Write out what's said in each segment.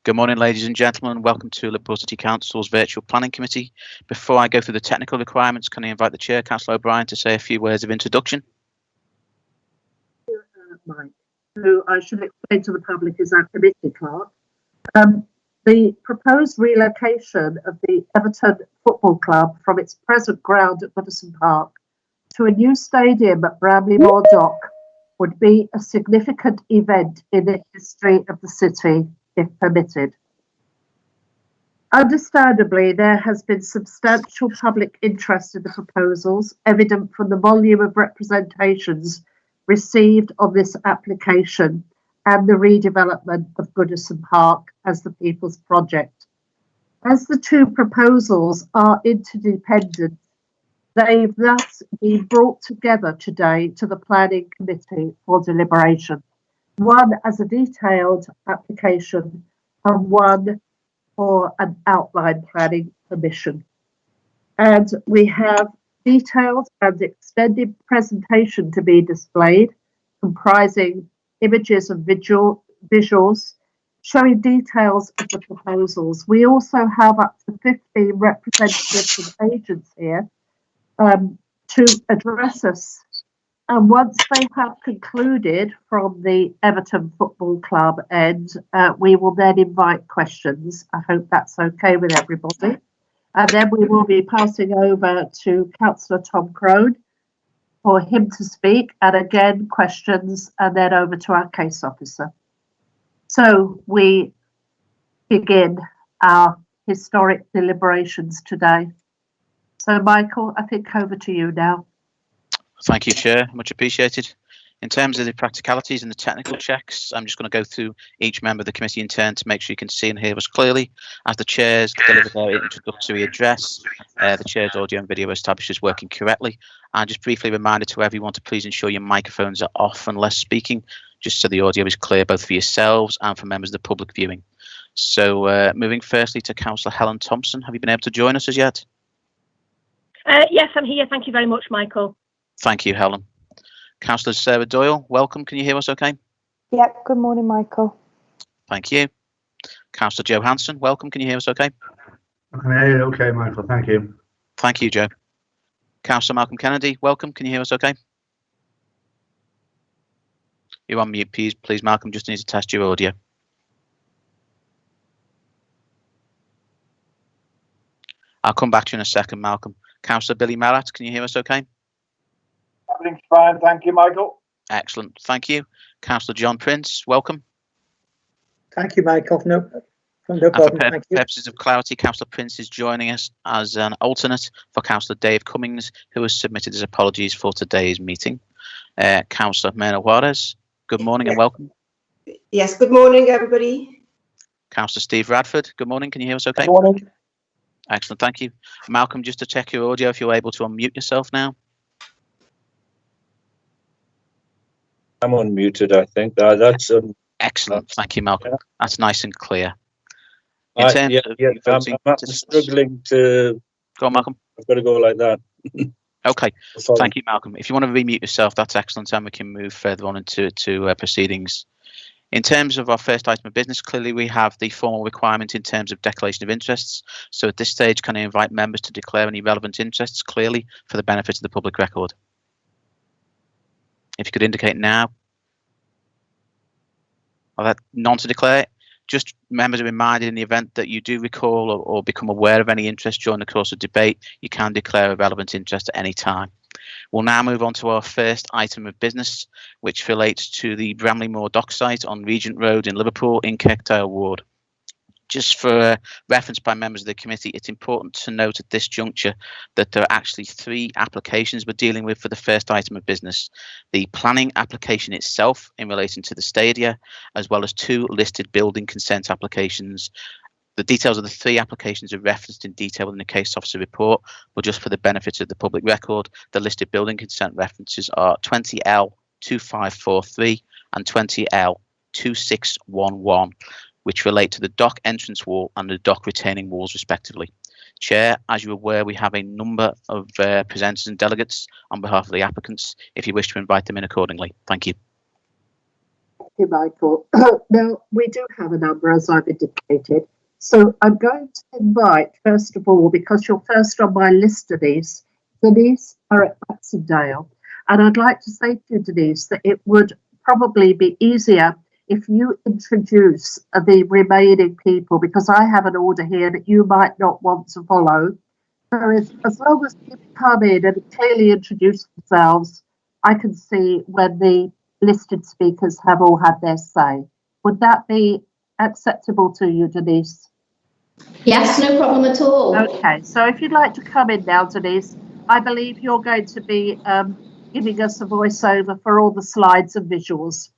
Good morning, ladies and gentlemen. Welcome to Liverpool City Council's Virtual Planning Committee. Before I go through the technical requirements, can I invite the Chair, Councillor O'Brien, to say a few words of introduction? Mike, who I should explain to the public is our committee clerk. The proposed relocation of the Everton Football Club from its present ground at Goodison Park to a new stadium at Bramley Moor Dock would be a significant event in the history of the city, if permitted. Understandably, there has been substantial public interest in the proposals, evident from the volume of representations received on this application and the redevelopment of Goodison Park as the People's Project. As the two proposals are interdependent, they've thus been brought together today to the Planning Committee for deliberation, one as a detailed application and one for an outline planning permission. And we have detailed and extended presentation to be displayed, comprising images and visuals showing details of the proposals. We also have up to 15 representatives and agents here to address us. And once they have concluded from the Everton Football Club end, we will then invite questions. I hope that's okay with everybody. And then we will be passing over to Councillor Tom Crone for him to speak, and again, questions, and then over to our case officer. So we begin our historic deliberations today. So Michael, I think over to you now. Thank you, Chair. Much appreciated. In terms of the practicalities and the technical checks, I'm just going to go through each member of the committee in turn to make sure you can see and hear us clearly. As the chairs deliver their introductory address, the chair's audio and video establishes working correctly. And just briefly reminder to everyone to please ensure your microphones are off unless speaking, just so the audio is clear both for yourselves and for members of the public viewing. So moving firstly to Councillor Helen Thompson. Have you been able to join us as yet? Yes, I'm here. Thank you very much, Michael. Thank you, Helen. Councillor Sarah Doyle, welcome. Can you hear us okay? Yep, good morning, Michael. Thank you. Councillor Joe Hanson, welcome. Can you hear us okay? I can hear you okay, Michael. Thank you. Thank you, Joe. Councillor Malcolm Kennedy, welcome. Can you hear us okay? You're on mute, please, Malcolm. Just need to test your audio. I'll come back to you in a second, Malcolm. Councillor Billy Marat, can you hear us okay? Everything's fine, thank you, Michael. Excellent, thank you. Councillor John Prince, welcome. Thank you, Michael. No problem. For purposes of clarity, Councillor Prince is joining us as an alternate for Councillor Dave Cummings, who has submitted his apologies for today's meeting. Councillor Myrna Juarez, good morning and welcome. Yes, good morning, everybody. Councillor Steve Radford, good morning. Can you hear us okay? Good morning. Excellent, thank you. Malcolm, just to check your audio, if you're able to unmute yourself now. I'm unmuted, I think. That's excellent. Thank you, Malcolm. Yeah. That's nice and clear. I'm struggling to go on, Malcolm. I've got to go like that. Okay. Thank you, Malcolm. If you want to remute yourself, that's excellent, and we can move further on into proceedings. In terms of our first item of business, clearly we have the formal requirement in terms of declaration of interests. So at this stage, can I invite members to declare any relevant interests clearly for the benefit of the public record? If you could indicate now. Or that none to declare. Just members are reminded in the event that you do recall or become aware of any interest during the course of debate, you can declare a relevant interest at any time. We'll now move on to our first item of business, which relates to the Bramley Moor Dock site on Regent Road in Liverpool in Kirkdale Ward. Just for reference by members of the committee, it's important to note at this juncture that there are actually 3 applications we're dealing with for the first item of business. The planning application itself in relation to the stadia, as well as 2 listed building consent applications. The details of the 3 applications are referenced in detail in the case officer report, but just for the benefit of the public record, the listed building consent references are 20L2543 and 20L2611. which relate to the dock entrance wall and the dock retaining walls respectively. Chair, as you're aware, we have a number of presenters and delegates on behalf of the applicants, if you wish to invite them in accordingly. Thank you. you, Michael. Now, we do have a number, as I've indicated. So I'm going to invite, first of all, because you're first on my list, Denise are at Baxendale. And I'd like to say to you, Denise, that it would probably be easier if you introduce the remaining people, because I have an order here that you might not want to follow. So as long as people come in and clearly introduce themselves, I can see when the listed speakers have all had their say. Would that be acceptable to you, Denise? Yes, no problem at all. Okay, so if you'd like to come in now, Denise, I believe you're going to be giving us a voiceover for all the slides and visuals.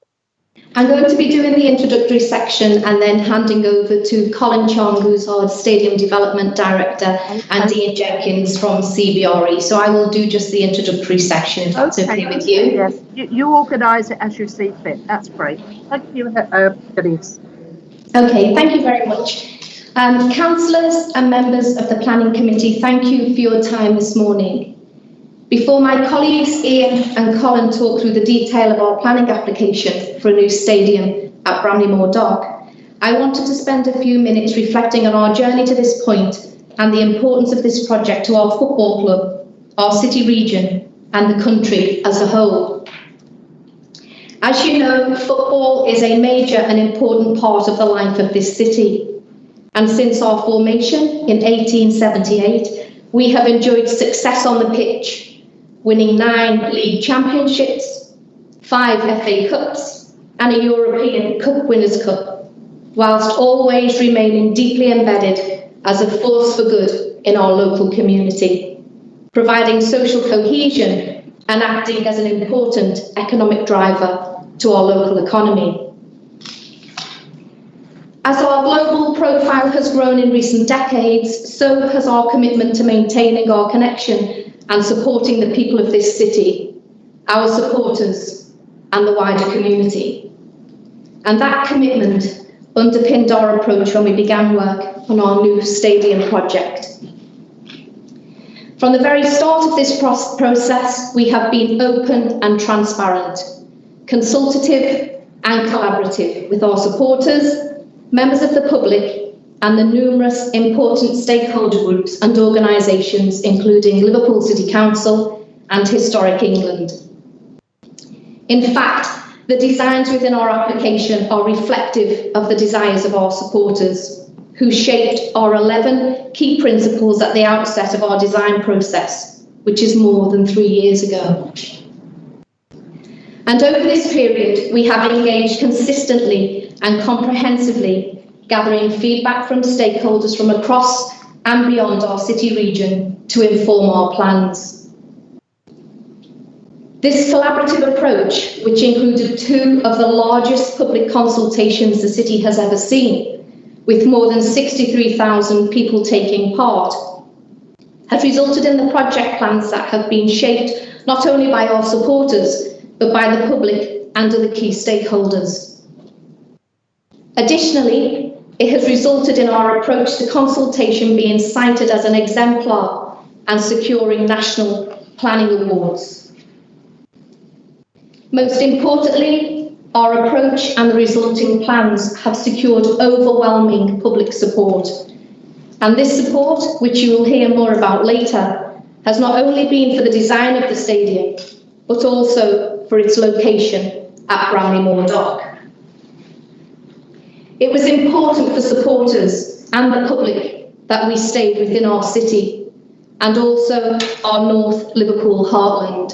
I'm going to be doing the introductory section and then handing over to Colin Chong, who's our Stadium Development Director, and Ian Jenkins from CBRE. So I will do just the introductory section, if that's okay with you. Yes, you organise it as you see fit. That's great. Thank you, Denise. Okay, thank you very much. Councillors and members of the Planning Committee, thank you for your time this morning. Before my colleagues Ian and Colin talk through the detail of our planning application for a new stadium at Bramley-Moore Dock, I wanted to spend a few minutes reflecting on our journey to this point and the importance of this project to our football club, our city region, and the country as a whole. As you know, football is a major and important part of the life of this city. And since our formation in 1878, we have enjoyed success on the pitch, winning 9 league championships, 5 FA Cups, and a European Cup Winners' Cup, whilst always remaining deeply embedded as a force for good in our local community, providing social cohesion and acting as an important economic driver to our local economy. As our global profile has grown in recent decades, so has our commitment to maintaining our connection and supporting the people of this city, our supporters, and the wider community. And that commitment underpinned our approach when we began work on our new stadium project. From the very start of this process, we have been open and transparent, consultative and collaborative with our supporters, members of the public, and the numerous important stakeholder groups and organisations, including Liverpool City Council and Historic England. In fact, the designs within our application are reflective of the desires of our supporters, who shaped our 11 key principles at the outset of our design process, which is more than 3 years ago. And over this period, we have engaged consistently and comprehensively, gathering feedback from stakeholders from across and beyond our city region to inform our plans. This collaborative approach, which included 2 of the largest public consultations the city has ever seen, with more than 63,000 people taking part, has resulted in the project plans that have been shaped not only by our supporters, but by the public and other key stakeholders. Additionally, it has resulted in our approach to consultation being cited as an exemplar and securing national planning awards. Most importantly, our approach and the resulting plans have secured overwhelming public support. And this support, which you will hear more about later, has not only been for the design of the stadium, but also for its location at Bramley-Moore Dock. It was important for supporters and the public that we stayed within our city and also our North Liverpool heartland.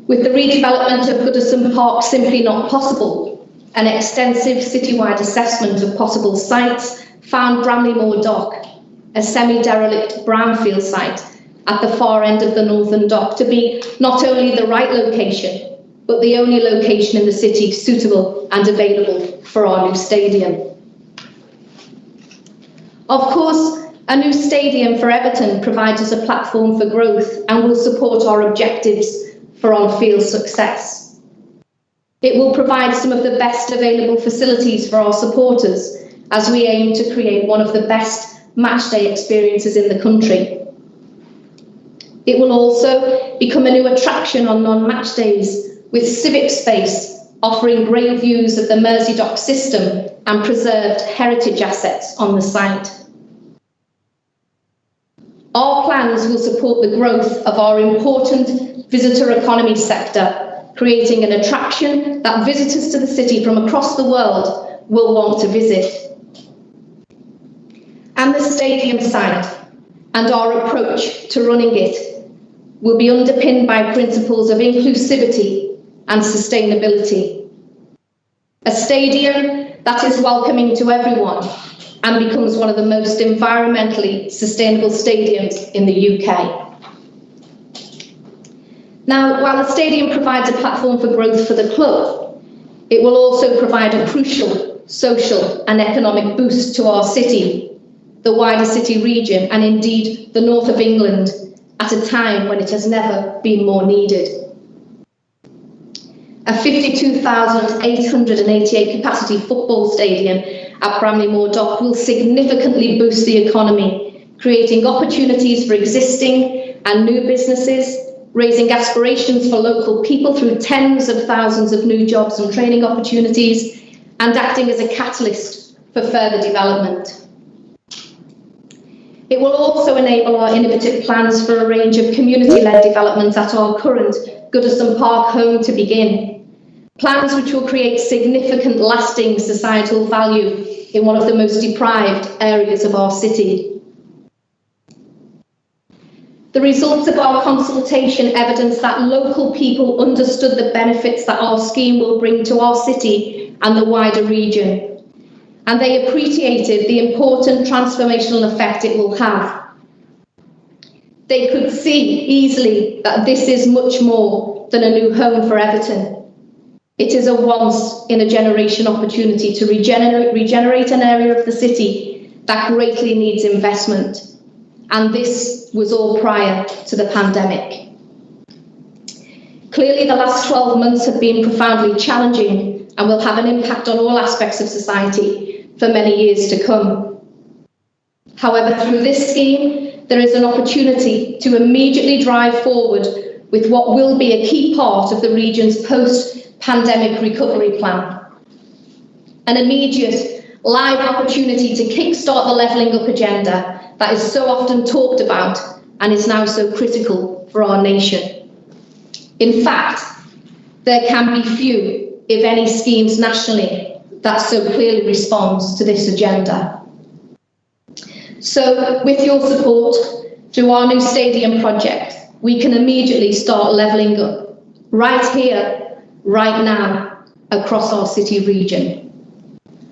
With the redevelopment of Goodison Park simply not possible, an extensive citywide assessment of possible sites found Bramley-Moore Dock, a semi-derelict brownfield site at the far end of the northern dock, to be not only the right location, but the only location in the city suitable and available for our new stadium. Of course, a new stadium for Everton provides us a platform for growth and will support our objectives for on-field success. It will provide some of the best available facilities for our supporters as we aim to create one of the best matchday experiences in the country. It will also become a new attraction on non-match days, with civic space, offering great views of the Mersey Dock system and preserved heritage assets on the site. Our plans will support the growth of our important visitor economy sector, creating an attraction that visitors to the city from across the world will want to visit. And the stadium site and our approach to running it will be underpinned by principles of inclusivity and sustainability. A stadium that is welcoming to everyone and becomes one of the most environmentally sustainable stadiums in the UK. Now, while the stadium provides a platform for growth for the club, it will also provide a crucial social and economic boost to our city, the wider city region, and indeed the north of England, at a time when it has never been more needed. A 52,888 capacity football stadium at Bramley-Moore Dock will significantly boost the economy, creating opportunities for existing and new businesses, raising aspirations for local people through tens of thousands of new jobs and training opportunities, and acting as a catalyst for further development. It will also enable our innovative plans for a range of community-led developments at our current Goodison Park home to begin. Plans which will create significant lasting societal value in one of the most deprived areas of our city. The results of our consultation evidence that local people understood the benefits that our scheme will bring to our city and the wider region, and they appreciated the important transformational effect it will have. They could see easily that this is much more than a new home for Everton. It is a once-in-a-generation opportunity to regenerate an area of the city that greatly needs investment. And this was all prior to the pandemic. Clearly, the last 12 months have been profoundly challenging and will have an impact on all aspects of society for many years to come. However, through this scheme, there is an opportunity to immediately drive forward with what will be a key part of the region's post-pandemic recovery plan. An immediate, live opportunity to kickstart the levelling up agenda that is so often talked about and is now so critical for our nation. In fact, there can be few, if any, schemes nationally that so clearly responds to this agenda. So, with your support, through our new stadium project, we can immediately start levelling up, right here, right now, across our city region.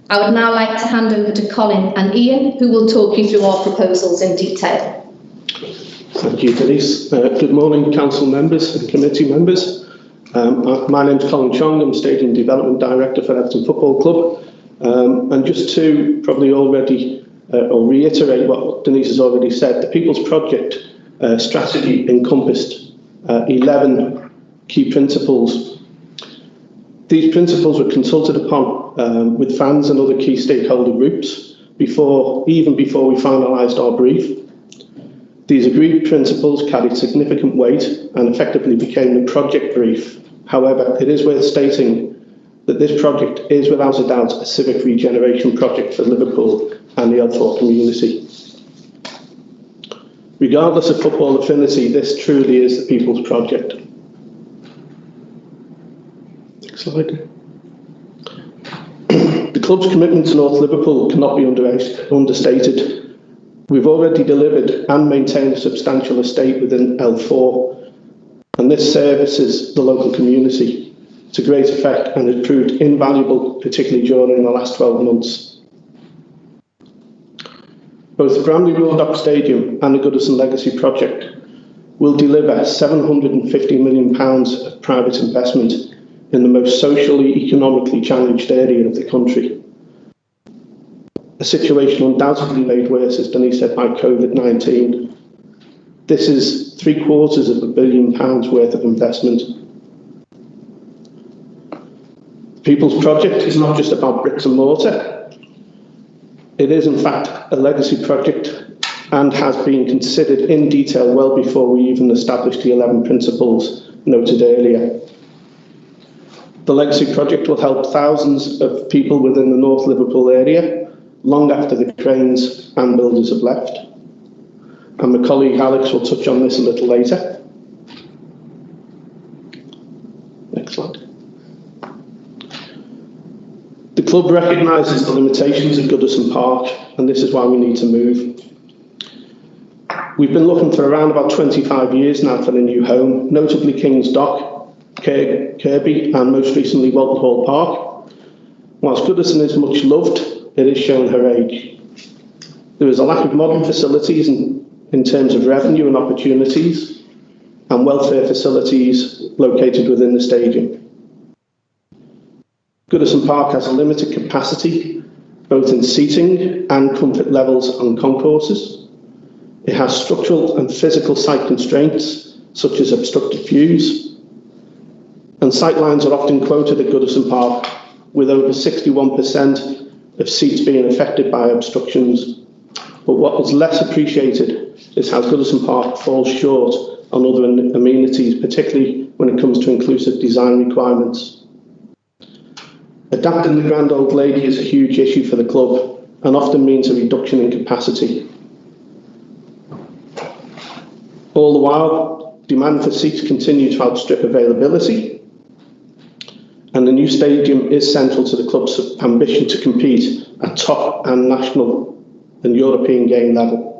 I would now like to hand over to Colin and Ian, who will talk you through our proposals in detail. Thank you, Denise. Good morning, council members and committee members. My name's Colin Chong. I'm Stadium Development Director for Everton Football Club. And just to probably already or reiterate what Denise has already said, the People's Project strategy encompassed 11 key principles. These principles were consulted upon with fans and other key stakeholder groups even before we finalised our brief. These agreed principles carried significant weight and effectively became the project brief. However, it is worth stating that this project is without a doubt a civic regeneration project for Liverpool and the L4 community. Regardless of football affinity, this truly is the People's Project. Next slide. The club's commitment to North Liverpool cannot be understated. We've already delivered and maintained a substantial estate within L4, and this services the local community to great effect and has proved invaluable, particularly during the last 12 months. Both the Bramley-Moore Dock Stadium and the Goodison Legacy Project will deliver £750 million of private investment in the most socially, economically challenged area of the country. A situation undoubtedly made worse, as Denise said, by COVID-19. This is £750 million worth of investment. The People's Project is not just about bricks and mortar. It is, in fact, a legacy project and has been considered in detail well before we even established the 11 principles noted earlier. The Legacy project will help thousands of people within the North Liverpool area long after the cranes and builders have left. And my colleague Alex will touch on this a little later. Next slide. The club recognises the limitations of Goodison Park, and this is why we need to move. We've been looking for around about 25 years now for a new home, notably King's Dock, Kirby, and most recently Walton Hall Park. Whilst Goodison is much loved, it is shown her age. There is a lack of modern facilities in terms of revenue and opportunities, and welfare facilities located within the stadium. Goodison Park has a limited capacity, both in seating and comfort levels on concourses. It has structural and physical site constraints, such as obstructed views. And sightlines are often quoted at Goodison Park, with over 61% of seats being affected by obstructions. But what is less appreciated is how Goodison Park falls short on other amenities, particularly when it comes to inclusive design requirements. Adapting the Grand Old Lady is a huge issue for the club and often means a reduction in capacity. All the while, demand for seats continue to outstrip availability, and the new stadium is central to the club's ambition to compete at top and national and European game level.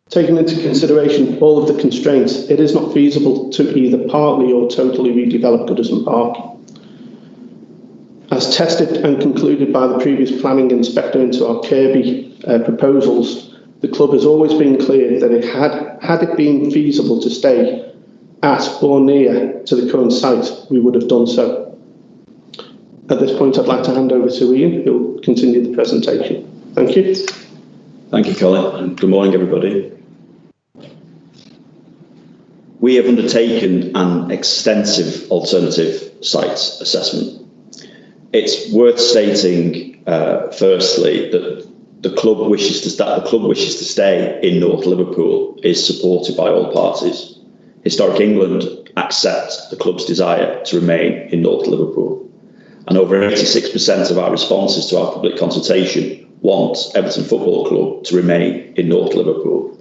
Taking into consideration all of the constraints, it is not feasible to either partly or totally redevelop Goodison Park. As tested and concluded by the previous planning inspector into our Kirby proposals, the club has always been clear that it had it been feasible to stay at or near to the current site, we would have done so. At this point, I'd like to hand over to Ian, who will continue the presentation. Thank you. Thank you, Colin, and good morning, everybody. We have undertaken an extensive alternative site assessment. It's worth stating, firstly, that the club wishes to stay in North Liverpool is supported by all parties. Historic England accepts the club's desire to remain in North Liverpool, and over 86% of our responses to our public consultation want Everton Football Club to remain in North Liverpool.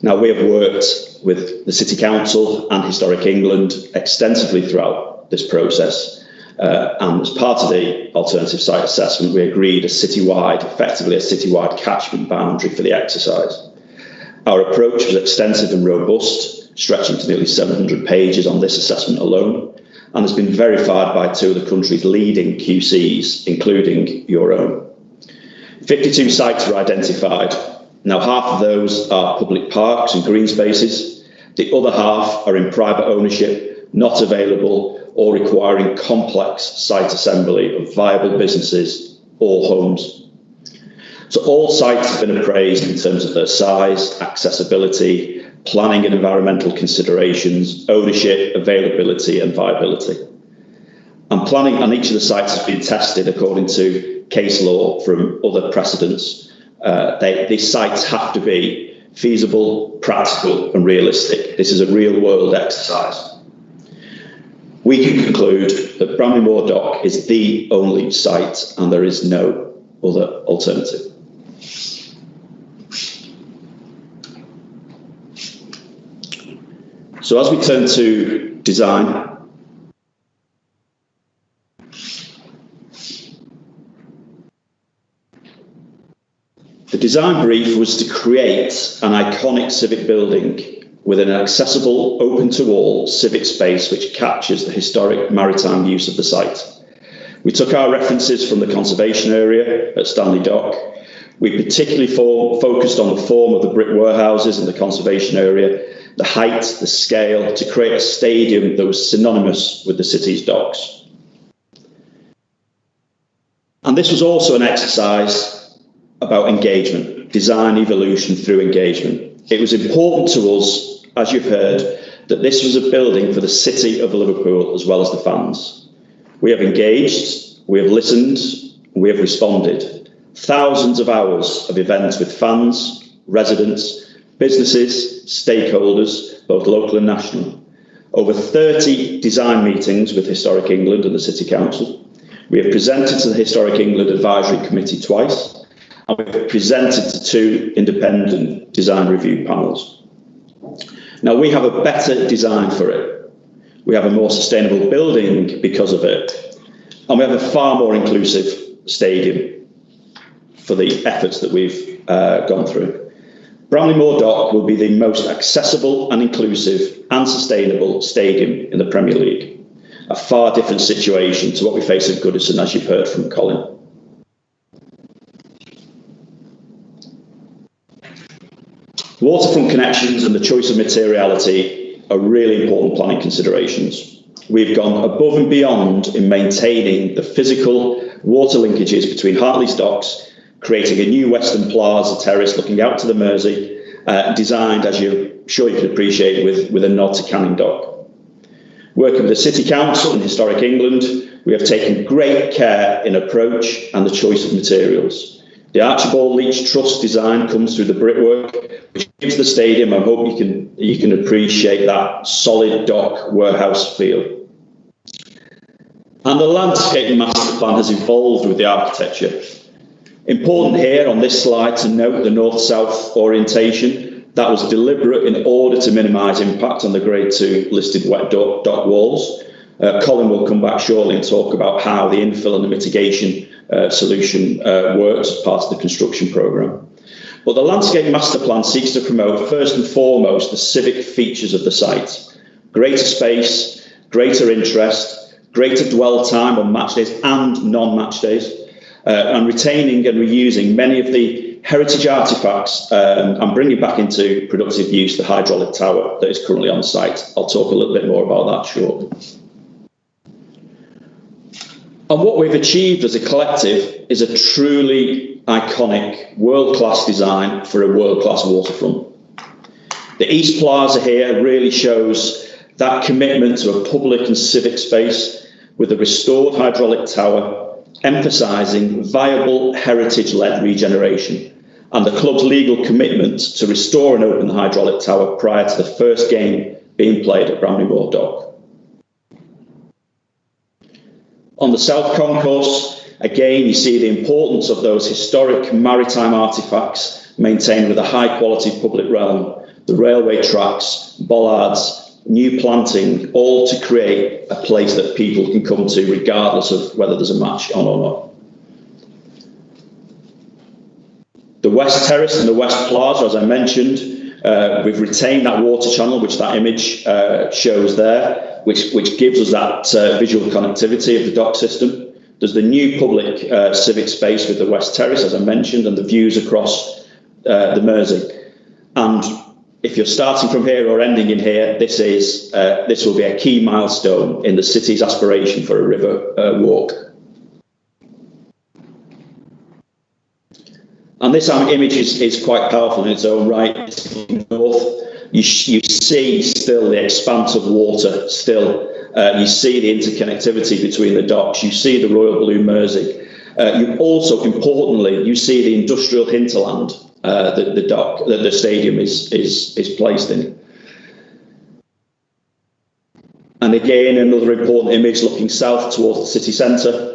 Now, we have worked with the City Council and Historic England extensively throughout this process. And as part of the alternative site assessment, we agreed effectively a citywide catchment boundary for the exercise. Our approach was extensive and robust, stretching to nearly 700 pages on this assessment alone, and has been verified by two of the country's leading QCs, including your own. 52 sites were identified. Now, half of those are public parks and green spaces. The other half are in private ownership, not available, or requiring complex site assembly of viable businesses or homes. So all sites have been appraised in terms of their size, accessibility, planning and environmental considerations, ownership, availability and viability. And planning on each of the sites has been tested according to case law from other precedents. These sites have to be feasible, practical and realistic. This is a real world exercise. We can conclude that Bramley Moor Dock is the only site and there is no other alternative. So as we turn to design, the design brief was to create an iconic civic building with an accessible, open-to-all civic space which captures the historic maritime use of the site. We took our references from the conservation area at Stanley Dock. We particularly focused on the form of the brick warehouses in the conservation area, the height, the scale, to create a stadium that was synonymous with the city's docks. And this was also an exercise about engagement, design evolution through engagement. It was important to us, as you've heard, that this was a building for the city of Liverpool as well as the fans. We have engaged, we have listened, we have responded. Thousands of hours of events with fans, residents, businesses, stakeholders, both local and national. Over 30 design meetings with Historic England and the City Council. We have presented to the Historic England Advisory Committee twice, and we've presented to 2 independent design review panels. Now, we have a better design for it. We have a more sustainable building because of it, and we have a far more inclusive stadium for the efforts that we've gone through. Bramley Moor Dock will be the most accessible and inclusive and sustainable stadium in the Premier League. A far different situation to what we face at Goodison, as you've heard from Colin. Waterfront connections and the choice of materiality are really important planning considerations. We've gone above and beyond in maintaining the physical water linkages between Hartley's docks, creating a new Western Plaza terrace looking out to the Mersey, designed, as you're sure you can appreciate, with a nod to Canning Dock. Working with the City Council and Historic England, we have taken great care in approach and the choice of materials. The Archibald Leach Truss design comes through the brickwork, which gives the stadium, I hope you can appreciate that solid dock warehouse feel. And the landscape master plan has evolved with the architecture. Important here on this slide to note the north-south orientation. That was deliberate in order to minimise impact on the Grade 2 listed wet dock walls. Colin will come back shortly and talk about how the infill and the mitigation solution works as part of the construction programme. But the landscape master plan seeks to promote first and foremost the civic features of the site. Greater space, greater interest, greater dwell time on match days and non-match days, and retaining and reusing many of the heritage artefacts and bringing back into productive use the hydraulic tower that is currently on site. I'll talk a little bit more about that shortly. And what we've achieved as a collective is a truly iconic world-class design for a world-class waterfront. The East Plaza here really shows that commitment to a public and civic space with a restored hydraulic tower, emphasising viable heritage-led regeneration and the club's legal commitment to restore and open the hydraulic tower prior to the first game being played at Bramley Moor Dock. On the South Concourse, again, you see the importance of those historic maritime artefacts maintained with a high-quality public realm, the railway tracks, bollards, new planting, all to create a place that people can come to regardless of whether there's a match on or not. The West Terrace and the West Plaza, as I mentioned, we've retained that water channel, which that image shows there, which gives us that visual connectivity of the dock system. There's the new public civic space with the West Terrace, as I mentioned, and the views across the Mersey. And if you're starting from here or ending in here, this will be a key milestone in the city's aspiration for a river walk. And this image is quite powerful in its own right. It's north. You see still the expanse of water still. You see the interconnectivity between the docks. You see the Royal Blue Mersey. You also, importantly, you see the industrial hinterland that the stadium is placed in. And again, another important image looking south towards the city centre.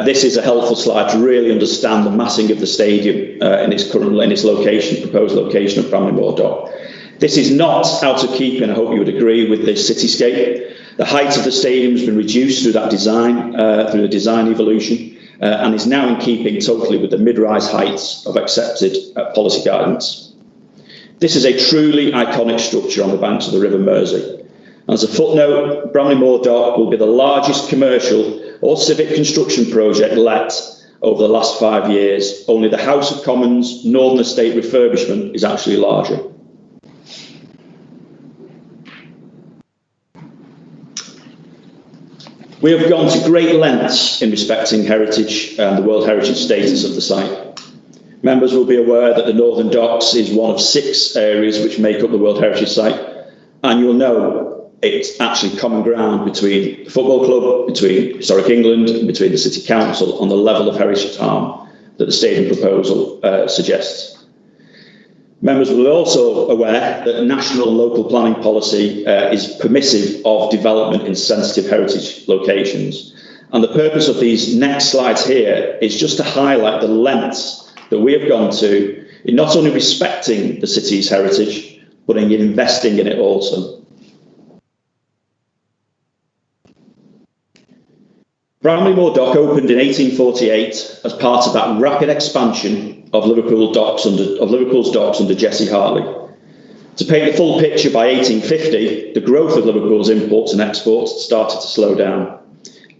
This is a helpful slide to really understand the massing of the stadium in its proposed location of Bramley Moor Dock. This is not out of keeping, I hope you would agree, with this cityscape. The height of the stadium has been reduced through that design, through the design evolution, and is now in keeping totally with the mid-rise heights of accepted policy guidance. This is a truly iconic structure on the banks of the River Mersey. As a footnote, Bramley Moor Dock will be the largest commercial or civic construction project let over the last 5 years. Only the House of Commons Northern Estate refurbishment is actually larger. We have gone to great lengths in respecting heritage and the World Heritage status of the site. Members will be aware that the Northern Docks is one of 6 areas which make up the World Heritage Site, and you'll know it's actually common ground between the football club, between Historic England, and between the City Council on the level of heritage harm that the stadium proposal suggests. Members will also aware that national and local planning policy is permissive of development in sensitive heritage locations. And the purpose of these next slides here is just to highlight the lengths that we have gone to in not only respecting the city's heritage, but in investing in it also. Bramley-Moore Dock opened in 1848 as part of that rapid expansion of Liverpool's docks under Jesse Hartley. To paint the full picture, by 1850, the growth of Liverpool's imports and exports started to slow down.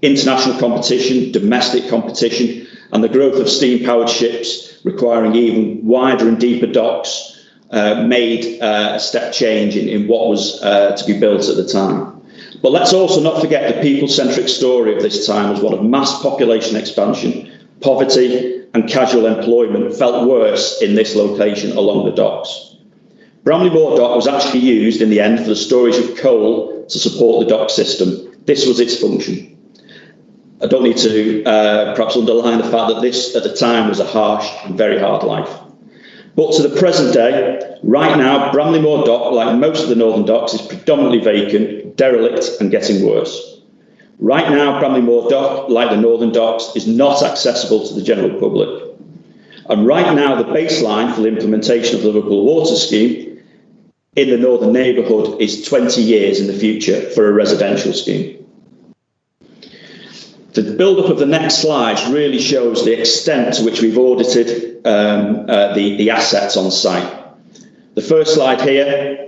International competition, domestic competition, and the growth of steam-powered ships requiring even wider and deeper docks made a step change in what was to be built at the time. But let's also not forget the people-centric story of this time as one of mass population expansion, poverty and casual employment felt worse in this location along the docks. Bramley-Moore Dock was actually used in the end for the storage of coal to support the dock system. This was its function. I don't need to perhaps underline the fact that this at the time was a harsh and very hard life. But to the present day, right now, Bramley-Moore Dock, like most of the northern docks, is predominantly vacant, derelict and getting worse. Right now, Bramley-Moore Dock, like the northern docks, is not accessible to the general public. And right now, the baseline for the implementation of the Liverpool Water Scheme in the northern neighbourhood is 20 years in the future for a residential scheme. The build-up of the next slides really shows the extent to which we've audited the assets on site. The first slide here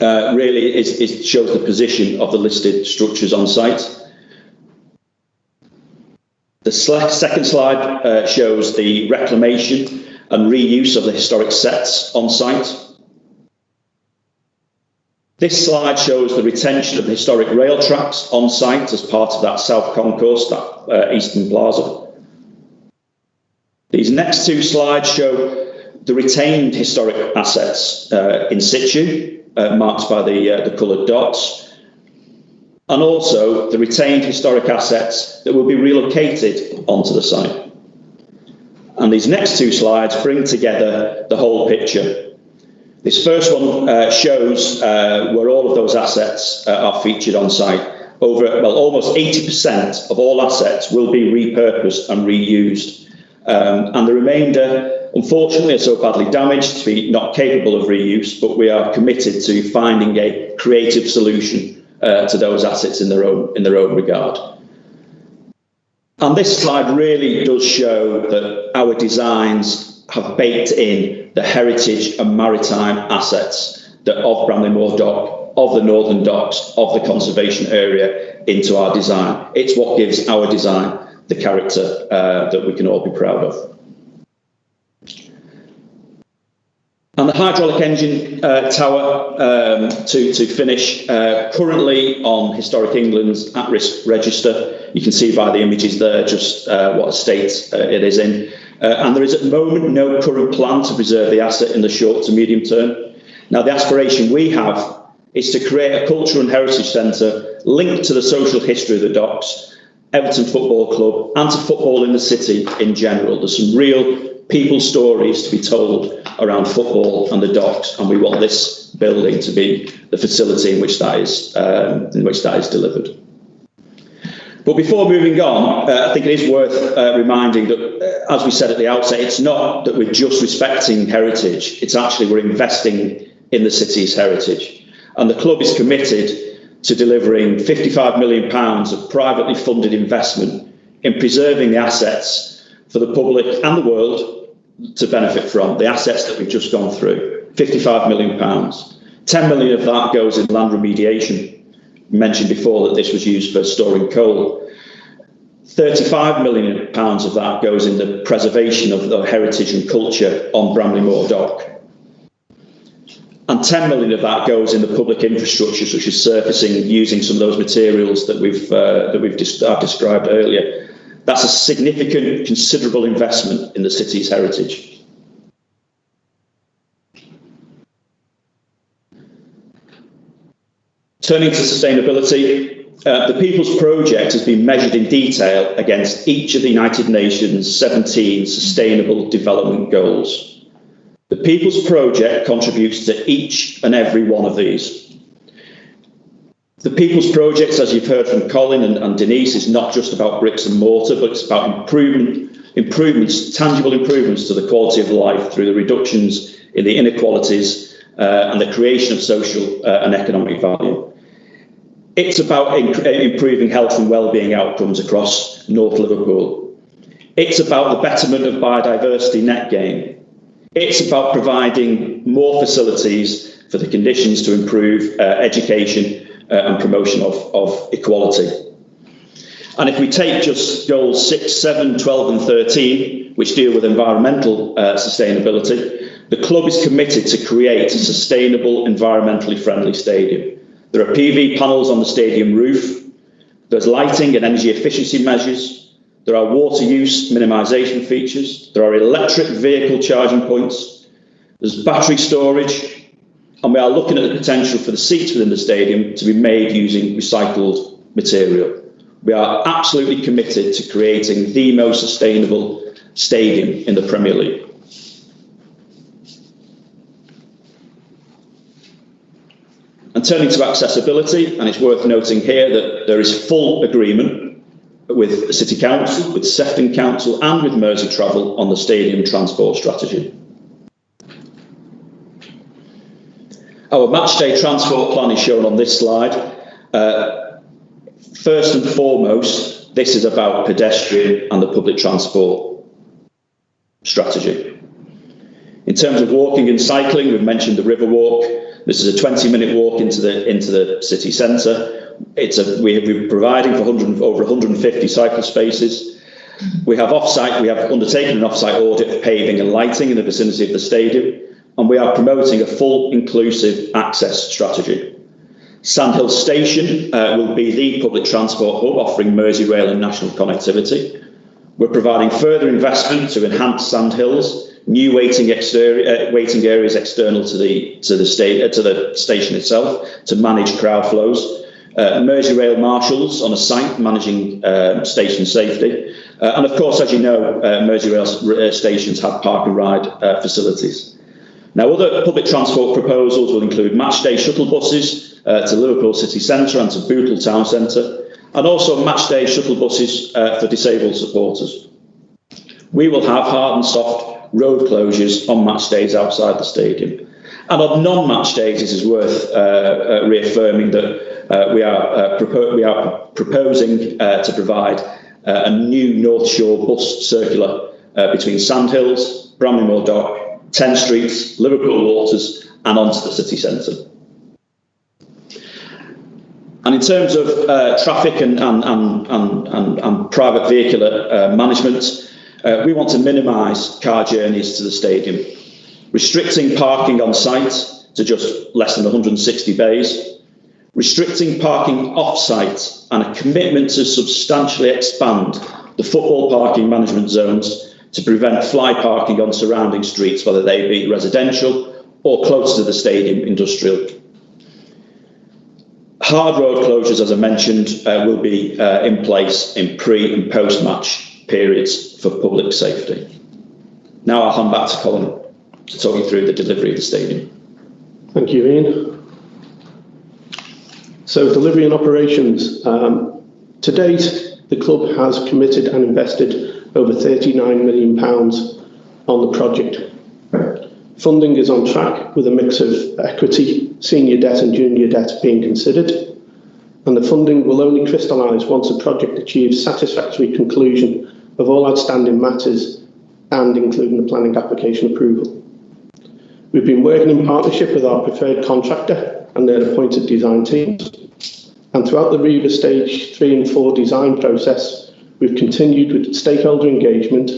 really shows the position of the listed structures on site. The second slide shows the reclamation and reuse of the historic sets on site. This slide shows the retention of the historic rail tracks on site as part of that South Concourse, that Eastern Plaza. These next two slides show the retained historic assets in situ, marked by the coloured dots, and also the retained historic assets that will be relocated onto the site. And these next two slides bring together the whole picture. This first one shows where all of those assets are featured on site. Almost 80% of all assets will be repurposed and reused. And the remainder, unfortunately, are so badly damaged to be not capable of reuse, but we are committed to finding a creative solution to those assets in their own regard. And this slide really does show that our designs have baked in the heritage and maritime assets of Bramley-Moore Dock, of the northern docks, of the conservation area into our design. It's what gives our design the character that we can all be proud of. And the hydraulic engine tower, to finish, currently on Historic England's at-risk register. You can see by the images there just what state it is in. And there is at the moment no current plan to preserve the asset in the short to medium term. Now, the aspiration we have is to create a cultural and heritage centre linked to the social history of the docks, Everton Football Club, and to football in the city in general. There's some real people stories to be told around football and the docks, and we want this building to be the facility in which that is delivered. But before moving on, I think it is worth reminding that, as we said at the outset, it's not that we're just respecting heritage, it's actually we're investing in the city's heritage. And the club is committed to delivering £55 million of privately funded investment in preserving the assets for the public and the world to benefit from, the assets that we've just gone through, £55 million. 10 million of that goes in land remediation. Mentioned before that this was used for storing coal. £35 million of that goes in the preservation of the heritage and culture on Bramley-Moore Dock. And 10 million of that goes in the public infrastructure, such as surfacing, using some of those materials that I've described earlier. That's a significant, considerable investment in the city's heritage. Turning to sustainability, the People's Project has been measured in detail against each of the United Nations 17 Sustainable Development Goals. The People's Project contributes to each and every one of these. The People's Project, as you've heard from Colin and Denise, is not just about bricks and mortar, but it's about improvements, tangible improvements to the quality of life through the reductions in the inequalities and the creation of social and economic value. It's about improving health and wellbeing outcomes across North Liverpool. It's about the betterment of biodiversity net gain. It's about providing more facilities for the conditions to improve education and promotion of equality. And if we take just goals 6, 7, 12 and 13, which deal with environmental sustainability, the club is committed to create a sustainable, environmentally friendly stadium. There are PV panels on the stadium roof, there's lighting and energy efficiency measures, there are water use minimisation features, there are electric vehicle charging points, there's battery storage, and we are looking at the potential for the seats within the stadium to be made using recycled material. We are absolutely committed to creating the most sustainable stadium in the Premier League. And turning to accessibility, and it's worth noting here that there is full agreement with the City Council, with Sefton Council and with Mersey Travel on the stadium transport strategy. Our matchday transport plan is shown on this slide. First and foremost, this is about pedestrian and the public transport strategy. In terms of walking and cycling, we've mentioned the River Walk. This is a 20-minute walk into the city centre. We're providing for over 150 cycle spaces. We have undertaken an off-site audit of paving and lighting in the vicinity of the stadium, and we are promoting a full inclusive access strategy. Sandhill Station will be the public transport hub offering Merseyrail and national connectivity. We're providing further investment to enhance Sandhills, new waiting areas external to the station itself to manage crowd flows. Merseyrail marshals on a site managing station safety. And of course, as you know, Merseyrail stations have park and ride facilities. Now, other public transport proposals will include matchday shuttle buses to Liverpool City Centre and to Bootle Town Centre, and also matchday shuttle buses for disabled supporters. We will have hard and soft road closures on match days outside the stadium. And on non-match days, it is worth reaffirming that we are proposing to provide a new North Shore bus circular between Sandhills, Bramley-Moor Dock, 10 Streets, Liverpool Waters, and onto the city centre. And in terms of traffic and private vehicular management, we want to minimise car journeys to the stadium, restricting parking on site to just less than 160 bays, restricting parking off-site, and a commitment to substantially expand the football parking management zones to prevent fly parking on surrounding streets, whether they be residential or close to the stadium industrial. Hard road closures, as I mentioned, will be in place in pre and post-match periods for public safety. Now I'll hand back to Colin to talk you through the delivery of the stadium. Thank you, Ian. So, delivery and operations. To date, the club has committed and invested over £39 million on the project. Funding is on track with a mix of equity, senior debt and junior debt being considered, and the funding will only crystallise once the project achieves satisfactory conclusion of all outstanding matters and including the planning application approval. We've been working in partnership with our preferred contractor and their appointed design teams, and throughout the REVA stage 3 and 4 design process, we've continued with stakeholder engagement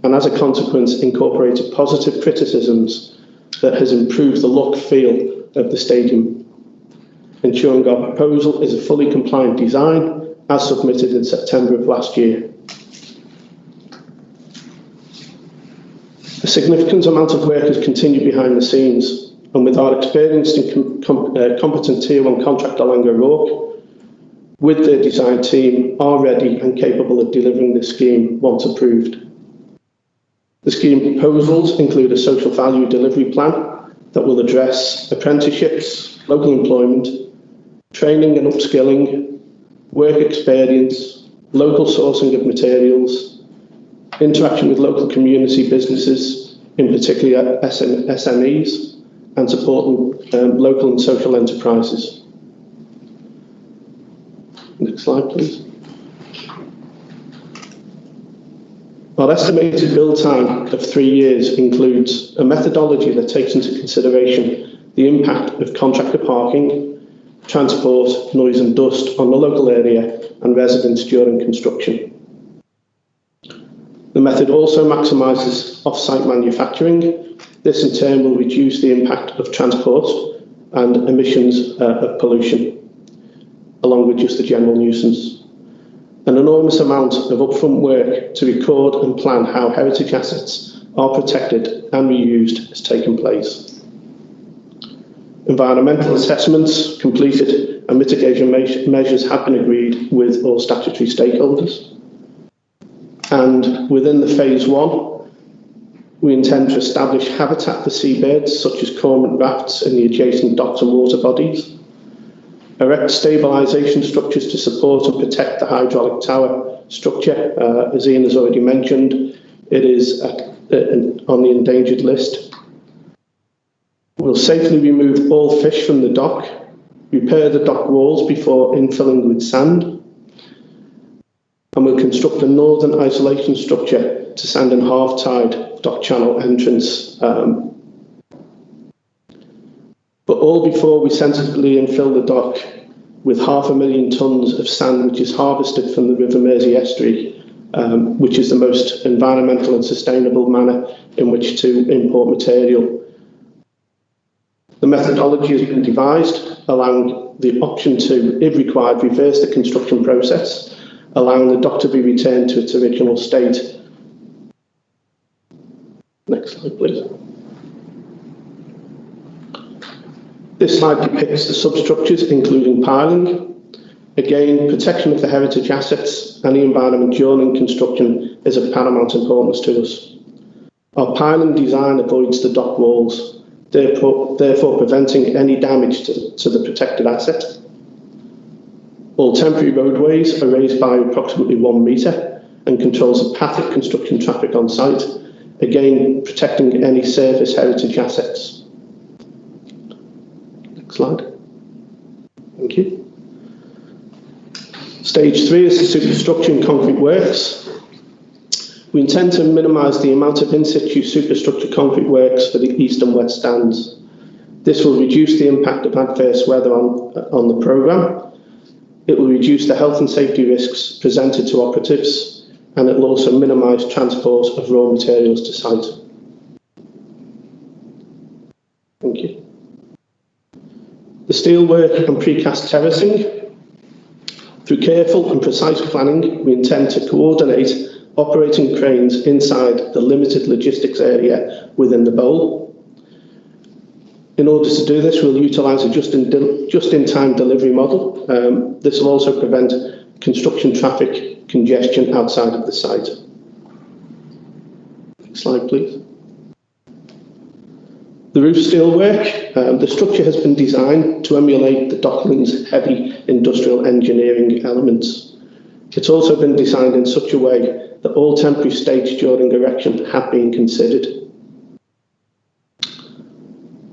and as a consequence incorporated positive criticisms that has improved the look feel of the stadium, ensuring our proposal is a fully compliant design as submitted in September of last year. A significant amount of work has continued behind the scenes, and with our experienced and competent Tier 1 contractor Laing O'Rourke, with their design team, are ready and capable of delivering this scheme once approved. The scheme proposals include a social value delivery plan that will address apprenticeships, local employment, training and upskilling, work experience, local sourcing of materials, interaction with local community businesses, in particular SMEs, and supporting local and social enterprises. Next slide, please. Our estimated build time of 3 years includes a methodology that takes into consideration the impact of contractor parking, transport, noise and dust on the local area and residents during construction. The method also maximises off-site manufacturing. This in turn will reduce the impact of transport and emissions of pollution, along with just the general nuisance. An enormous amount of upfront work to record and plan how heritage assets are protected and reused has taken place. Environmental assessments completed and mitigation measures have been agreed with all statutory stakeholders. And within the phase 1, we intend to establish habitat for seabirds such as cormorant rafts in the adjacent docks and water bodies, erect stabilisation structures to support and protect the hydraulic tower structure. As Ian has already mentioned, it is on the endangered list. We'll safely remove all fish from the dock, repair the dock walls before infilling with sand, and we'll construct a northern isolation structure to sand and half-tide dock channel entrance. But all before we sensibly infill the dock with 500,000 tonnes of sand, which is harvested from the River Mersey estuary, which is the most environmental and sustainable manner in which to import material. The methodology has been devised, allowing the option to, if required, reverse the construction process, allowing the dock to be returned to its original state. Next slide, please. This slide depicts the substructures, including piling. Again, protection of the heritage assets and the environment during construction is of paramount importance to us. Our piling design avoids the dock walls, therefore preventing any damage to the protected asset. All temporary roadways are raised by approximately 1 metre and controls the path of construction traffic on site, again protecting any surface heritage assets. Slide. Thank you. Stage 3 is the superstructure and concrete works. We intend to minimise the amount of in-situ superstructure concrete works for the east and west stands. This will reduce the impact of adverse weather on the programme. It will reduce the health and safety risks presented to operatives, and it will also minimise transport of raw materials to site. Thank you. The steelwork and precast terracing. Through careful and precise planning, we intend to coordinate operating cranes inside the limited logistics area within the bowl. In order to do this, we'll utilise a just-in-time delivery model. This will also prevent construction traffic congestion outside of the site. Next slide, please. The roof steelwork. The structure has been designed to emulate the Docklands heavy industrial engineering elements. It's also been designed in such a way that all temporary states during erection have been considered.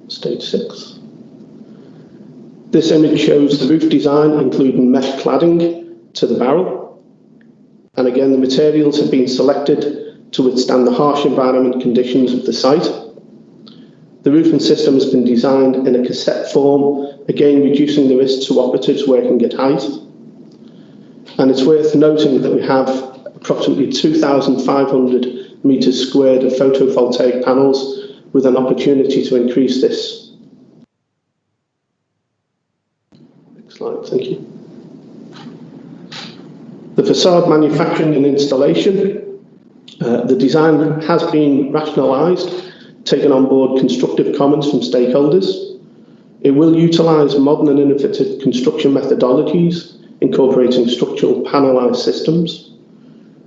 Stage 6. This image shows the roof design, including mesh cladding to the barrel. And again, the materials have been selected to withstand the harsh environment conditions of the site. The roofing system has been designed in a cassette form, again reducing the risk to operatives working at height. And it's worth noting that we have approximately 2,500 metres squared of photovoltaic panels with an opportunity to increase this. Next slide, thank you. The facade manufacturing and installation. The design has been rationalised, taken on board constructive comments from stakeholders. It will utilise modern and innovative construction methodologies, incorporating structural panelised systems.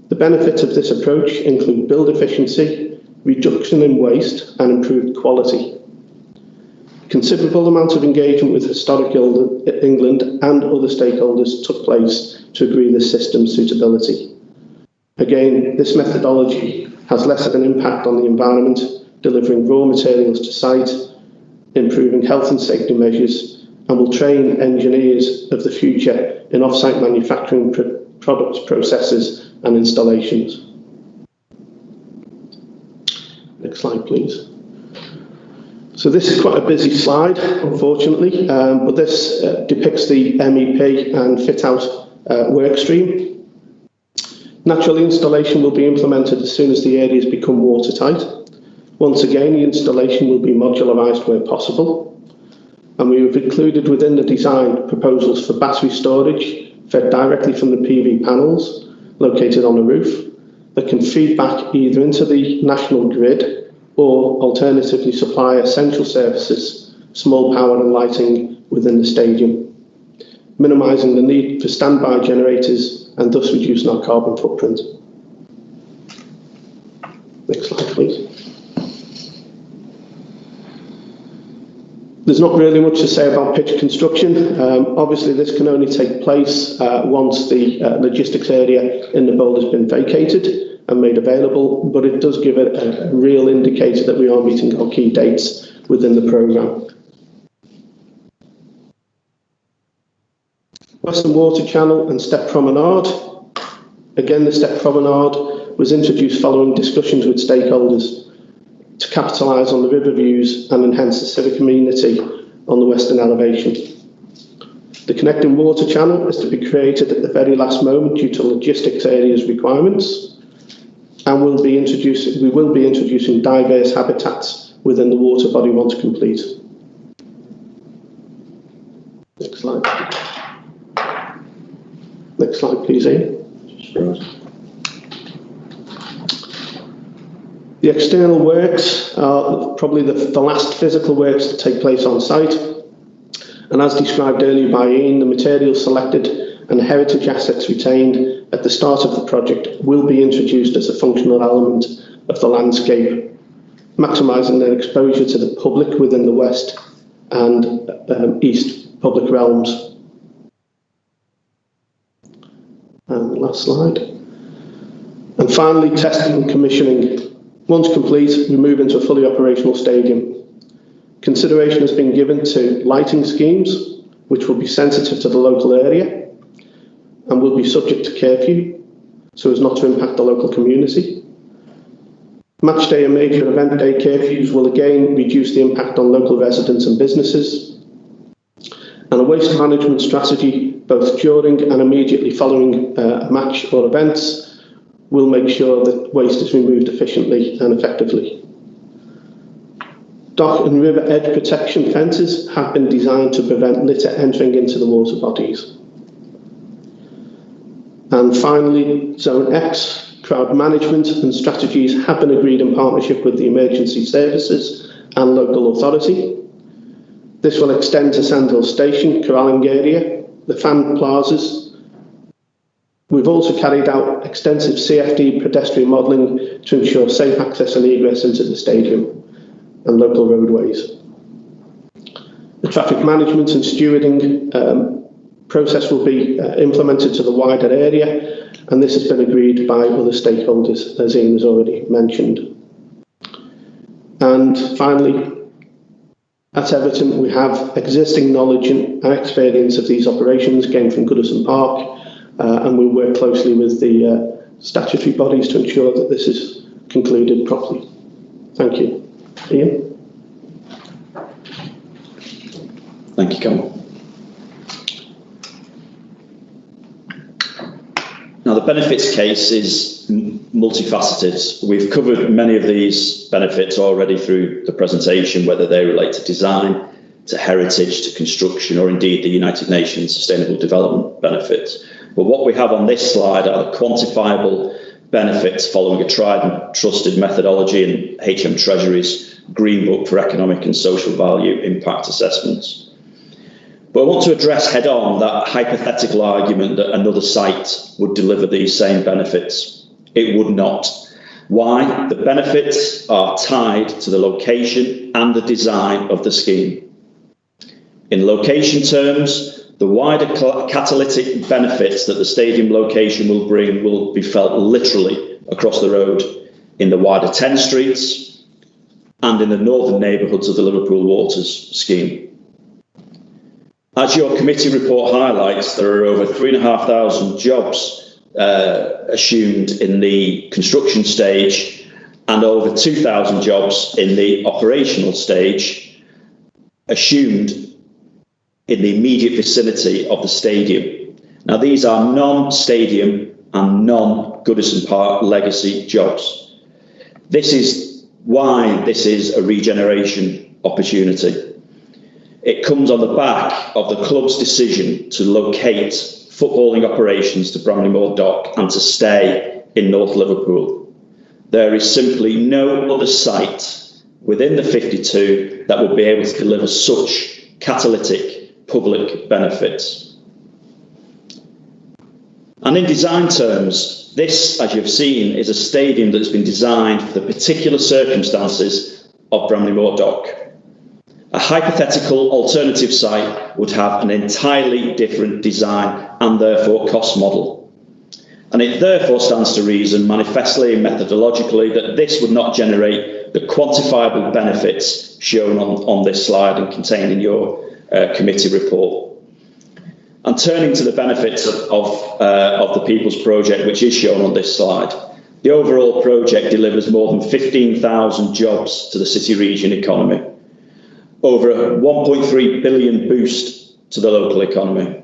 The benefits of this approach include build efficiency, reduction in waste and improved quality. Considerable amount of engagement with Historic England and other stakeholders took place to agree the system's suitability. Again, this methodology has less of an impact on the environment, delivering raw materials to site, improving health and safety measures, and will train engineers of the future in off-site manufacturing products, processes and installations. Next slide, please. So this is quite a busy slide, unfortunately, but this depicts the MEP and fit-out work stream. Naturally, installation will be implemented as soon as the areas become watertight. Once again, the installation will be modularised where possible. And we have included within the design proposals for battery storage fed directly from the PV panels located on the roof that can feed back either into the national grid or alternatively supply essential services, small power and lighting within the stadium, minimising the need for standby generators and thus reducing our carbon footprint. Next slide, please. There's not really much to say about pitch construction. Obviously, this can only take place once the logistics area in the bowl has been vacated and made available, but it does give a real indicator that we are meeting our key dates within the programme. Western Water Channel and Step Promenade. Again, the Step Promenade was introduced following discussions with stakeholders to capitalise on the river views and enhance the civic amenity on the western elevation. The connecting water channel is to be created at the very last moment due to logistics areas requirements, and we will be introducing diverse habitats within the water body once complete. Next slide. Next slide, please, Ian. The external works are probably the last physical works to take place on site. And as described earlier by Ian, the materials selected and heritage assets retained at the start of the project will be introduced as a functional element of the landscape, maximising their exposure to the public within the west and east public realms. And last slide. And finally, testing and commissioning. Once complete, we move into a fully operational stadium. Consideration has been given to lighting schemes, which will be sensitive to the local area and will be subject to curfew, so as not to impact the local community. Match day and major event day curfews will again reduce the impact on local residents and businesses. And a waste management strategy, both during and immediately following a match or events, will make sure that waste is removed efficiently and effectively. Dock and river edge protection fences have been designed to prevent litter entering into the water bodies. And finally, Zone X, crowd management and strategies have been agreed in partnership with the emergency services and local authority. This will extend to Sandhill Station, corralling area, the fan plazas. We've also carried out extensive CFD pedestrian modelling to ensure safe access and egress into the stadium and local roadways. The traffic management and stewarding process will be implemented to the wider area, and this has been agreed by other stakeholders, as Ian has already mentioned. And finally, at Everton, we have existing knowledge and experience of these operations gained from Goodison Park, and we work closely with the statutory bodies to ensure that this is concluded properly. Thank you. Ian? Thank you, Colin. Now, the benefits case is multifaceted. We've covered many of these benefits already through the presentation, whether they relate to design, to heritage, to construction, or indeed the United Nations Sustainable Development benefits. But what we have on this slide are the quantifiable benefits following a tried and trusted methodology in HM Treasury's Green Book for Economic and Social Value Impact Assessments. But I want to address head on that hypothetical argument that another site would deliver these same benefits. It would not. Why? The benefits are tied to the location and the design of the scheme. In location terms, the wider catalytic benefits that the stadium location will bring will be felt literally across the road in the wider 10 streets and in the northern neighbourhoods of the Liverpool Waters scheme. As your committee report highlights, there are over 3,500 jobs assumed in the construction stage and over 2,000 jobs in the operational stage assumed in the immediate vicinity of the stadium. Now, these are non-stadium and non-Goodison Park legacy jobs. This is why this is a regeneration opportunity. It comes on the back of the club's decision to locate footballing operations to Bramley-Moore Dock and to stay in North Liverpool. There is simply no other site within the 52 that will be able to deliver such catalytic public benefits. And in design terms, this, as you've seen, is a stadium that's been designed for the particular circumstances of Bramley-Moore Dock. A hypothetical alternative site would have an entirely different design and therefore cost model. And it therefore stands to reason manifestly and methodologically that this would not generate the quantifiable benefits shown on this slide and contained in your committee report. And turning to the benefits of the People's Project, which is shown on this slide, the overall project delivers more than 15,000 jobs to the city region economy, over a 1.3 billion boost to the local economy,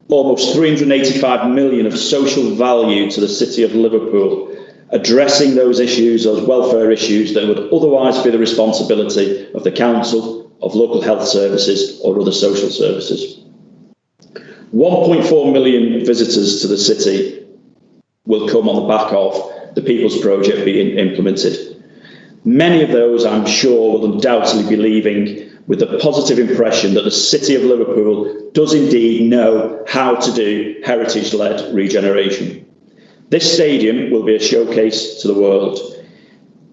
almost 385 million of social value to the city of Liverpool, addressing those issues, those welfare issues that would otherwise be the responsibility of the council, of local health services or other social services. 1.4 million visitors to the city will come on the back of the People's Project being implemented. Many of those, I'm sure, will undoubtedly be leaving with a positive impression that the City of Liverpool does indeed know how to do heritage-led regeneration. This stadium will be a showcase to the world.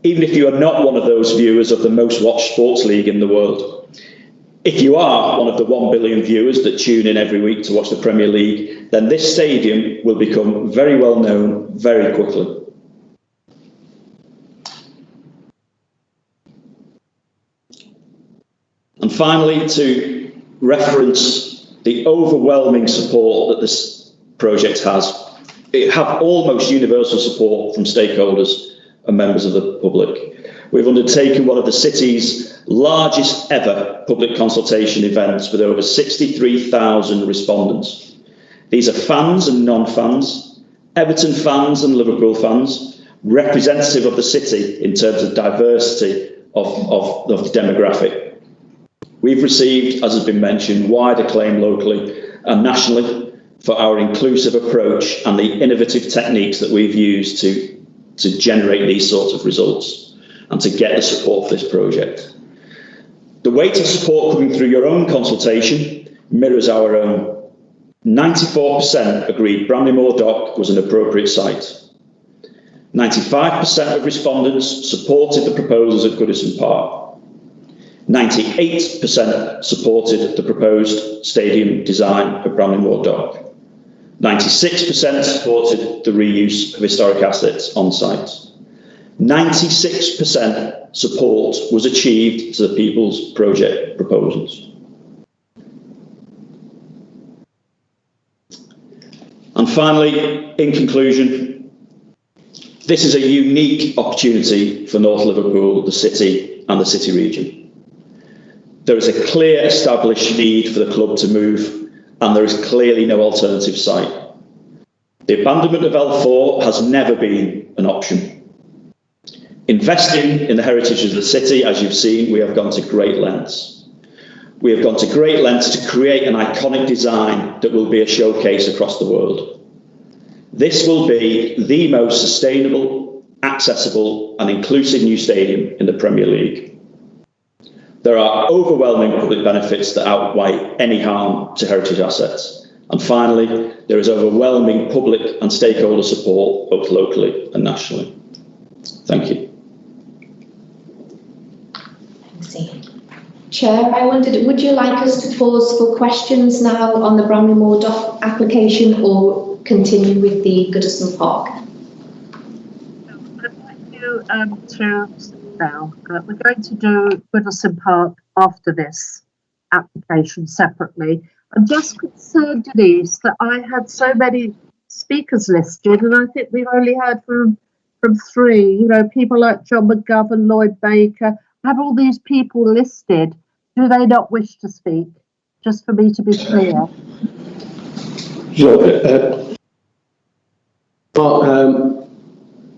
Even if you are not one of those viewers of the most watched sports league in the world, if you are one of the 1 billion viewers that tune in every week to watch the Premier League, then this stadium will become very well known very quickly. And finally, to reference the overwhelming support that this project has, it have almost universal support from stakeholders and members of the public. We've undertaken one of the city's largest ever public consultation events with over 63,000 respondents. These are fans and non-fans, Everton fans and Liverpool fans, representative of the city in terms of diversity of the demographic. We've received, as has been mentioned, wide acclaim locally and nationally for our inclusive approach and the innovative techniques that we've used to generate these sorts of results and to get the support for this project. The weight of support coming through your own consultation mirrors our own. 94% agreed Bramley-Moore Dock was an appropriate site. 95% of respondents supported the proposals at Goodison Park. 98% supported the proposed stadium design of Bramley-Moore Dock. 96% supported the reuse of historic assets on site. 96% support was achieved to the People's Project proposals. And finally, in conclusion, this is a unique opportunity for North Liverpool, the city and the city region. There is a clear established need for the club to move, and there is clearly no alternative site. The abandonment of L4 has never been an option. Investing in the heritage of the city, as you've seen, we have gone to great lengths. We have gone to great lengths to create an iconic design that will be a showcase across the world. This will be the most sustainable, accessible and inclusive new stadium in the Premier League. There are overwhelming public benefits that outweigh any harm to heritage assets. And finally, there is overwhelming public and stakeholder support both locally and nationally. Thank you. Chair, I wondered, would you like us to pause for questions now on the Bramley-Moore Dock application or continue with the Goodison Park? I'd like you to now. We're going to do Goodison Park after this application separately. I'm just concerned, Denise, that I had so many speakers listed, and I think we've only heard from 3. You know, people like John McGovern, Lloyd Baker. I have all these people listed. Do they not wish to speak? Just for me to be clear.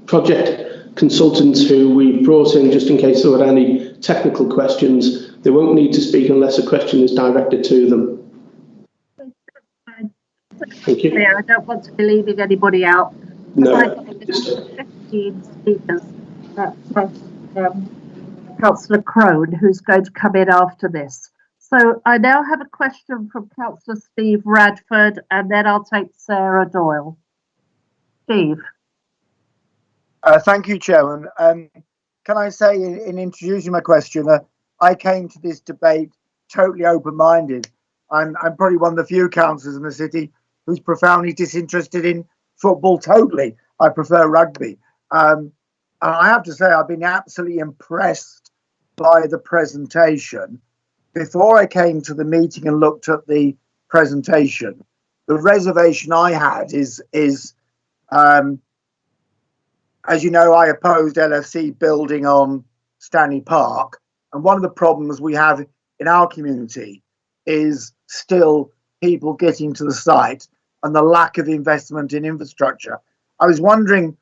Project consultants who we brought in just in case there were any technical questions, they won't need to speak unless a question is directed to them. Thank you. I don't want to be leaving anybody out. No. 15 speakers. Councillor Crone, who's going to come in after this. So I now have a question from Councillor Steve Radford, and then I'll take Sarah Doyle. Steve. Thank you, Chairman. Can I say, in introducing my question, I came to this debate totally open-minded. I'm probably one of the few councillors in the city who's profoundly disinterested in football totally. I prefer rugby. And I have to say, I've been absolutely impressed by the presentation. Before I came to the meeting and looked at the presentation, the reservation I had is as you know, I opposed LFC building on Stanley Park. And one of the problems we have in our community is still people getting to the site and the lack of investment in infrastructure. I was wondering,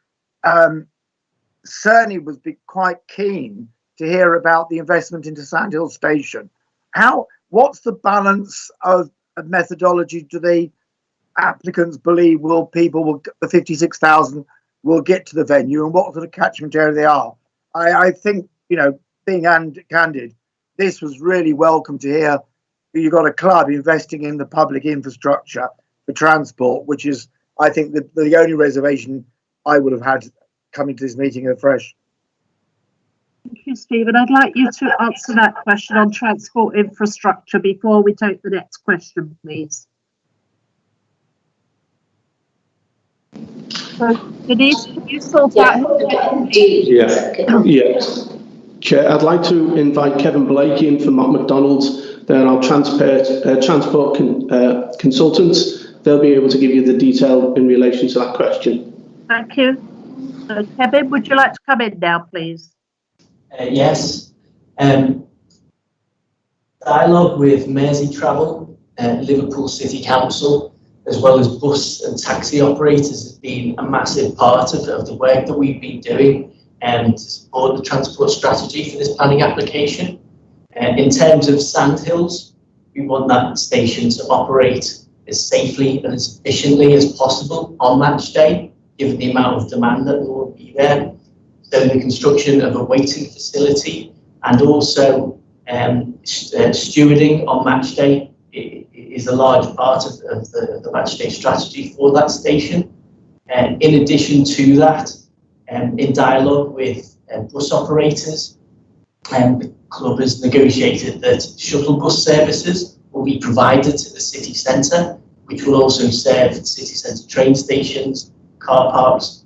certainly would be quite keen to hear about the investment into Sandhill Station. What's the balance of methodology? Do the applicants believe the 56,000 will get to the venue, and what sort of catchment area they are? I think, you know, being candid, this was really welcome to hear. You've got a club investing in the public infrastructure for transport, which is, I think, the only reservation I would have had coming to this meeting afresh. Thank you, Stephen. I'd like you to answer that question on transport infrastructure before we take the next question, please. So, Denise, can you sort that? Yes. Chair, I'd like to invite Kevin Blakey in from Mark McDonald's. Then our transport consultants. They'll be able to give you the detail in relation to that question. Thank you. Kevin, would you like to come in now, please? Yes. Dialogue with Mersey Travel, Liverpool City Council, as well as bus and taxi operators has been a massive part of the work that we've been doing to support the transport strategy for this planning application. In terms of Sandhills, we want that station to operate as safely and as efficiently as possible on match day, given the amount of demand that will be there. So the construction of a waiting facility and also stewarding on match day is a large part of the match day strategy for that station. And in addition to that, in dialogue with bus operators, the club has negotiated that shuttle bus services will be provided to the city centre, which will also serve city centre train stations, car parks,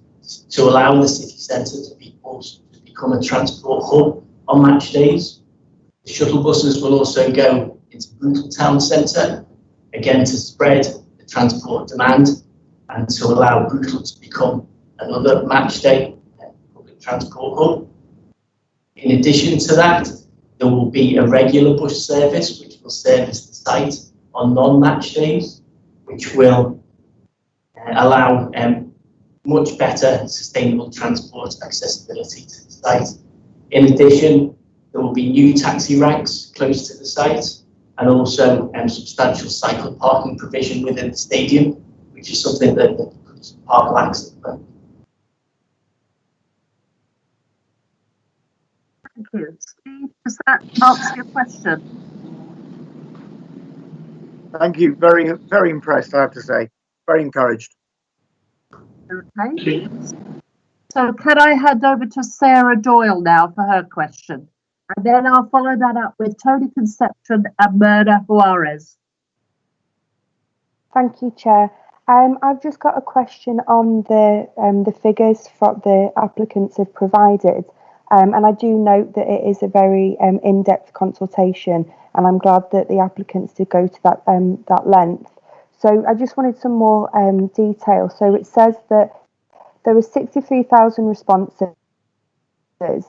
to allow the city centre to become a transport hub on match days. The shuttle buses will also go into Bootle Town Centre, again to spread the transport demand and to allow Bootle to become another match day public transport hub. In addition to that, there will be a regular bus service which will service the site on non-match days, which will allow much better sustainable transport accessibility to the site. In addition, there will be new taxi ranks close to the site and also substantial cycle parking provision within the stadium, which is something that the park lacks at the moment. Thank you. Steve, does that answer your question? Thank you. Very, very impressed, I have to say. Very encouraged. Okay. So can I hand over to Sarah Doyle now for her question? And then I'll follow that up with Tony Conception and Myrna Juarez. Thank you, Chair. I've just got a question on the figures that the applicants have provided. And I do note that it is a very in-depth consultation, and I'm glad that the applicants did go to that length. So I just wanted some more detail. So it says that there were 63,000 responses, and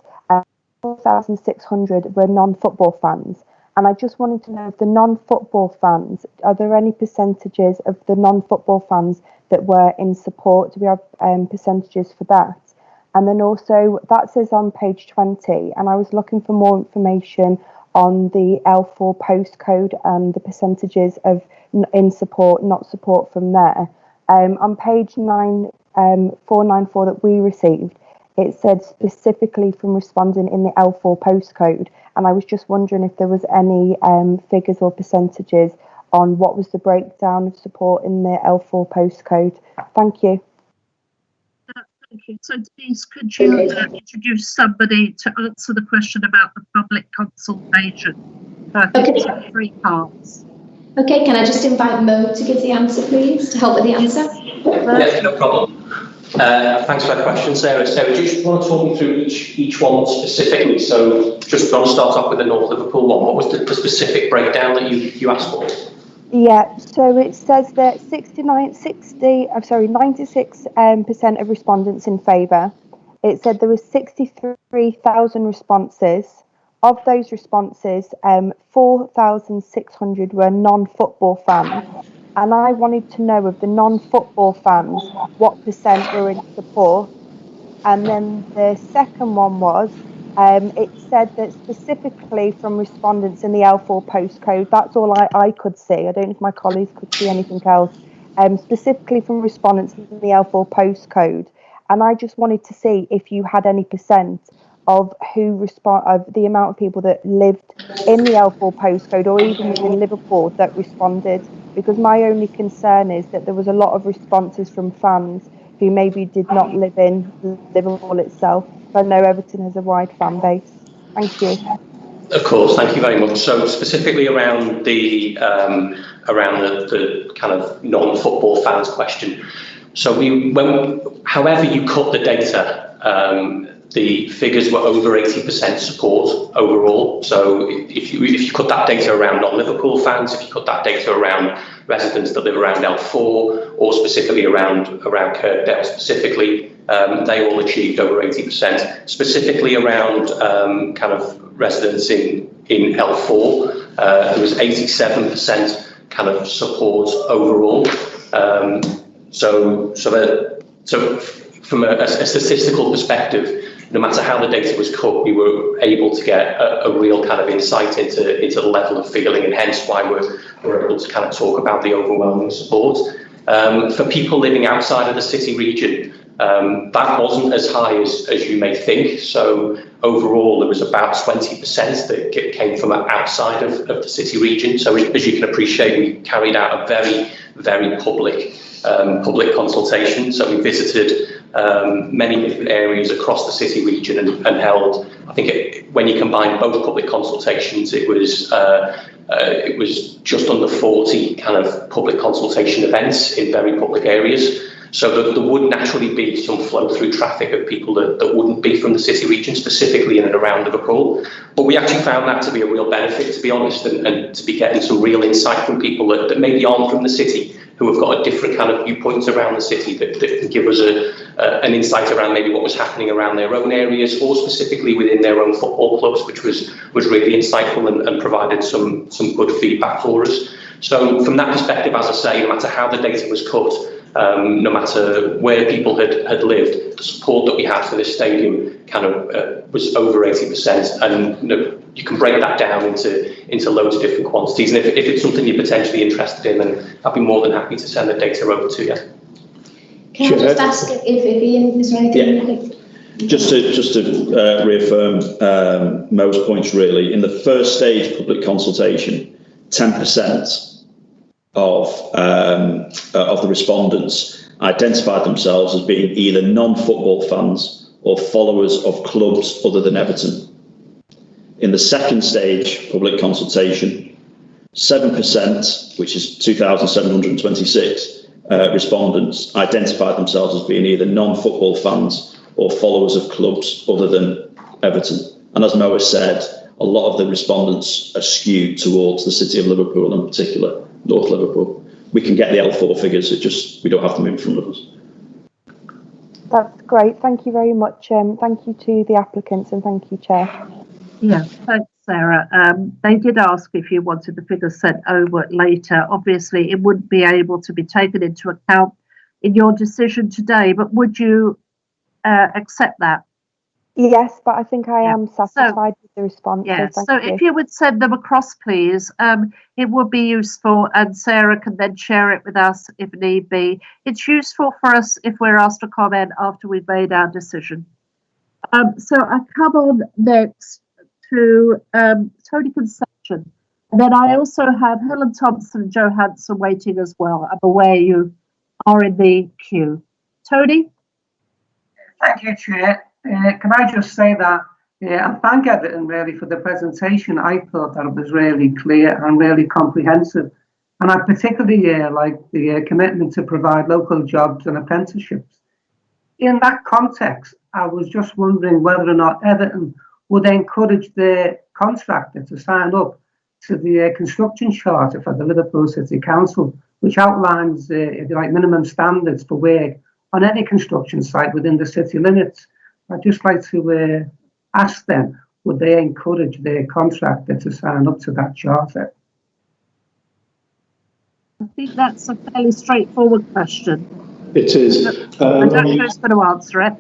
4,600 were non-football fans. And I just wanted to know, if the non-football fans, are there any percentages of the non-football fans that were in support? Do we have percentages for that? And then also, that says on page 20, and I was looking for more information on the L4 postcode and the percentages of in support, not support from there. On page 494 that we received, it said specifically from responding in the L4 postcode, and I was just wondering if there was any figures or percentages on what was the breakdown of support in the L4 postcode. Thank you. Thank you. So Denise, could you introduce somebody to answer the question about the public consultation? I think it's in 3 parts. Okay, can I just invite Mo to give the answer, please, to help with the answer? Yes, no problem. Thanks for that question, Sarah. Sarah, do you just want to talk me through each one specifically? So just want to start off with the North Liverpool one. What was the specific breakdown that you asked for? Yeah, so it says that 96% of respondents in favour. It said there was 63,000 responses. Of those responses, 4,600 were non-football fans. And I wanted to know, of the non-football fans, what percent were in support. And then the second one was, it said that specifically from respondents in the L4 postcode, that's all I could see. I don't know if my colleagues could see anything else. Specifically from respondents in the L4 postcode. And I just wanted to see if you had any percent of of the amount of people that lived in the L4 postcode, or even within Liverpool, that responded. Because my only concern is that there was a lot of responses from fans who maybe did not live in Liverpool itself. I know Everton has a wide fan base. Thank you. Of course, thank you very much. So specifically around the kind of non-football fans question. So however you cut the data, the figures were over 80% support overall. So if you cut that data around non-Liverpool fans, if you cut that data around residents that live around L4, or specifically around Kirkdale specifically, they all achieved over 80%. Specifically around kind of residents in L4, there was 87% kind of support overall. So from a statistical perspective, no matter how the data was cut, we were able to get a real kind of insight into the level of feeling, and hence why we're able to kind of talk about the overwhelming support. For people living outside of the city region, that wasn't as high as you may think. So overall, there was about 20% that came from outside of the city region. So as you can appreciate, we carried out a very, very public consultation. So we visited many different areas across the city region and held, I think when you combine both public consultations, it was just under 40 kind of public consultation events in very public areas. So there would naturally be some flow through traffic of people that wouldn't be from the city region, specifically in and around Liverpool. But we actually found that to be a real benefit, to be honest, and to be getting some real insight from people that maybe aren't from the city, who have got a different kind of viewpoints around the city that can give us an insight around maybe what was happening around their own areas, or specifically within their own football clubs, which was really insightful and provided some good feedback for us. So from that perspective, as I say, no matter how the data was cut, no matter where people had lived, the support that we had for this stadium kind of was over 80%, and you can break that down into loads of different quantities. And if it's something you're potentially interested in, then I'd be more than happy to send the data over to you. Can I just ask if Ian is anything? Yeah. Just to reaffirm Mo's points, really, in the first stage public consultation, 10% of the respondents identified themselves as being either non-football fans or followers of clubs other than Everton. In the second stage public consultation, 7%, which is 2,726 respondents, identified themselves as being either non-football fans or followers of clubs other than Everton. And as Noah said, a lot of the respondents are skewed towards the City of Liverpool, in particular, North Liverpool. We can get the L4 figures, we don't have them in front of us. That's great. Thank you very much. Thank you to the applicants and thank you, Chair. Yes, thanks, Sarah. They did ask if you wanted the figures sent over later. Obviously, it wouldn't be able to be taken into account in your decision today, but would you accept that? Yes, but I think I am satisfied with the response. Yes, so so thank if you would send them across, please, it would be useful, and Sarah can then share it with us if need be. It's useful for us if we're asked to comment after we've made our decision. So I come on next to Tony Conception, and then I also have Helen Thompson and Joe Hanson waiting as well. I'm aware you are in the queue. Tony? Thank you, Chair. Can I just say that I thank Everton really for the presentation. I thought that it was really clear and really comprehensive. And I particularly like the commitment to provide local jobs and apprenticeships. In that context, I was just wondering whether or not Everton would encourage the contractor to sign up to the construction charter for the Liverpool City Council, which outlines, if you like, minimum standards for work on any construction site within the city limits. I'd just like to ask them, would they encourage their contractor to sign up to that charter? I think that's a fairly straightforward question. It is. I don't know who's going to answer it.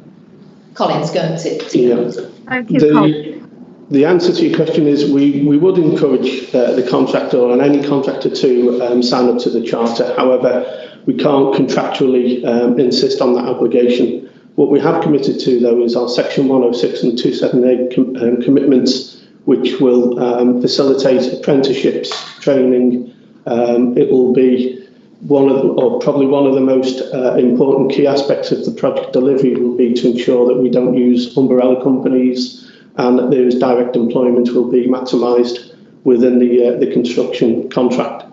Colin's going to. Yeah. Thank you, Colin. The answer to your question is we would encourage the contractor and any contractor to sign up to the charter. However, we can't contractually insist on that obligation. What we have committed to, though, is our Section 106 and 278 commitments, which will facilitate apprenticeships, training. It will be probably one of the most important key aspects of the project delivery will be to ensure that we don't use umbrella companies and that there is direct employment will be maximised within the construction contract.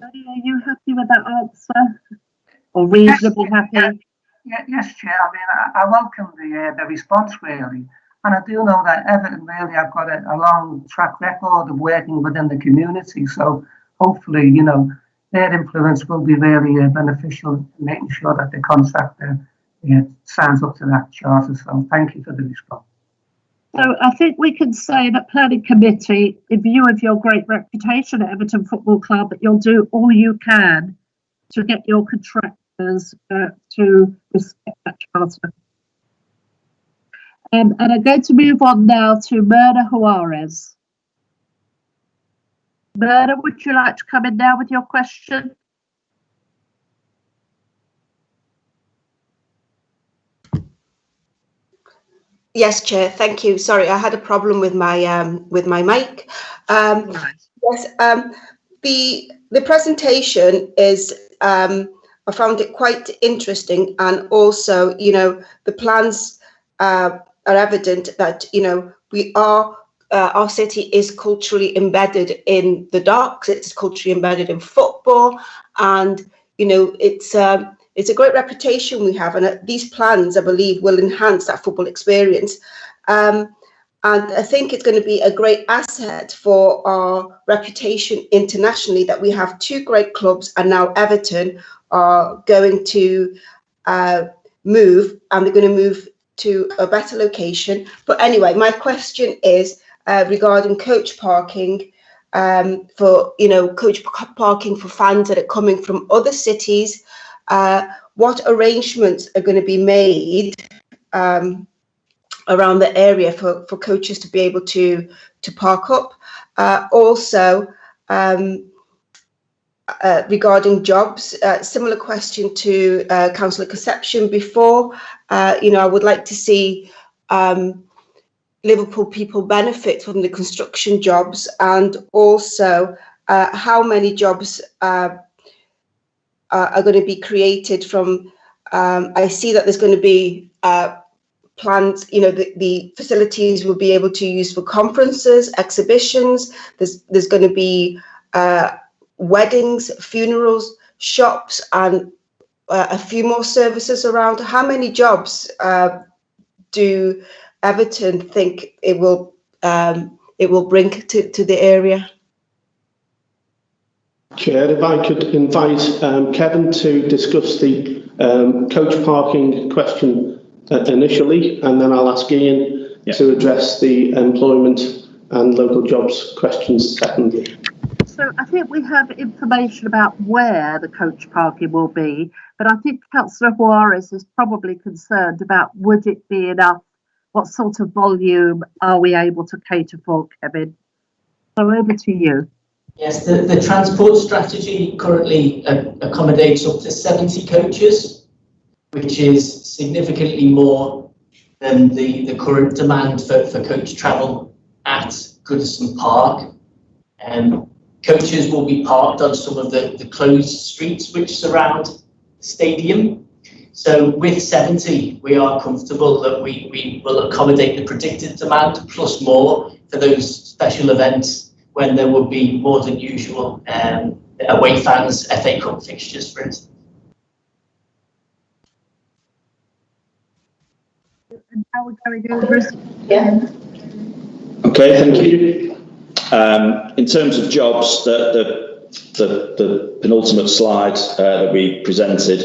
Are you happy with that answer? Or reasonably happy? Yes, Chair. I mean, I welcome the response really, and I do know that Everton really have got a long track record of working within the community. So hopefully, you know, their influence will be really beneficial in making sure that the contractor signs up to that charter. So thank you for the response. So I think we can say that planning committee, in view of your great reputation at Everton Football Club, that you'll do all you can to get your contractors to respect that charter. And I'm going to move on now to Myrna Juarez. Myrna, would you like to come in now with your question? Yes, Chair. Thank you. Sorry, I had a problem with my mic. Yes. The presentation is. I found it quite interesting, and also, you know, the plans are evident that, you know, we are our city is culturally embedded in the docks. It's culturally embedded in football, and you know, it's a great reputation we have, and these plans, I believe, will enhance that football experience. And I think it's going to be a great asset for our reputation internationally that we have two great clubs, and now Everton are going to move, and they're going to move to a better location. But anyway, my question is regarding coach parking for, you know, coach parking for fans that are coming from other cities. What arrangements are going to be made around the area for coaches to be able to park up? Also, regarding jobs, similar question to Councillor Conception before. You know, I would like to see Liverpool people benefit from the construction jobs, and also how many jobs are are going to be created from, I see that there's going to be plans, the facilities will be able to use for conferences, exhibitions. There's going to be weddings, funerals, shops, and a few more services around. How many jobs do Everton think it will bring to the area? Chair, if I could invite Kevin to discuss the coach parking question initially, and then I'll ask Ian to address the employment and local jobs questions secondly. So I think we have information about where the coach parking will be, but I think Councillor Juarez is probably concerned about would it be enough? What sort of volume are we able to cater for, Kevin? So over to you. Yes, the transport strategy currently accommodates up to 70 coaches, which is significantly more than the current demand for coach travel at Goodison Park. Coaches will be parked on some of the closed streets which surround the stadium. So with 70, we are comfortable that we will accommodate the predicted demand plus more for those special events when there would be more than usual away fans, FA Cup fixtures, for instance. And how we're going over is Okay, thank you. In terms of jobs, the penultimate slide that we presented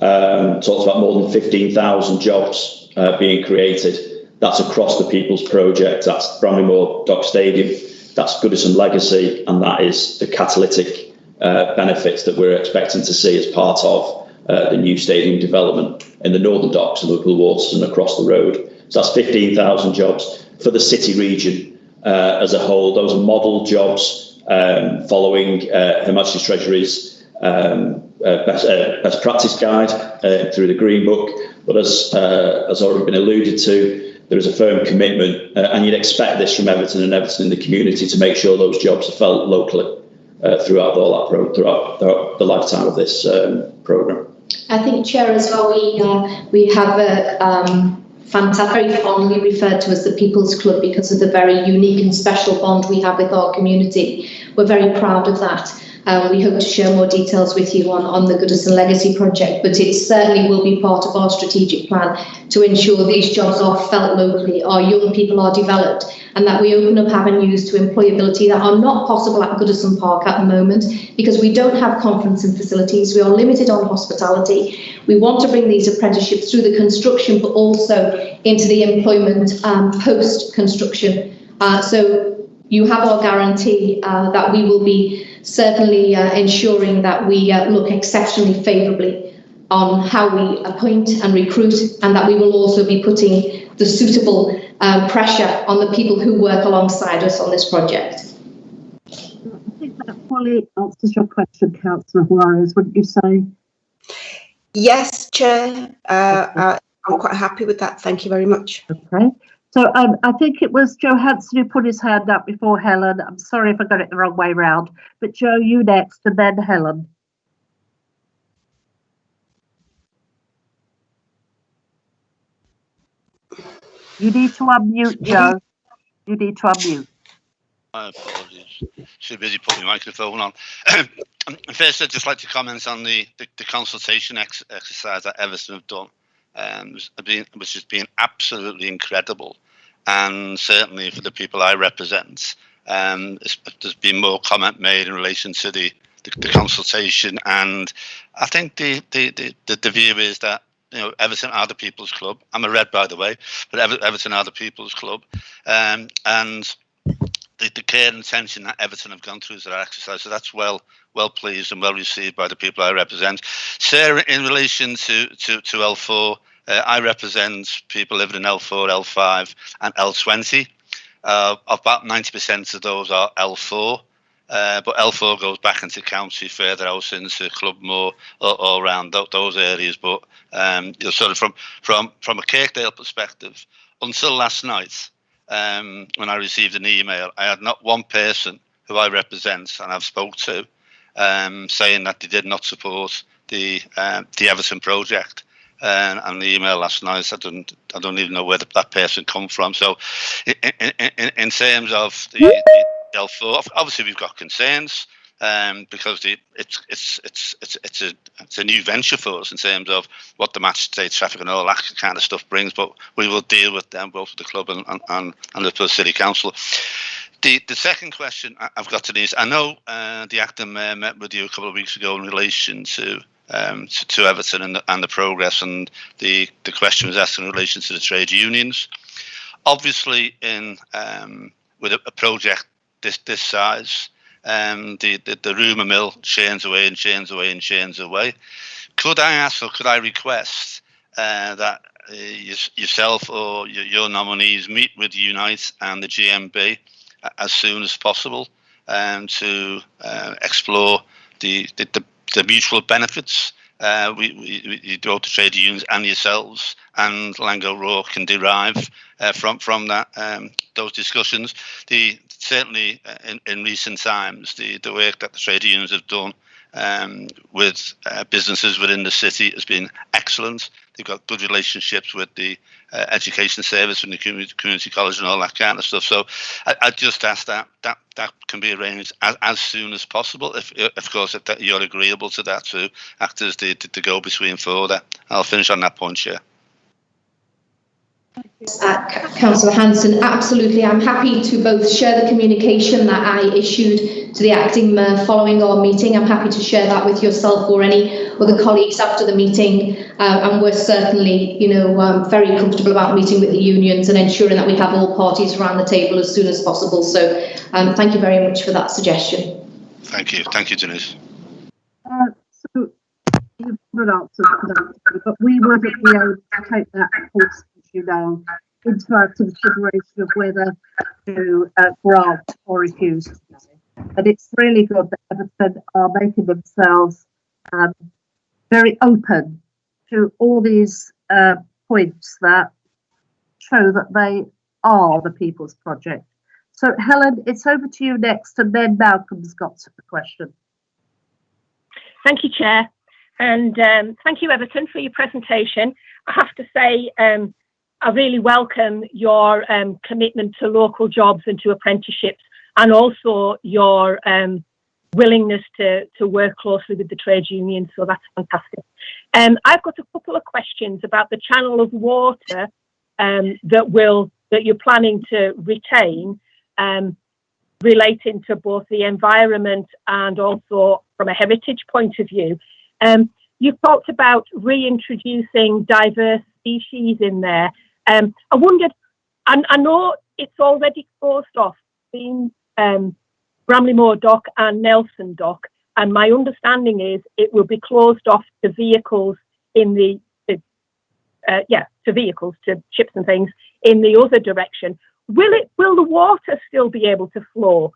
talks about more than 15,000 jobs being created. That's across the People's Project. That's Bramley-Moore Dock Stadium. That's Goodison Legacy, and that is the catalytic benefits that we're expecting to see as part of the new stadium development in the Northern Docks and Liverpool Waters and across the road. So that's 15,000 jobs for the city region as a whole. Those are model jobs following Her Majesty's Treasury's best practice guide through the Green Book. But as already been alluded to, there is a firm commitment, and you'd expect this from Everton and Everton in the community to make sure those jobs are felt locally throughout the lifetime of this programme. I think, Chair, as well, we have a very fondly referred to as the People's Club because of the very unique and special bond we have with our community. We're very proud of that. We hope to share more details with you on the Goodison Legacy project, but it certainly will be part of our strategic plan to ensure these jobs are felt locally, our young people are developed, and that we open up avenues to employability that are not possible at Goodison Park at the moment because we don't have conferencing facilities, we are limited on hospitality. We want to bring these apprenticeships through the construction, but also into the employment post-construction. So you have our guarantee that we will be certainly ensuring that we look exceptionally favourably on how we appoint and recruit, and that we will also be putting the suitable pressure on the people who work alongside us on this project. I think that fully answers your question, Councillor Juarez, wouldn't you say? Yes, Chair. I'm quite happy with that. Thank you very much. Okay. So I think it was Joe Hanson who put his hand up before Helen. I'm sorry if I got it the wrong way round. But Joe, you next, and then Helen. You need to unmute, Joe. You need to unmute. My apologies. Too busy putting my microphone on. First, I'd just like to comment on the consultation exercise that Everton have done, which has been absolutely incredible. And certainly for the people I represent, there's been more comment made in relation to the consultation, and I think the view is that Everton are the People's Club. I'm a Red, by the way, but Everton are the People's Club, and the care and attention that Everton have gone through their exercise. So that's well pleased and well received by the people I represent. Sarah, in relation to L4. I represent people living in L4, L5 and L20. About 90% of those are L4, but L4 goes back into county, further out into Clubmoor, all around those areas. But sort of from a Kirkdale perspective, until last night, when I received an email, I had not one person who I represent and I've spoke to saying that they did not support the Everton project. And the email last night, I don't even know where that person come from. So, in terms of the L4, obviously we've got concerns because it's a new venture for us in terms of what the match day traffic and all that kind of stuff brings. But we will deal with them, both with the club and the Perth City Council. The second question I've got today is, I know the acting mayor met with you a couple of weeks ago in relation to Everton and the progress, and the question was asked in relation to the trade unions. Obviously, with a project this size, the rumour mill churns away and churns away and churns away. Could I ask, or could I request that yourself or your nominees meet with Unite and the GMB as soon as possible to explore the mutual benefits both the trade unions and yourselves and Langho Rourke can derive from that those discussions. Certainly in recent times, the work that the trade unions have done with businesses within the city has been excellent. They've got good relationships with the education service and the community college and all that kind of stuff. So I just ask that can be arranged as soon as possible, if of course if you're agreeable to that, to act as the go-between for that. I'll finish on that point, Chair. Councillor Hanson, absolutely. I'm happy to both share the communication that I issued to the acting mayor following our meeting. I'm happy to share that with yourself or any other colleagues after the meeting, and we're certainly, very comfortable about meeting with the unions and ensuring that we have all parties around the table as soon as possible. So, thank you very much for that suggestion. Thank you, Denise. So you've not answered that, but we wouldn't be able to take that course, now, into our consideration of whether to grant or refuse. And it's really good that Everton are making themselves very open to all these points that show that they are the People's Project. So, Helen, it's over to you next, and then Malcolm's got a question. Thank you, Chair. And thank you, Everton, for your presentation. I have to say, I really welcome your commitment to local jobs and to apprenticeships, and also your willingness to work closely with the trade unions. So that's fantastic. I've got a couple of questions about the channel of water that you're planning to retain, relating to both the environment and also from a heritage point of view. You've talked about reintroducing diverse species in there. I wondered, I know it's already closed off between Bramley-Moore Dock and Nelson Dock, and my understanding is it will be closed off to vehicles to ships and things in the other direction. Will the water still be able to flow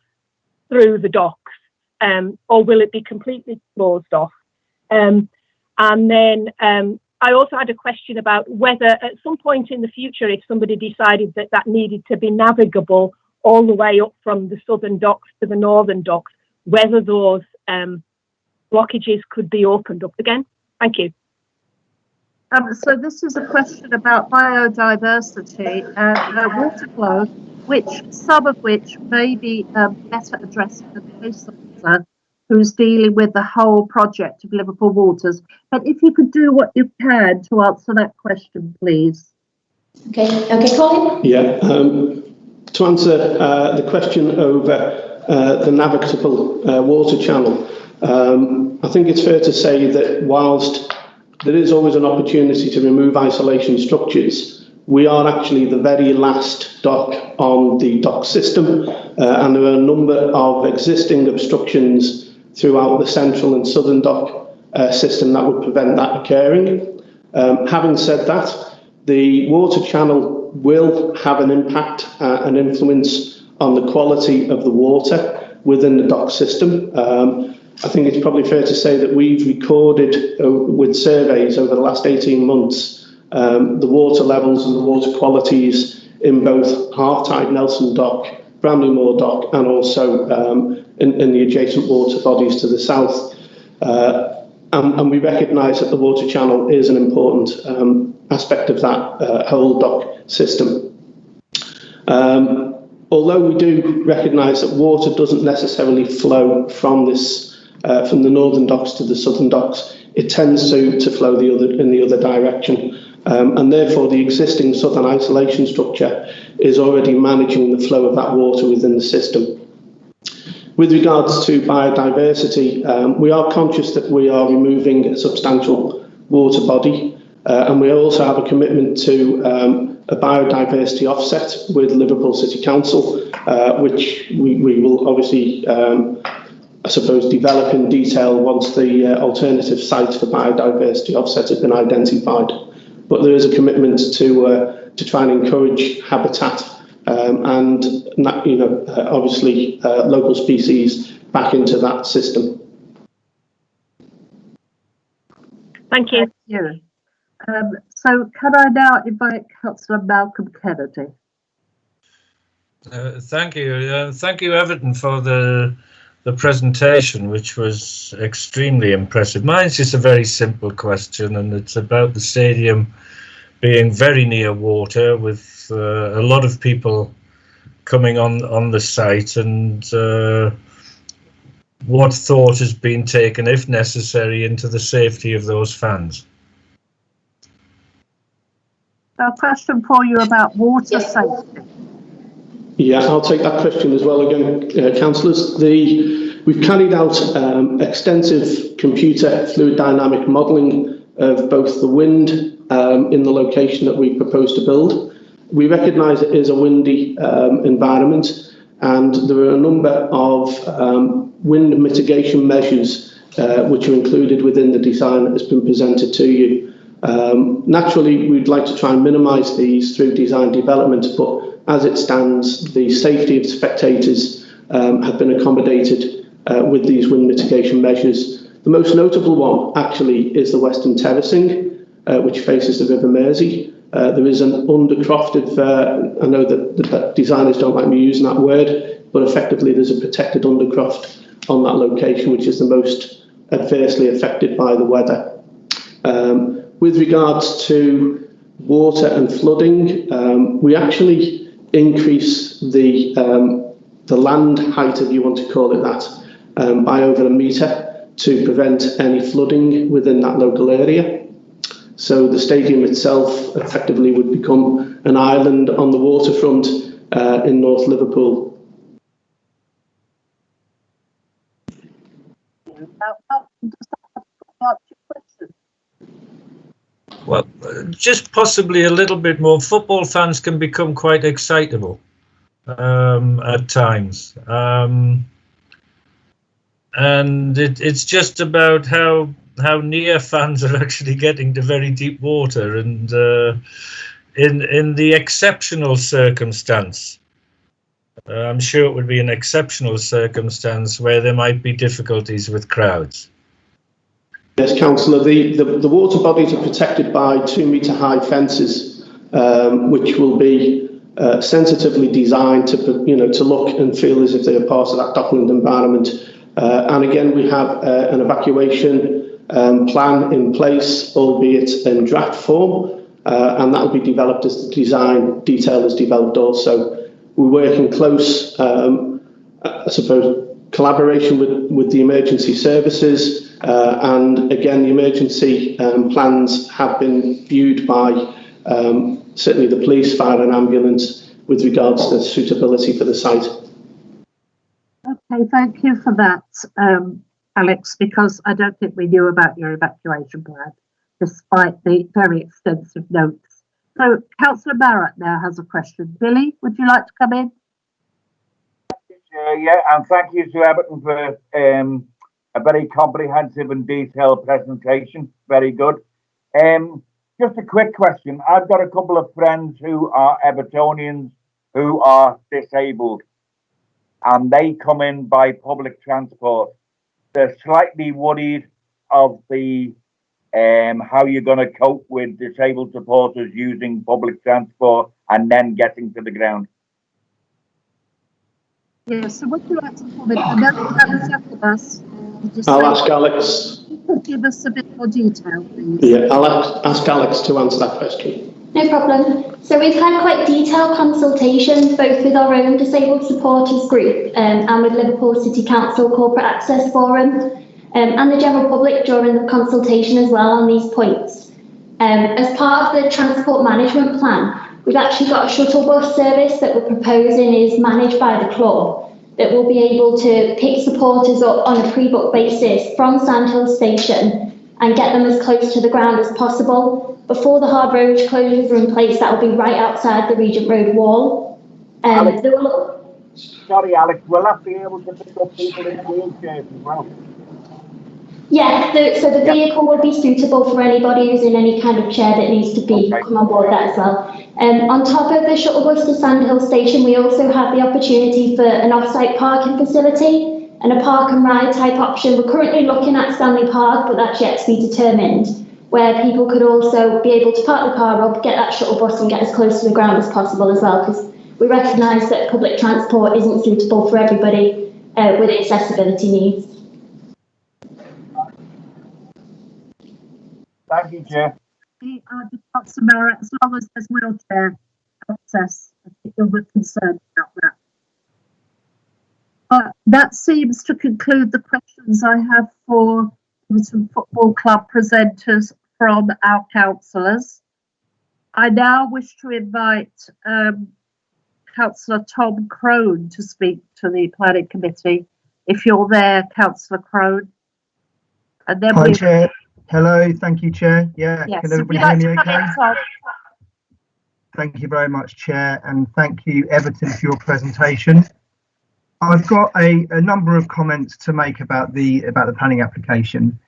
through the docks, or will it be completely closed off? And then I also had a question about whether at some point in the future, if somebody decided that needed to be navigable all the way up from the southern docks to the northern docks, whether those blockages could be opened up again. Thank you. So this is a question about biodiversity and water flow, some of which may be better addressed with the police officer who's dealing with the whole project of Liverpool Waters. But if you could do what you can to answer that question, please. Okay, Colin? Yeah, to answer the question over the navigable water channel, I think it's fair to say that whilst there is always an opportunity to remove isolation structures, we are actually the very last dock on the dock system, and there are a number of existing obstructions throughout the central and southern dock system that would prevent that occurring. Having said that, the water channel will have an impact and influence on the quality of the water within the dock system. I think it's probably fair to say that we've recorded with surveys over the last 18 months the water levels and the water qualities in both Half-Tide Nelson Dock, Bramley-Moore Dock, and also in the adjacent water bodies to the south. and we recognise that the water channel is an important aspect of that whole dock system. Although we do recognise that water doesn't necessarily flow from from the northern docks to the southern docks, it tends to flow in the other direction. And therefore the existing southern isolation structure is already managing the flow of that water within the system. With regards to biodiversity, we are conscious that we are removing a substantial water body, and we also have a commitment to a biodiversity offset with Liverpool City Council, which we will obviously, I suppose, develop in detail once the alternative sites for biodiversity offset have been identified. But there is a commitment to try and encourage habitat and obviously local species back into that system. Thank you. So can I now invite Councillor Malcolm Kennedy? Thank you. Thank you, Everton, for the presentation, which was extremely impressive. Mine's just a very simple question, and it's about the stadium being very near water, with a lot of people coming on the site, and what thought has been taken, if necessary, into the safety of those fans? A question for you about water safety. Yeah, I'll take that question as well again, councillors. We've carried out extensive computer fluid dynamic modelling of both the wind in the location that we propose to build. We recognise it is a windy environment, and there are a number of wind mitigation measures which are included within the design that has been presented to you. Naturally, we'd like to try and minimise these through design development, but as it stands, the safety of spectators have been accommodated with these wind mitigation measures. The most notable one actually is the western terracing, which faces the River Mersey. There is an undercrofted, I know that the designers don't like me using that word, but effectively there's a protected undercroft on that location, which is the most adversely affected by the weather. With regards to water and flooding, we actually increase the land height, if you want to call it that, by over a metre to prevent any flooding within that local area. So the stadium itself effectively would become an island on the waterfront in North Liverpool. Well, just possibly a little bit more. Football fans can become quite excitable at times. And it's just about how near fans are actually getting to very deep water, and in the exceptional circumstance, I'm sure it would be an exceptional circumstance where there might be difficulties with crowds. Yes, Councillor, the water bodies are protected by 2 metre high fences, which will be sensitively designed to look and feel as if they are part of that dockland environment. And again, we have an evacuation plan in place, albeit in draft form, and that will be developed as the design detail is developed also. We work in close, I suppose, collaboration with the emergency services, and again, the emergency plans have been viewed by certainly the police, fire and ambulance with regards to suitability for the site. Okay, thank you for that, Alex, because I don't think we knew about your evacuation plan, despite the very extensive notes. So Councillor Barrett now has a question. Billy, would you like to come in? Yeah, and thank you to Everton for a very comprehensive and detailed presentation. Very good. Just a quick question. I've got a couple of friends who are Evertonians who are disabled, and they come in by public transport. They're slightly worried of the how you're going to cope with disabled supporters using public transport and then getting to the ground. Yeah, so would you like to comment? I know you haven't sat with us. I'll ask Alex. could give us a bit more detail, please? Yeah, I'll ask Alex to answer that question. No problem. So we've had quite detailed consultations both with our own disabled supporters group and with Liverpool City Council Corporate Access Forum and the general public during the consultation as well on these points. As part of the transport management plan, we've actually got a shuttle bus service that we're proposing is managed by the club that will be able to pick supporters up on a pre-book basis from Sandhill Station and get them as close to the ground as possible. Before the hard road closures are in place, that will be right outside the Regent Road wall. Sorry, Alex, will that be able to pick up people in wheelchairs as well? Yeah, so the vehicle will be suitable for anybody who's in any kind of chair that needs to be come on board that as well. On top of the shuttle bus to Sandhill Station, we also have the opportunity for an off-site parking facility and a park and ride type option. We're currently looking at Stanley Park, but that's yet to be determined, where people could also be able to park the car up, get that shuttle bus and get as close to the ground as possible as well, because we recognise that public transport isn't suitable for everybody with accessibility needs. Thank you, Chair. Samara, as long as there's wheelchair access, I think we're concerned about that. That seems to conclude the questions I have for some football club presenters from our councillors. I now wish to invite Councillor Tom Crone to speak to the planning committee. If you're there, Councillor Crone. And then Hi, Chair. Hello, thank you, Chair. Yeah, yes, can everybody hear me okay? Thank you very much, Chair, and thank you, Everton, for your presentation. I've got a number of comments to make about the planning application,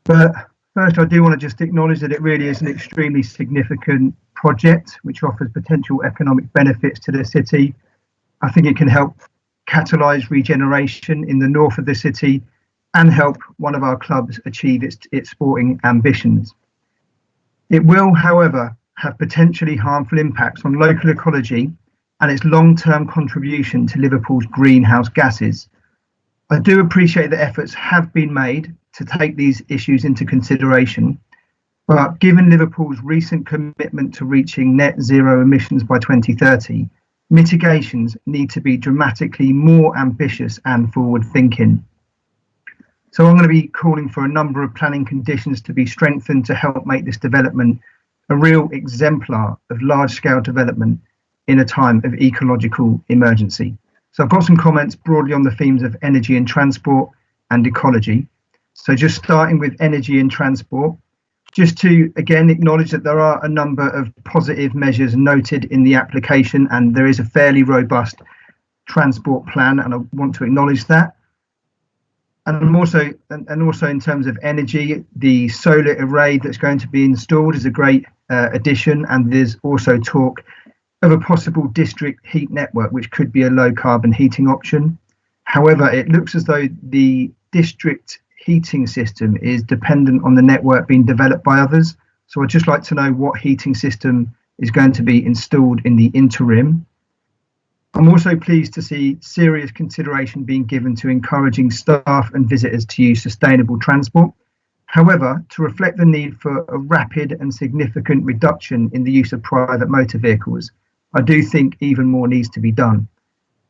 but first I do want to just acknowledge that it really is an extremely significant project which offers potential economic benefits to the city. I think it can help catalyse regeneration in the north of the city and help one of our clubs achieve its sporting ambitions. It will, however, have potentially harmful impacts on local ecology and its long-term contribution to Liverpool's greenhouse gases. I do appreciate that efforts have been made to take these issues into consideration, but given Liverpool's recent commitment to reaching net zero emissions by 2030, mitigations need to be dramatically more ambitious and forward-thinking. So I'm going to be calling for a number of planning conditions to be strengthened to help make this development a real exemplar of large-scale development in a time of ecological emergency. So I've got some comments broadly on the themes of energy and transport and ecology. So just starting with energy and transport, just to again acknowledge that there are a number of positive measures noted in the application and there is a fairly robust transport plan, and I want to acknowledge that. And also in terms of energy, the solar array that's going to be installed is a great addition, and there's also talk of a possible district heat network, which could be a low carbon heating option. However, it looks as though the district heating system is dependent on the network being developed by others. So I'd just like to know what heating system is going to be installed in the interim. I'm also pleased to see serious consideration being given to encouraging staff and visitors to use sustainable transport. However, to reflect the need for a rapid and significant reduction in the use of private motor vehicles, I do think even more needs to be done.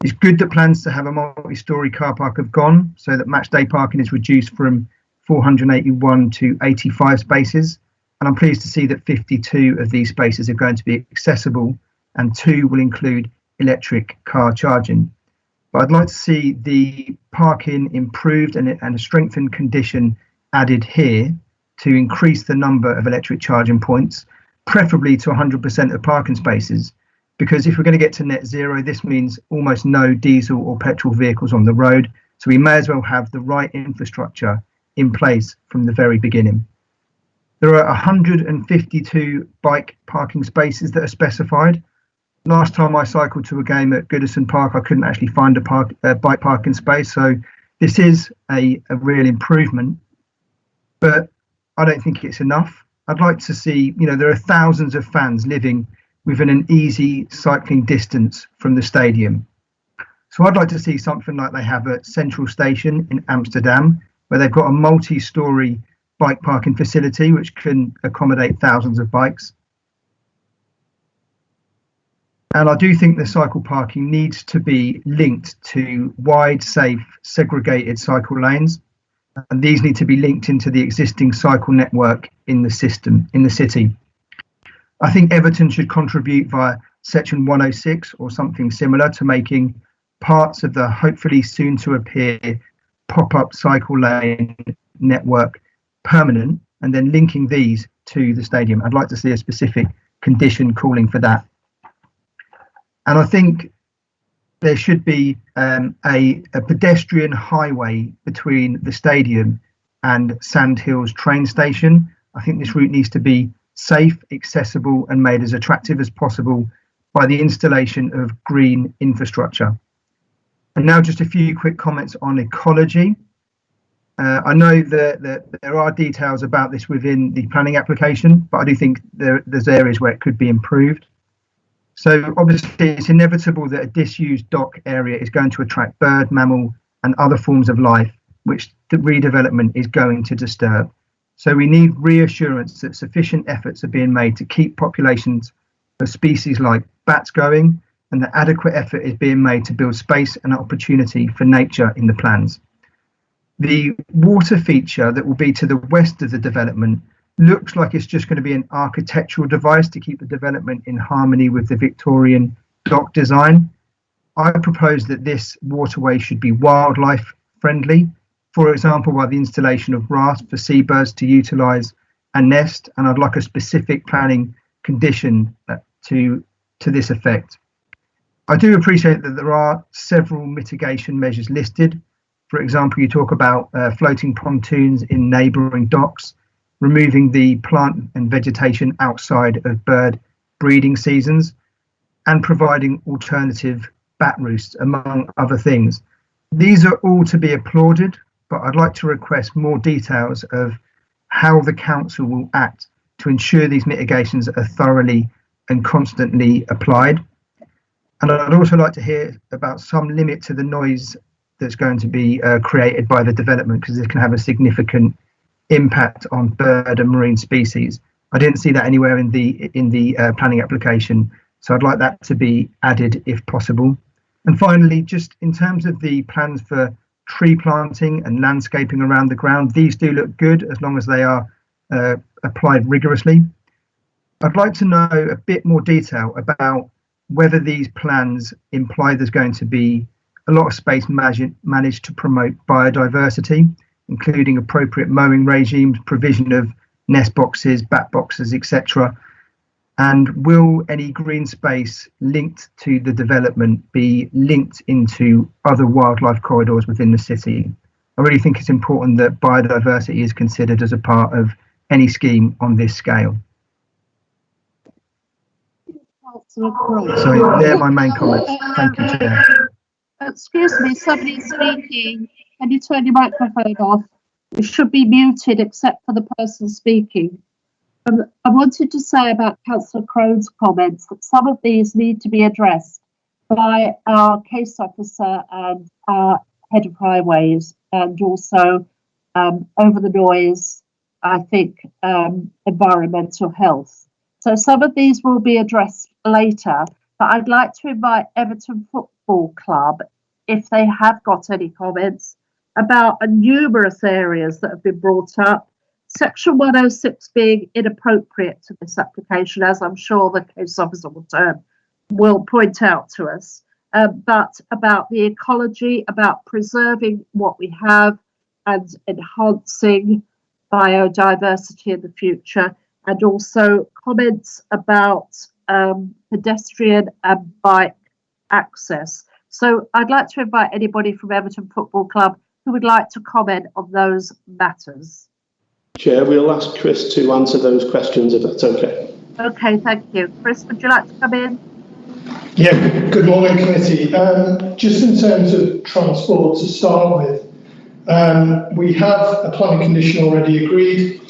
It's good that plans to have a multi-storey car park have gone, so that match day parking is reduced from 481 to 85 spaces. And I'm pleased to see that 52 of these spaces are going to be accessible and 2 will include electric car charging. But I'd like to see the parking improved and a strengthened condition added here to increase the number of electric charging points, preferably to 100% of parking spaces, because if we're going to get to net zero, this means almost no diesel or petrol vehicles on the road. So we may as well have the right infrastructure in place from the very beginning. There are 152 bike parking spaces that are specified. Last time I cycled to a game at Goodison Park, I couldn't actually find a bike parking space. So this is a real improvement, but I don't think it's enough. I'd like to see, there are thousands of fans living within an easy cycling distance from the stadium. So I'd like to see something like they have at Central Station in Amsterdam, where they've got a multi-storey bike parking facility which can accommodate thousands of bikes. And I do think the cycle parking needs to be linked to wide, safe, segregated cycle lanes. And these need to be linked into the existing cycle network in the system, in the city. I think Everton should contribute via Section 106 or something similar to making parts of the hopefully soon to appear pop-up cycle lane network permanent and then linking these to the stadium. I'd like to see a specific condition calling for that. And I think there should be a pedestrian highway between the stadium and Sandhills train station. I think this route needs to be safe, accessible and made as attractive as possible by the installation of green infrastructure. And now just a few quick comments on ecology. I know that there are details about this within the planning application, but I do think there's areas where it could be improved. So obviously it's inevitable that a disused dock area is going to attract bird, mammal and other forms of life, which the redevelopment is going to disturb. So we need reassurance that sufficient efforts are being made to keep populations of species like bats going, and that adequate effort is being made to build space and opportunity for nature in the plans. The water feature that will be to the west of the development looks like it's just going to be an architectural device to keep the development in harmony with the Victorian dock design. I propose that this waterway should be wildlife friendly, for example, by the installation of grass for seabirds to utilise and nest, and I'd like a specific planning condition to this effect. I do appreciate that there are several mitigation measures listed. For example, you talk about floating pontoons in neighbouring docks, removing the plant and vegetation outside of bird breeding seasons, and providing alternative bat roosts, among other things. These are all to be applauded, but I'd like to request more details of how the council will act to ensure these mitigations are thoroughly and constantly applied. And I'd also like to hear about some limit to the noise that's going to be created by the development, because this can have a significant impact on bird and marine species. I didn't see that anywhere in the planning application, so I'd like that to be added if possible. And finally, just in terms of the plans for tree planting and landscaping around the ground, these do look good as long as they are applied rigorously. I'd like to know a bit more detail about whether these plans imply there's going to be a lot of space managed to promote biodiversity, including appropriate mowing regimes, provision of nest boxes, bat boxes, etc. And will any green space linked to the development be linked into other wildlife corridors within the city? I really think it's important that biodiversity is considered as a part of any scheme on this scale. So they're my main comments. Thank you, Chair. Excuse me, somebody's speaking. Can you turn your microphone off? It should be muted except for the person speaking. I wanted to say about Councillor Crone's comments that some of these need to be addressed by our case officer and our head of highways, and also over the noise, I think, environmental health. So some of these will be addressed later, but I'd like to invite Everton Football Club, if they have got any comments, about numerous areas that have been brought up. Section 106 being inappropriate to this application, as I'm sure the case officer will point out to us, but about the ecology, about preserving what we have and enhancing biodiversity in the future, and also comments about pedestrian and bike access. So I'd like to invite anybody from Everton Football Club who would like to comment on those matters. Chair, we'll ask Chris to answer those questions if that's okay. Okay, thank you. Chris, would you like to come in? Yeah, good morning, committee. Just in terms of transport to start with, we have a planning condition already agreed,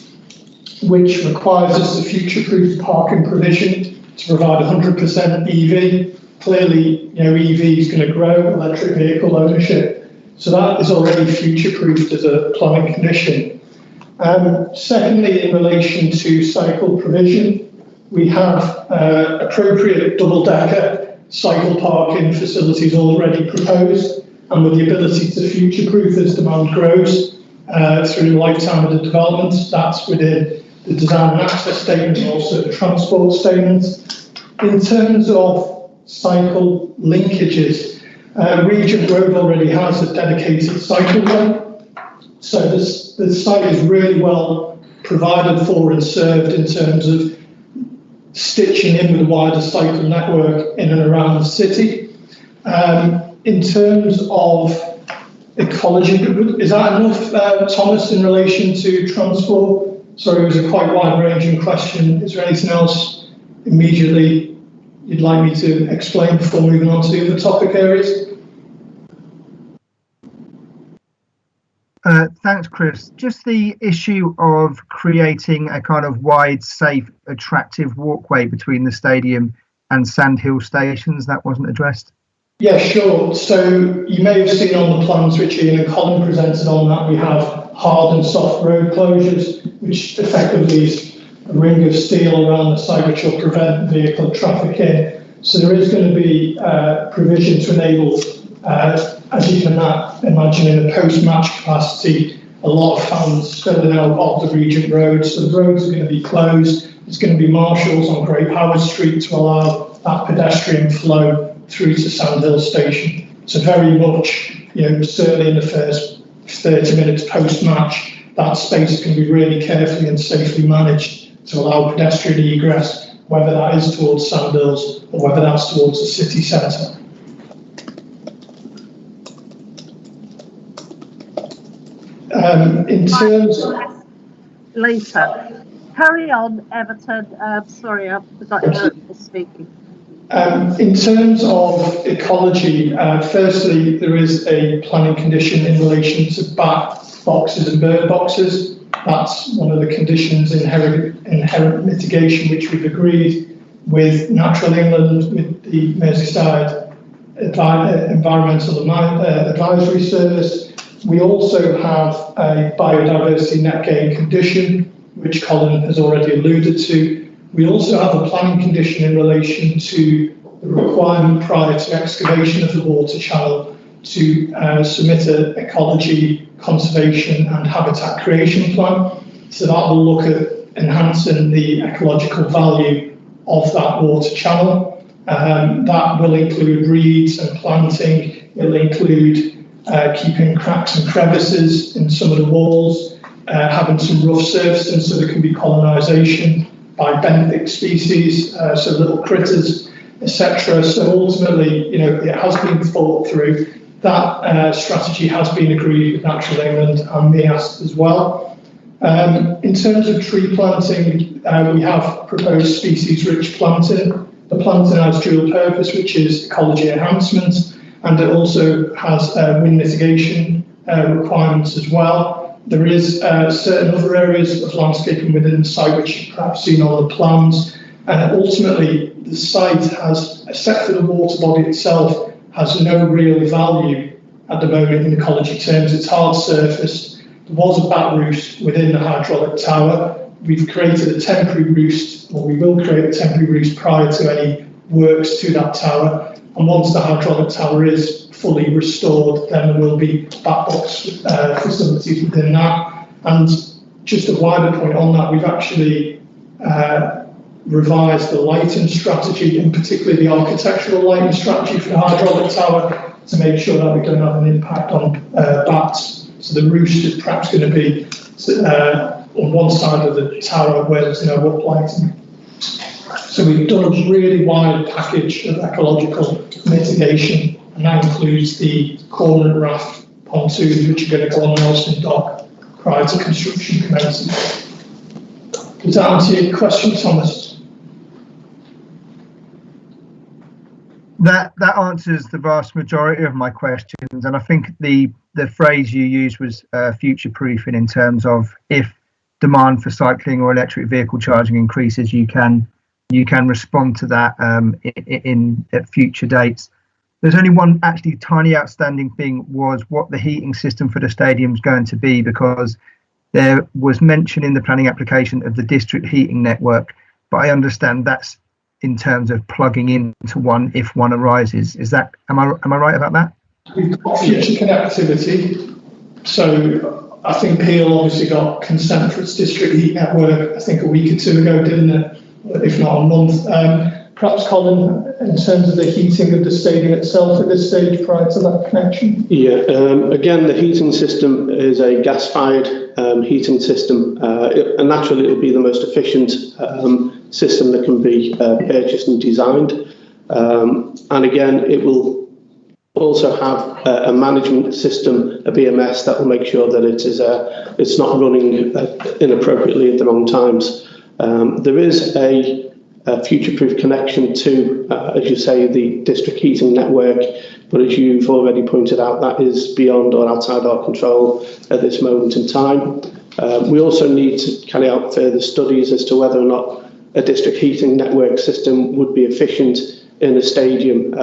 which requires us to future-proof parking provision to provide 100% EV. Clearly, EV is going to grow, electric vehicle ownership. So that is already future-proofed as a planning condition. Secondly, in relation to cycle provision, we have appropriate double-decker cycle parking facilities already proposed, and with the ability to future-proof as demand grows through the lifetime of the development. That's within the design and access statement and also the transport statement. In terms of cycle linkages, Regent Road already has a dedicated cycleway. So the site is really well provided for and served in terms of stitching in with the wider cycle network in and around the city. In terms of ecology, is that enough, Thomas, in relation to transport? Sorry, it was a quite wide-ranging question. Is there anything else immediately you'd like me to explain before moving on to the other topic areas? Thanks, Chris. Just the issue of creating a kind of wide, safe, attractive walkway between the stadium and Sandhill stations, that wasn't addressed. Yeah, sure. So you may have seen on the plans which Ian and Colin presented on that we have hard and soft road closures, which effectively is a ring of steel around the site which will prevent vehicle traffic in. So there is going to be provision to enable, as you can imagine, in a post-match capacity, a lot of fans spilling out of the Regent Road. So the roads are going to be closed. There's going to be marshals on Great Howard Street to allow that pedestrian flow through to Sandhill Station. So very much, certainly in the first 30 minutes post-match, that space is going to be really carefully and safely managed to allow pedestrian egress, whether that is towards Sandhills or whether that's towards the city centre. In terms of... Later. Carry on, Everton. Sorry, I forgot you were speaking. In terms of ecology, firstly, there is a planning condition in relation to bat boxes and bird boxes. That's one of the conditions inherent mitigation which we've agreed with Natural England, with the Merseyside Environmental Advisory Service. We also have a biodiversity net gain condition, which Colin has already alluded to. We also have a planning condition in relation to the requirement prior to excavation of the water channel to submit an ecology, conservation and habitat creation plan. So that will look at enhancing the ecological value of that water channel. That will include reeds and planting. It'll include keeping cracks and crevices in some of the walls, having some rough surfacing so there can be colonisation by benthic species, so little critters, etc. So ultimately, it has been thought through. That strategy has been agreed with Natural England and MEAST as well. In terms of tree planting, we have proposed species-rich planting. The planting has dual purpose, which is ecology enhancement, and it also has wind mitigation requirements as well. There is certain other areas of landscaping within the site which you've perhaps seen on the plans. Ultimately, the site has, except for the water body itself, has no real value at the moment in ecology terms. It's hard surfaced. There was a bat roost within the hydraulic tower. We've created a temporary roost, or we will create a temporary roost prior to any works to that tower. And once the hydraulic tower is fully restored, then there will be bat box facilities within that. And just a wider point on that, we've actually revised the lighting strategy, and particularly the architectural lighting strategy for the hydraulic tower, to make sure that we don't have an impact on bats. So the roost is perhaps going to be on one side of the tower where there's no uplighting. So we've done a really wide package of ecological mitigation, and that includes the corner raft pontoons, which are going to go on Nelson Dock prior to construction commencing. Does that answer your question, Thomas? That answers the vast majority of my questions, and I think the phrase you used was future-proofing, in terms of if demand for cycling or electric vehicle charging increases, you can respond to that at future dates. There's only one actually tiny outstanding thing, was what the heating system for the stadium is going to be, because there was mention in the planning application of the district heating network, but I understand that's in terms of plugging into one if one arises. Is that, am I right about that? We've got future connectivity. So I think Peel obviously got consent for its district heat network, I think a week or two ago, didn't it? If not a month. Perhaps, Colin, in terms of the heating of the stadium itself at this stage prior to that connection? Yeah, again, the heating system is a gas-fired heating system, and naturally it will be the most efficient system that can be purchased and designed. And again, it will also have a management system, a BMS, that will make sure that it is it's not running inappropriately at the wrong times. There is a future-proof connection to, as you say, the district heating network, but as you've already pointed out, that is beyond or outside our control at this moment in time. We also need to carry out further studies as to whether or not a district heating network system would be efficient in a stadium.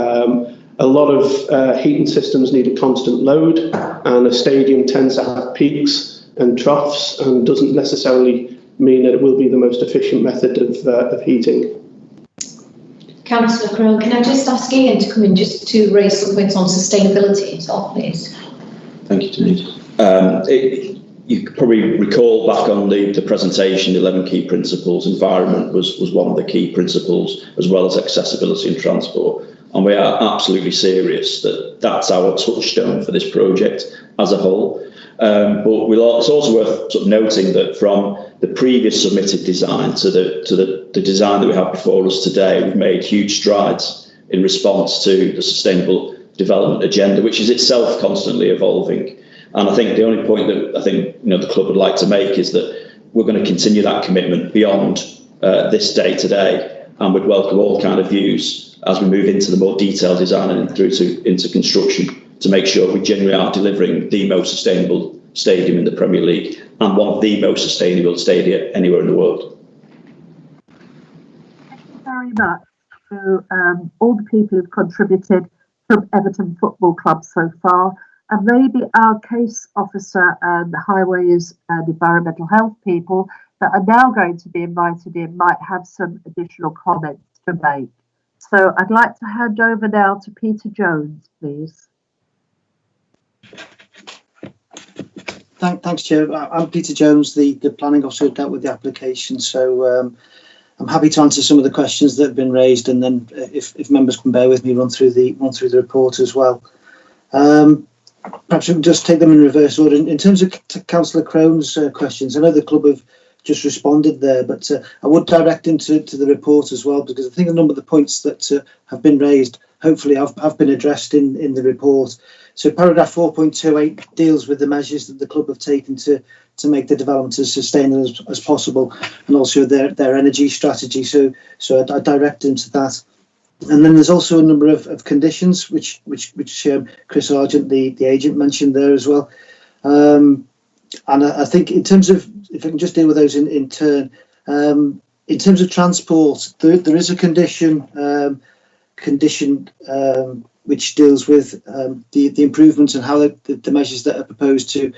A lot of heating systems need a constant load, and a stadium tends to have peaks and troughs and doesn't necessarily mean that it will be the most efficient method of heating. Councillor Crone, can I just ask Ian to come in just to raise some points on sustainability as well, please? Thank you, Denise. You could probably recall back on the presentation, 11 key principles. Environment was one of the key principles, as well as accessibility and transport. And we are absolutely serious that that's our touchstone for this project as a whole. But it's also worth sort of noting that from the previous submitted design to the design that we have before us today, we've made huge strides in response to the Sustainable Development Agenda, which is itself constantly evolving. And I think the only point that I think the club would like to make is that we're going to continue that commitment beyond this day today, and would welcome all kind of views as we move into the more detailed design and through into construction, to make sure we genuinely are delivering the most sustainable stadium in the Premier League and one of the most sustainable stadia anywhere in the world. Thank you very much to all the people who've contributed from Everton Football Club so far, and maybe our case officer and the highways and environmental health people that are now going to be invited in might have some additional comments to make. So I'd like to hand over now to Peter Jones, please. Thanks, Chair. I'm Peter Jones, the planning officer who dealt with the application. So I'm happy to answer some of the questions that have been raised, and then if members can bear with me, run through the report as well. Perhaps we can just take them in reverse order. In terms of Councillor Crone's questions, I know the club have just responded there, but I would direct him to the report as well, because I think a number of the points that have been raised hopefully have been addressed in the report. So paragraph 4.28 deals with the measures that the club have taken to make the development as sustainable as possible, and also their energy strategy. So I direct him to that. And then there's also a number of conditions which Chris Argent, the agent, mentioned there as well. And I think in terms of, if I can just deal with those in turn, in terms of transport, there is a condition which deals with the improvements and how the measures that are proposed to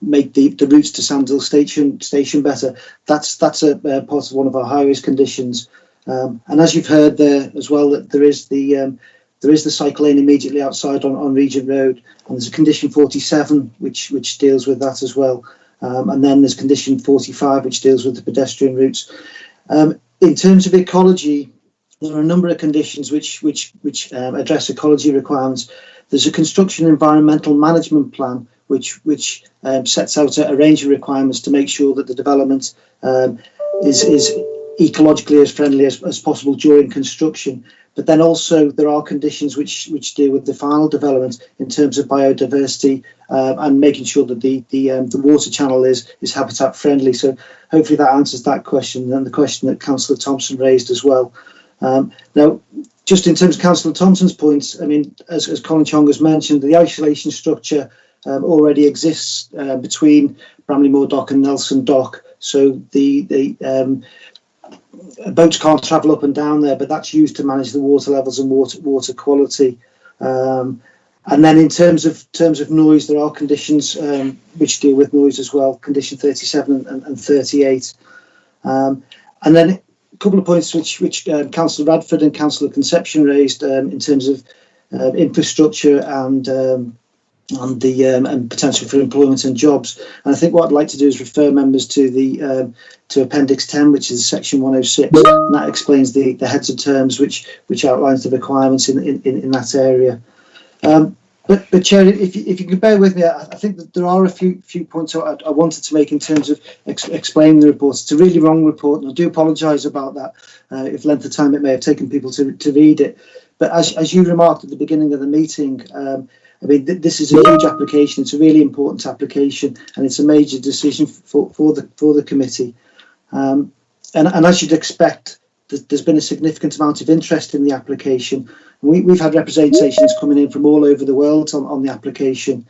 make the routes to Sandhill Station better. That's a part of one of our highways conditions. And as you've heard there as well, that there is the cycle lane immediately outside on Regent Road, and there's a condition 47 which deals with that as well. And then there's condition 45 which deals with the pedestrian routes. In terms of ecology, there are a number of conditions which address ecology requirements. There's a construction environmental management plan which sets out a range of requirements to make sure that the development is ecologically as friendly as possible during construction. But then also there are conditions which deal with the final development in terms of biodiversity and making sure that the water channel is habitat friendly. So hopefully that answers that question, and the question that Councillor Thompson raised as well. Now, just in terms of Councillor Thompson's points, I mean, as Colin Chong has mentioned, the isolation structure already exists between Bramley Moor Dock and Nelson Dock. So the boats can't travel up and down there, but that's used to manage the water levels and water quality. And And then in terms of noise, there are conditions which deal with noise as well, condition 37 and 38. And then a couple of points which Councillor Radford and Councillor Conception raised in terms of infrastructure and potential for employment and jobs. And I think what I'd like to do is refer members to the to Appendix 10, which is Section 106, and that explains the heads of terms which outlines the requirements in that area. But Chair, if you could bear with me, I think that there are a few points I wanted to make in terms of explaining the report. It's a really long report, and I do apologise about that. If length of time it may have taken people to read it. But as you remarked at the beginning of the meeting, I mean, this is a huge application. It's a really important application, and it's a major decision for the committee. And as you'd expect, there's been a significant amount of interest in the application. We've had representations coming in from all over the world on the application.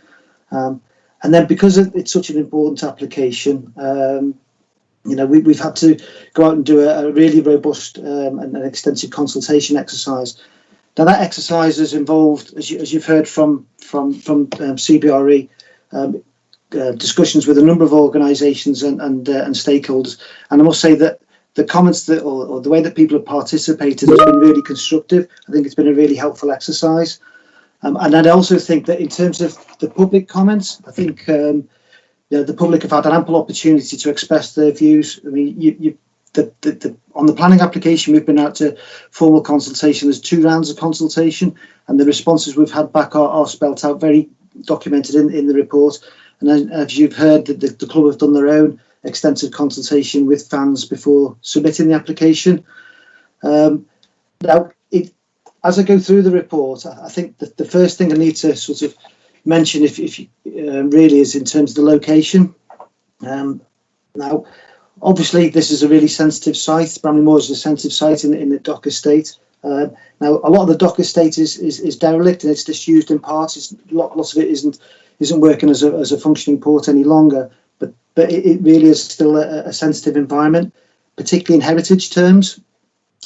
And then because it's such an important application, we've had to go out and do a really robust and an extensive consultation exercise. Now that exercise has involved, as you've heard from CBRE, discussions with a number of organisations and stakeholders. And I must say that the comments or the way that people have participated has been really constructive. I think it's been a really helpful exercise. And I also think that in terms of the public comments, I think the public have had an ample opportunity to express their views. I mean, on the planning application, we've been out to formal consultation. There's 2 rounds of consultation, and the responses we've had back are spelt out, very documented in the report. And as you've heard, the club have done their own extensive consultation with fans before submitting the application. Now, as I go through the report, I think that the first thing I need to sort of mention, if really, is in terms of the location. Now, obviously, this is a really sensitive site. Bramley Moor is a sensitive site in the dock estate. Now, a lot of the dock estate is derelict and it's disused in parts. Lots of it isn't working as a functioning port any longer. But it really is still a sensitive environment, particularly in heritage terms.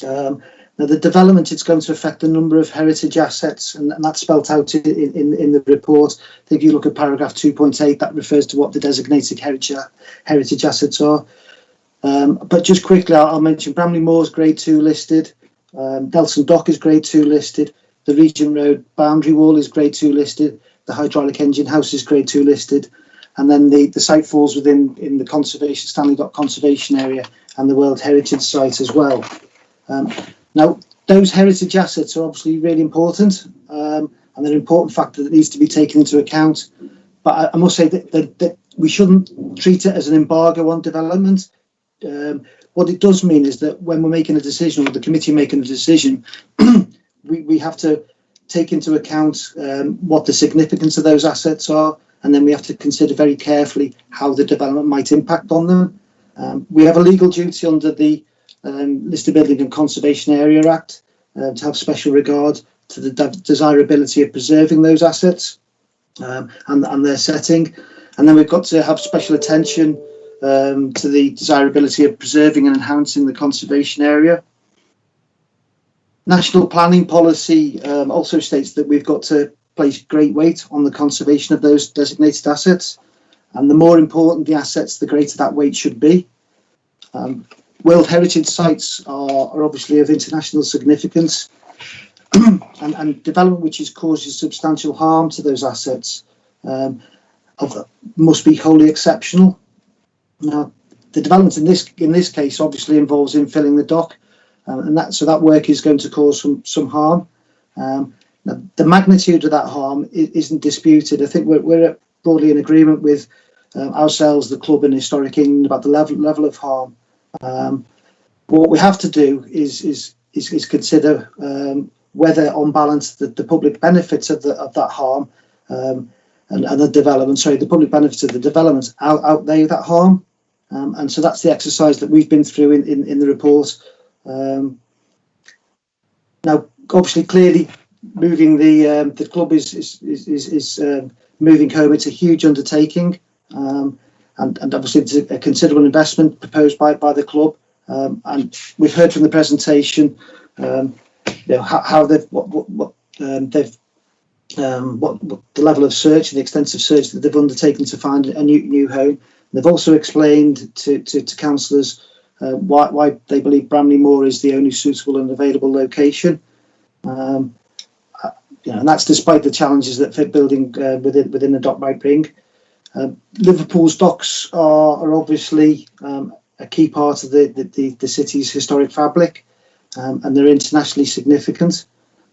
Now, the development is going to affect a number of heritage assets, and that's spelt out in the report. I think if you look at paragraph 2.8, that refers to what the designated heritage assets are. But just quickly, I'll mention Bramley Moor is Grade 2 listed, Delson Dock is Grade 2 listed, the Regent Road boundary wall is Grade 2 listed, the hydraulic engine house is Grade 2 listed, and then the site falls within the Stanley Dock Conservation Area and the World Heritage Site as well. Now, those heritage assets are obviously really important, and they're an important factor that needs to be taken into account. But I must say that we shouldn't treat it as an embargo on development. What it does mean is that when we're making a decision, or the committee making a decision, we have to take into account what the significance of those assets are, and then we have to consider very carefully how the development might impact on them. We have a legal duty under the Listed Building and Conservation Area Act to have special regard to the desirability of preserving those assets and their setting. And then we've got to have special attention to the desirability of preserving and enhancing the conservation area. National planning policy also states that we've got to place great weight on the conservation of those designated assets, and the more important the assets, the greater that weight should be. World Heritage Sites are obviously of international significance, and development which causes substantial harm to those assets must be wholly exceptional. Now, the development in this case obviously involves infilling the dock, and that work is going to cause some harm. Now, the magnitude of that harm isn't disputed. I think we're broadly in agreement with ourselves, the club, and Historic England about the level of harm. What we have to do is consider whether, on balance, the public benefits of that harm and the development, the public benefits of the development outweigh that harm. And so that's the exercise that we've been through in the report. Now, obviously, clearly, moving the club is moving home. It's a huge undertaking, and obviously it's a considerable investment proposed by the club. And we've heard from the presentation, how they've what the level of search and the extensive search that they've undertaken to find a new home. They've also explained to councillors why they believe Bramley Moor is the only suitable and available location. And that's despite the challenges that fit building within the dock might bring. Liverpool's docks are obviously a key part of the city's historic fabric, and they're internationally significant.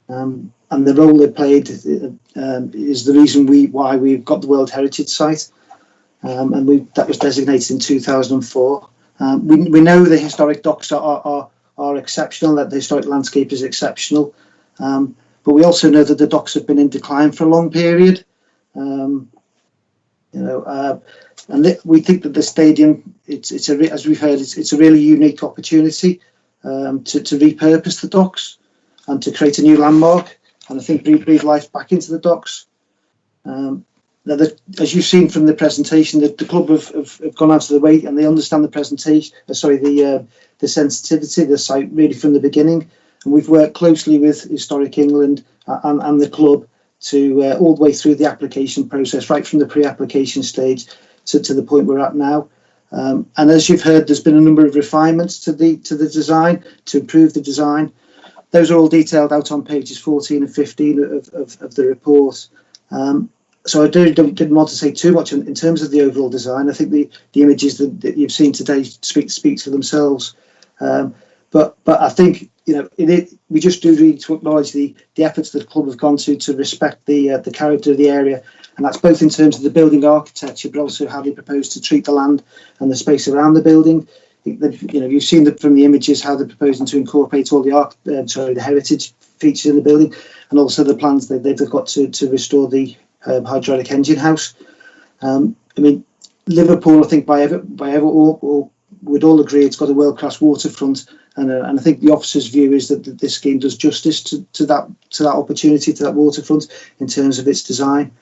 And the role they played is the reason why we've got the World Heritage Site, and that was designated in 2004. We know the historic docks are exceptional, that the historic landscape is exceptional, but we also know that the docks have been in decline for a long period. We think that the stadium, as we've heard, it's a really unique opportunity to repurpose the docks and to create a new landmark, and I think breathe life back into the docks. As you've seen from the presentation, the club have gone out of the way, and they understand the presentation. The sensitivity of the site really from the beginning, and we've worked closely with Historic England and the club to all the way through the application process, right from the pre-application stage to the point we're at now. And as you've heard, there's been a number of refinements to the design to improve the design. Those are all detailed out on pages 14 and 15 of the report. So I didn't want to say too much in terms of the overall design. I think the images that you've seen today speak for themselves. But I think we just do need to acknowledge the efforts that the club have gone to respect the character of the area, and that's both in terms of the building architecture, but also how they propose to treat the land and the space around the building. You've seen from the images how they're proposing to incorporate all the heritage features in the building, and also the plans that they've got to restore the hydraulic engine house. Liverpool, I think we'd all agree it's got a world-class waterfront, and I think the officer's view is that this scheme does justice to that opportunity, to that waterfront in terms of its design.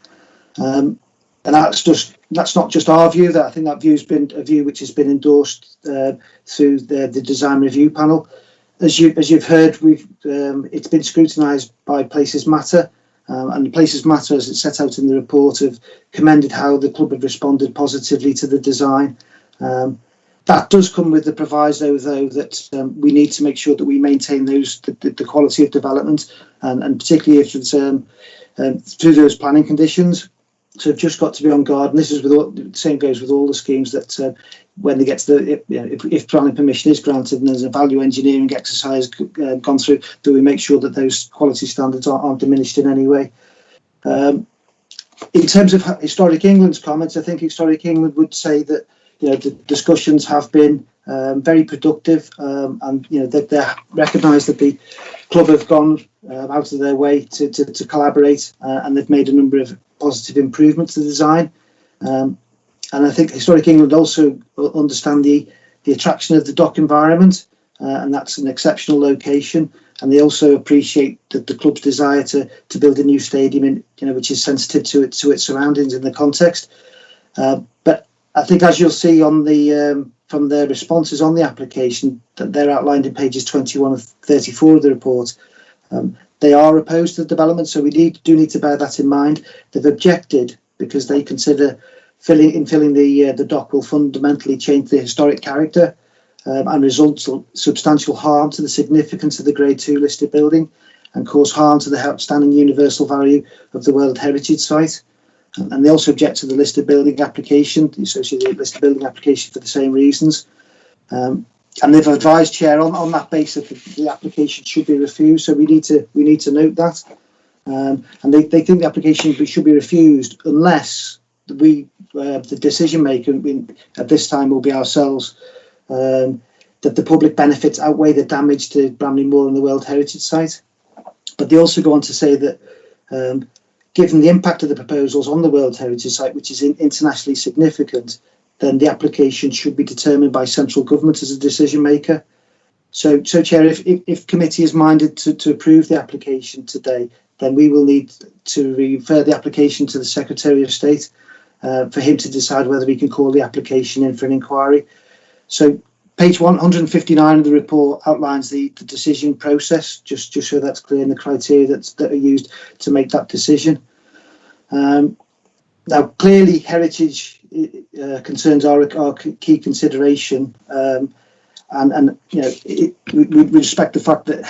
And that's not just our view. That I think that view's been a view which has been endorsed through the design review panel. As you've heard, it's been scrutinised by Places Matter, and Places Matter, as it's set out in the report, have commended how the club have responded positively to the design. That does come with the proviso, though, that we need to make sure that we maintain the quality of development, and particularly if it's through those planning conditions. So we've just got to be on guard, and this is the same goes with all the schemes, that when they get to if planning permission is granted and there's a value engineering exercise gone through, that we make sure that those quality standards aren't diminished in any way. In terms of Historic England's comments, I think Historic England would say that the discussions have been very productive, and they recognise that the club have gone out of their way to collaborate, and they've made a number of positive improvements to the design. And I think Historic England also understand the attraction of the dock environment, and that's an exceptional location. And they also appreciate the club's desire to build a new stadium, which is sensitive to its surroundings in the context. But I think, as you'll see on from their responses on the application that they're outlined in pages 21 and 34 of the report, they are opposed to the development, so we do need to bear that in mind. They've objected because they consider filling the dock will fundamentally change the historic character and result in substantial harm to the significance of the Grade 2 listed building, and cause harm to the outstanding universal value of the World Heritage Site. And they also object to the listed building application, the associated listed building application, for the same reasons. And they've advised, Chair, on that basis that the application should be refused. So we need to note that. And they think the application should be refused unless the decision maker at this time will be ourselves, that the public benefits outweigh the damage to Bramley Moor and the World Heritage Site. But they also go on to say that given the impact of the proposals on the World Heritage Site, which is internationally significant, then the application should be determined by central government as a decision maker. So Chair, if committee is minded to approve the application today, then we will need to refer the application to the Secretary of State for him to decide whether we can call the application in for an inquiry. So Page 159 of the report outlines the decision process, just so that's clear, and the criteria that are used to make that decision. Now, clearly, heritage concerns are a key consideration, and you know, we respect the fact that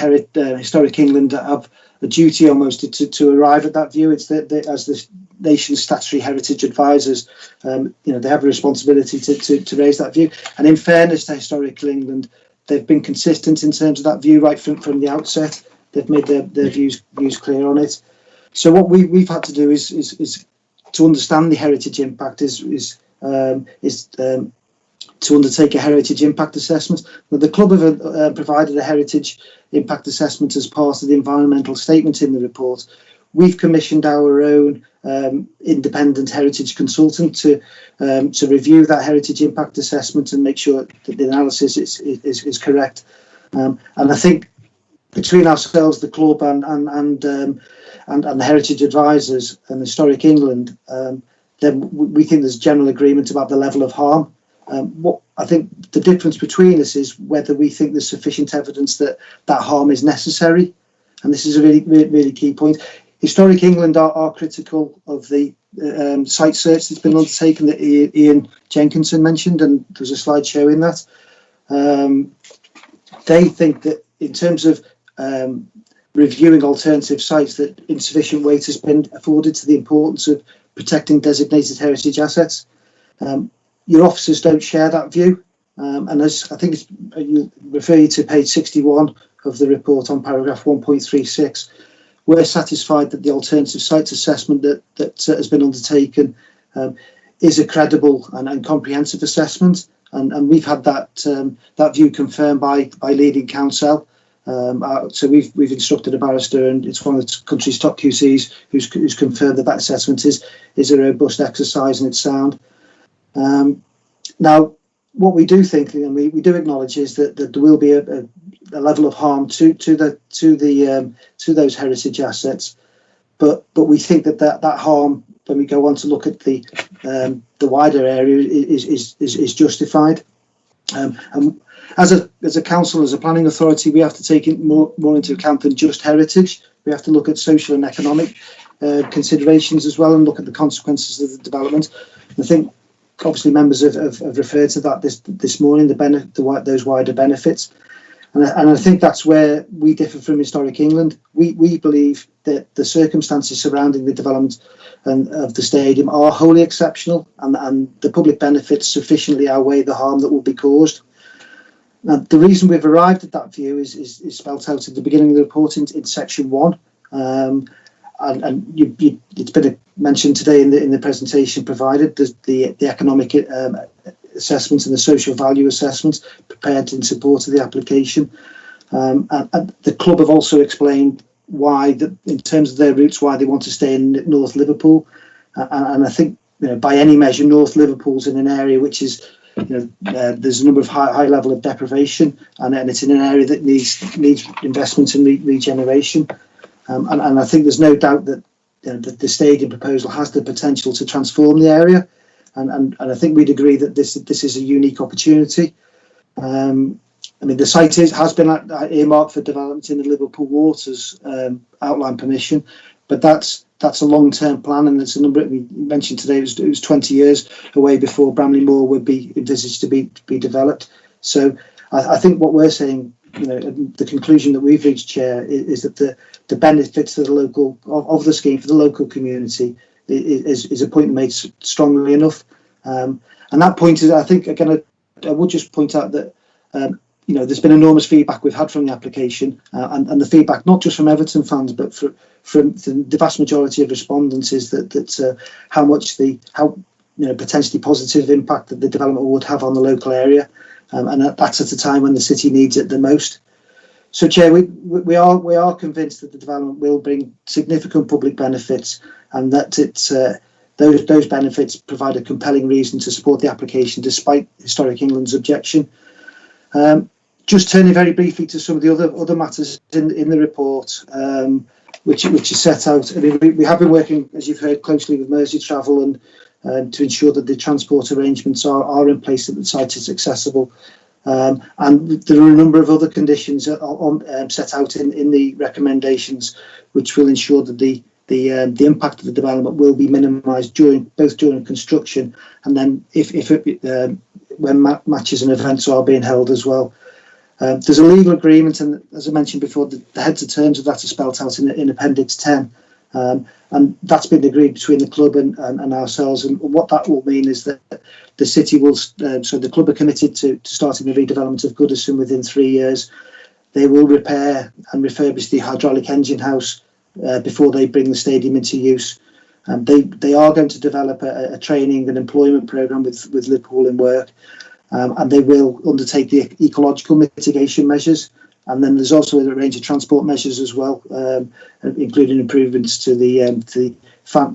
Historic England have a duty almost to arrive at that view. It's that as the nation's statutory heritage advisors, you know, they have a responsibility to raise that view. And in fairness to Historical England, they've been consistent in terms of that view right from the outset. They've made their views clear on it. So what we've had to do is to understand the heritage impact is to undertake a heritage impact assessment. Now, the club have provided a heritage impact assessment as part of the environmental statement in the report. We've commissioned our own independent heritage consultant to review that heritage impact assessment and make sure that the analysis is correct. And I think between ourselves, the club, and the heritage advisors and Historic England, then we think there's general agreement about the level of harm. What I think the difference between us is whether we think there's sufficient evidence that harm is necessary, and this is a really key point. Historic England are critical of the site search that's been undertaken that Ian Jenkinson mentioned, and there's a slide showing that. They think that in terms of reviewing alternative sites, that insufficient weight has been afforded to the importance of protecting designated heritage assets. Your officers don't share that view, and as I think you refer to page 61 of the report on paragraph 1.36, we're satisfied that the alternative sites assessment that has been undertaken is a credible and comprehensive assessment, and we've had that view confirmed by leading counsel. So we've instructed a barrister, and it's one of the country's top QCs who's confirmed that assessment is a robust exercise and it's sound. Now, what we do think, and we do acknowledge, is that there will be a level of harm to those heritage assets, but we think that harm, when we go on to look at the wider area, is justified. And as a council, as a planning authority, we have to take it more into account than just heritage. We have to look at social and economic considerations as well, and look at the consequences of the development. I think obviously members have referred to that this morning, those wider benefits, and I think that's where we differ from Historic England. We believe that the circumstances surrounding the development of the stadium are wholly exceptional, and the public benefits sufficiently outweigh the harm that will be caused. Now, the reason we've arrived at that view is spelt out at the beginning of the report in section 1. It's been mentioned today in the presentation provided, the economic assessments and the social value assessments prepared in support of the application. And the club have also explained why, in terms of their routes, why they want to stay in North Liverpool. And I think, you know, by any measure, North Liverpool's in an area which is, you know, there's a number of high level of deprivation, and it's in an area that needs investment and regeneration. And I think there's no doubt that, you know, the stadium proposal has the potential to transform the area, and I think we'd agree that this is a unique opportunity. I mean, the site has been earmarked for development in the Liverpool Waters outline permission, but that's a long-term plan, and there's a number we mentioned today. It was 20 years away before Bramley Moor would be envisaged to be developed. So I think what we're saying, you know, the conclusion that we've reached, Chair, is that the benefits to the local of the scheme for the local community is a point made strongly enough. And that point is, I think, again, I would just point out that you know, there's been enormous feedback we've had from the application, and the feedback not just from Everton fans, but from the vast majority of respondents is that how potentially positive impact that the development would have on the local area, and that's at a time when the city needs it the most. So, Chair, we are convinced that the development will bring significant public benefits, and that those benefits provide a compelling reason to support the application despite Historic England's objection. Just turning very briefly to some of the other matters in the report, which is set out. I mean, we have been working, as you've heard, closely with Merseytravel and to ensure that the transport arrangements are in place, that the site is accessible. And there are a number of other conditions set out in the recommendations, which will ensure that the impact of the development will be minimised during construction, and then when matches and events are being held as well. There's a legal agreement, and as I mentioned before, the heads of terms of that are spelled out in Appendix 10, and that's been agreed between the club and ourselves. And what that will mean is that the city will, so the club are committed to starting the redevelopment of Goodison within 3 years. They will repair and refurbish the hydraulic engine house before they bring the stadium into use. They are going to develop a training and employment programme with Liverpool in work, and they will undertake the ecological mitigation measures. And then there's also a range of transport measures as well, including improvements to the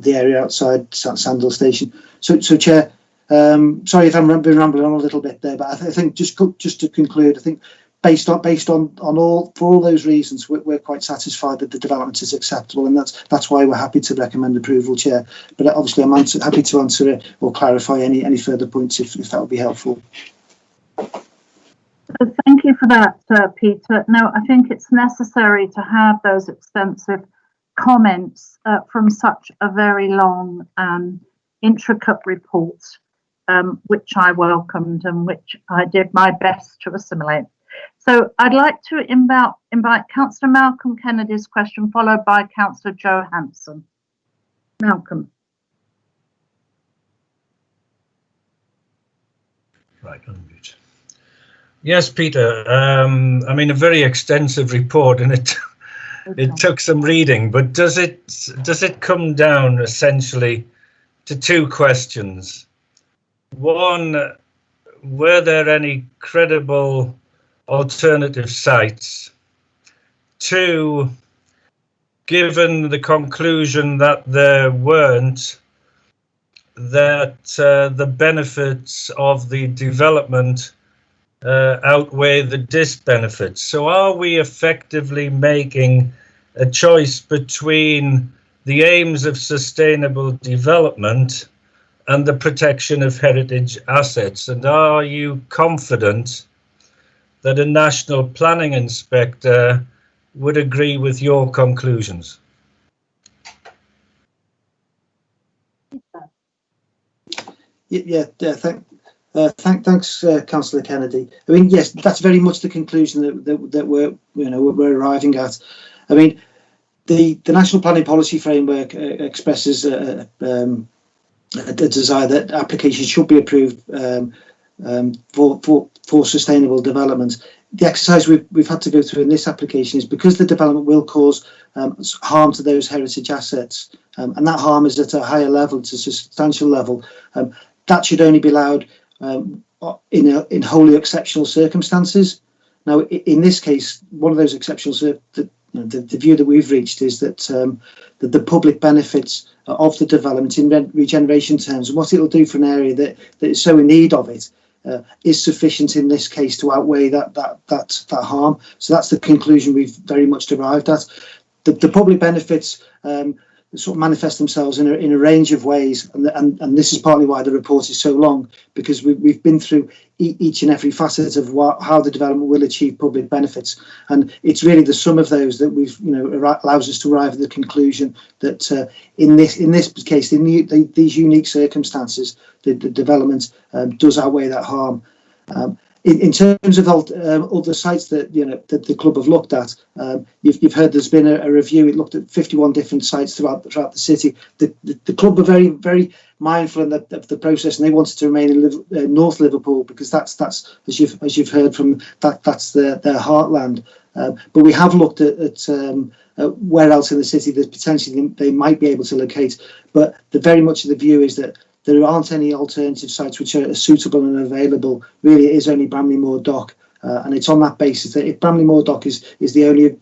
area outside Sandal Station. So Chair, sorry if I've been rambling on a little bit there, but I think just to conclude, I think based on all those reasons, we're quite satisfied that the development is acceptable, and that's why we're happy to recommend approval, Chair. But obviously, I'm happy to answer it or clarify any further points if that would be helpful. Thank you for that, Peter. No, I think it's necessary to have those extensive comments from such a very long and intricate report, which I welcomed and which I did my best to assimilate. So I'd like to invite Councillor Malcolm Kennedy's question, followed by Councillor Joe Hanson. Malcolm. Right, unmute. Yes, Peter. I mean, a very extensive report, and it took some reading. But does it come down essentially to two questions? One, were there any credible alternative sites? Two, given the conclusion that there weren't, that the benefits of the development outweigh the disbenefits. So are we effectively making a choice between the aims of sustainable development and the protection of heritage assets? And are you confident that a national planning inspector would agree with your conclusions? Thanks, Councillor Kennedy. I mean, yes, that's very much the conclusion that we're arriving at. I mean, the National Planning Policy Framework expresses a desire that applications should be approved for sustainable development. The exercise we've had to go through in this application is because the development will cause harm to those heritage assets, and that harm is at a higher level, it's a substantial level. That should only be allowed in wholly exceptional circumstances. Now, in this case, one of those exceptional the view that we've reached is that the public benefits of the development in regeneration terms, and what it will do for an area that is so in need of it, is sufficient in this case to outweigh that harm. So that's the conclusion we've very much arrived at. The public benefits sort of manifest themselves in a range of ways, and this is partly why the report is so long, because we've been through each and every facet of how the development will achieve public benefits, and it's really the sum of those that allows us to arrive at the conclusion that in this case, in these unique circumstances, the development does outweigh that harm. In terms of other sites that that the club have looked at, you've heard there's been a review. It looked at 51 different sites throughout the city. The club are very, very mindful of the process, and they wanted to remain in North Liverpool because that's as you've heard from that's their heartland. But we have looked at where else in the city that potentially they might be able to locate. But very much the view is that there aren't any alternative sites which are suitable and available. Really, it is only Bramley Moor Dock, and it's on that basis that if Bramley Moor Dock is the only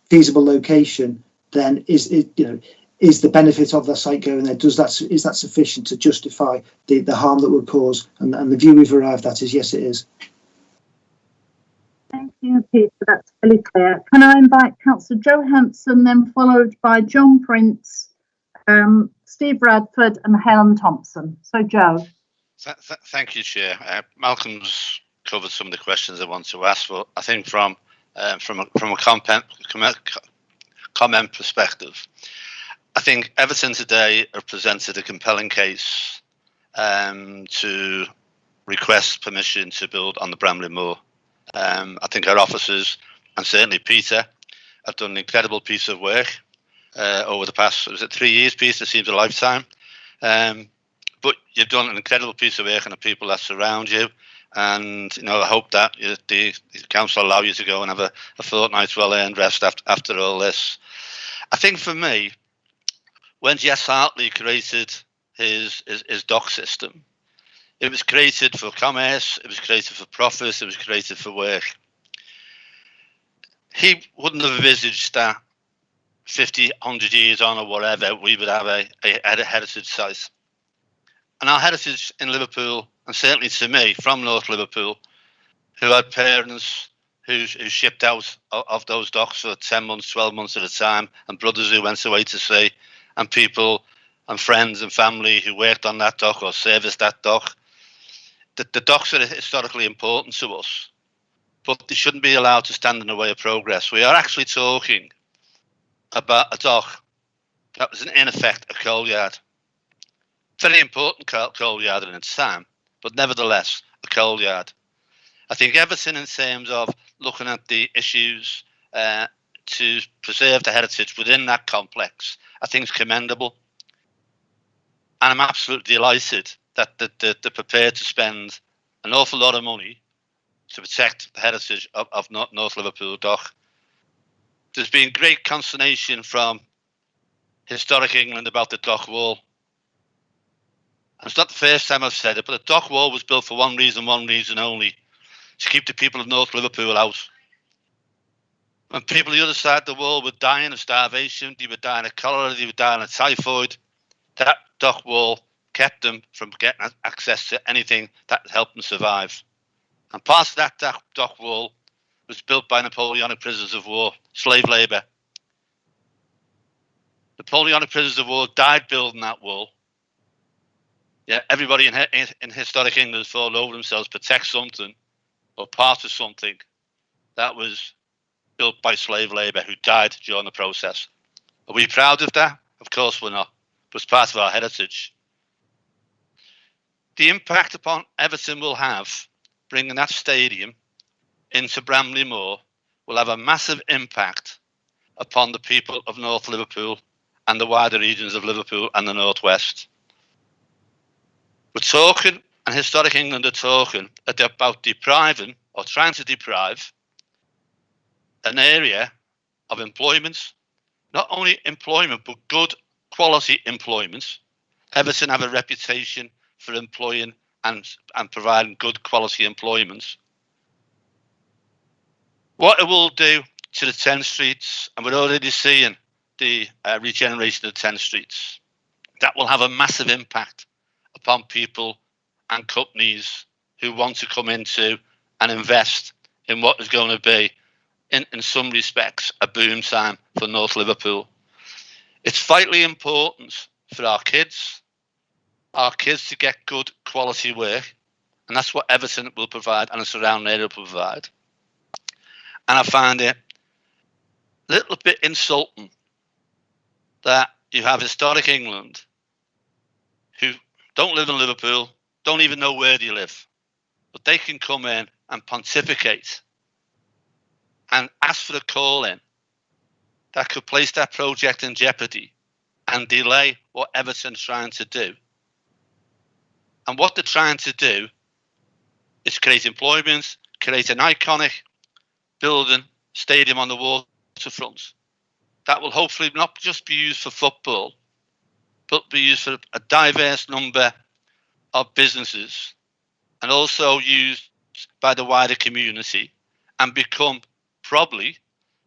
feasible location, then is the benefit of that site going there? Is that sufficient to justify the harm that would cause? And the view we've arrived at is yes, it is. Thank you, Peter. That's really clear. Can I invite Councillor Joe Hanson, then followed by John Prince, Steve Bradford and Helen Thompson. So, Joe. Thank you, Chair. Malcolm's covered some of the questions I want to ask. But I think from a comment perspective, I think Everton today have presented a compelling case to request permission to build on the Bramley Moor. I think our officers, and certainly Peter, have done an incredible piece of work over the past, was it 3 years, Peter? It seems a lifetime. But you've done an incredible piece of work and the people that surround you. And, I hope that the council allow you to go and have a fortnight's well-earned rest after all this. I think for me, when Jess Hartley created his dock system, it was created for commerce, it was created for profits, it was created for work. He wouldn't have envisaged that 50, 100 years on or whatever, we would have a heritage site. And our heritage in Liverpool, and certainly to me, from North Liverpool, who had parents who shipped out of those docks for 10 months, 12 months at a time, and brothers who went away to sea, and people and friends and family who worked on that dock or serviced that dock. The docks are historically important to us, but they shouldn't be allowed to stand in the way of progress. We are actually talking about a dock that was in effect a coal yard. Very important coal yard in its time, but nevertheless a coal yard. I think everything in terms of looking at the issues to preserve the heritage within that complex, I think is commendable. And I'm absolutely delighted that they're prepared to spend an awful lot of money to protect the heritage of North Liverpool Dock. There's been great consternation from Historic England about the dock wall. And it's not the first time I've said it, but the dock wall was built for one reason only, to keep the people of North Liverpool out. When people on the other side of the wall were dying of starvation, they were dying of cholera, they were dying of typhoid, that dock wall kept them from getting access to anything that helped them survive. And part of that dock wall was built by Napoleonic prisoners of war, slave labour. Napoleonic prisoners of war died building that wall. Yeah, everybody in historic England has fallen over themselves to protect something or part of something that was built by slave labour who died during the process. Are we proud of that? Of course we're not, but it's part of our heritage. The impact upon Everton will have, bringing that stadium into Bramley Moor, will have a massive impact upon the people of North Liverpool and the wider regions of Liverpool and the North West. We're talking, and Historic England are talking, about depriving or trying to deprive an area of employment, not only employment, but good quality employment. Everton have a reputation for employing and providing good quality employment. What it will do to the 10 streets, and we're already seeing the regeneration of the 10 streets, that will have a massive impact upon people and companies who want to come into and invest in what is going to be, in some respects, a boom time for North Liverpool. It's vitally important for our kids to get good quality work, and that's what Everton will provide and the surrounding area will provide. And I find it a little bit insulting that you have Historic England who don't live in Liverpool, don't even know where they live, but they can come in and pontificate and ask for a call-in that could place that project in jeopardy and delay what Everton's trying to do. And what they're trying to do is create employment, create an iconic building, stadium on the waterfront that will hopefully not just be used for football, but be used for a diverse number of businesses and also used by the wider community and become probably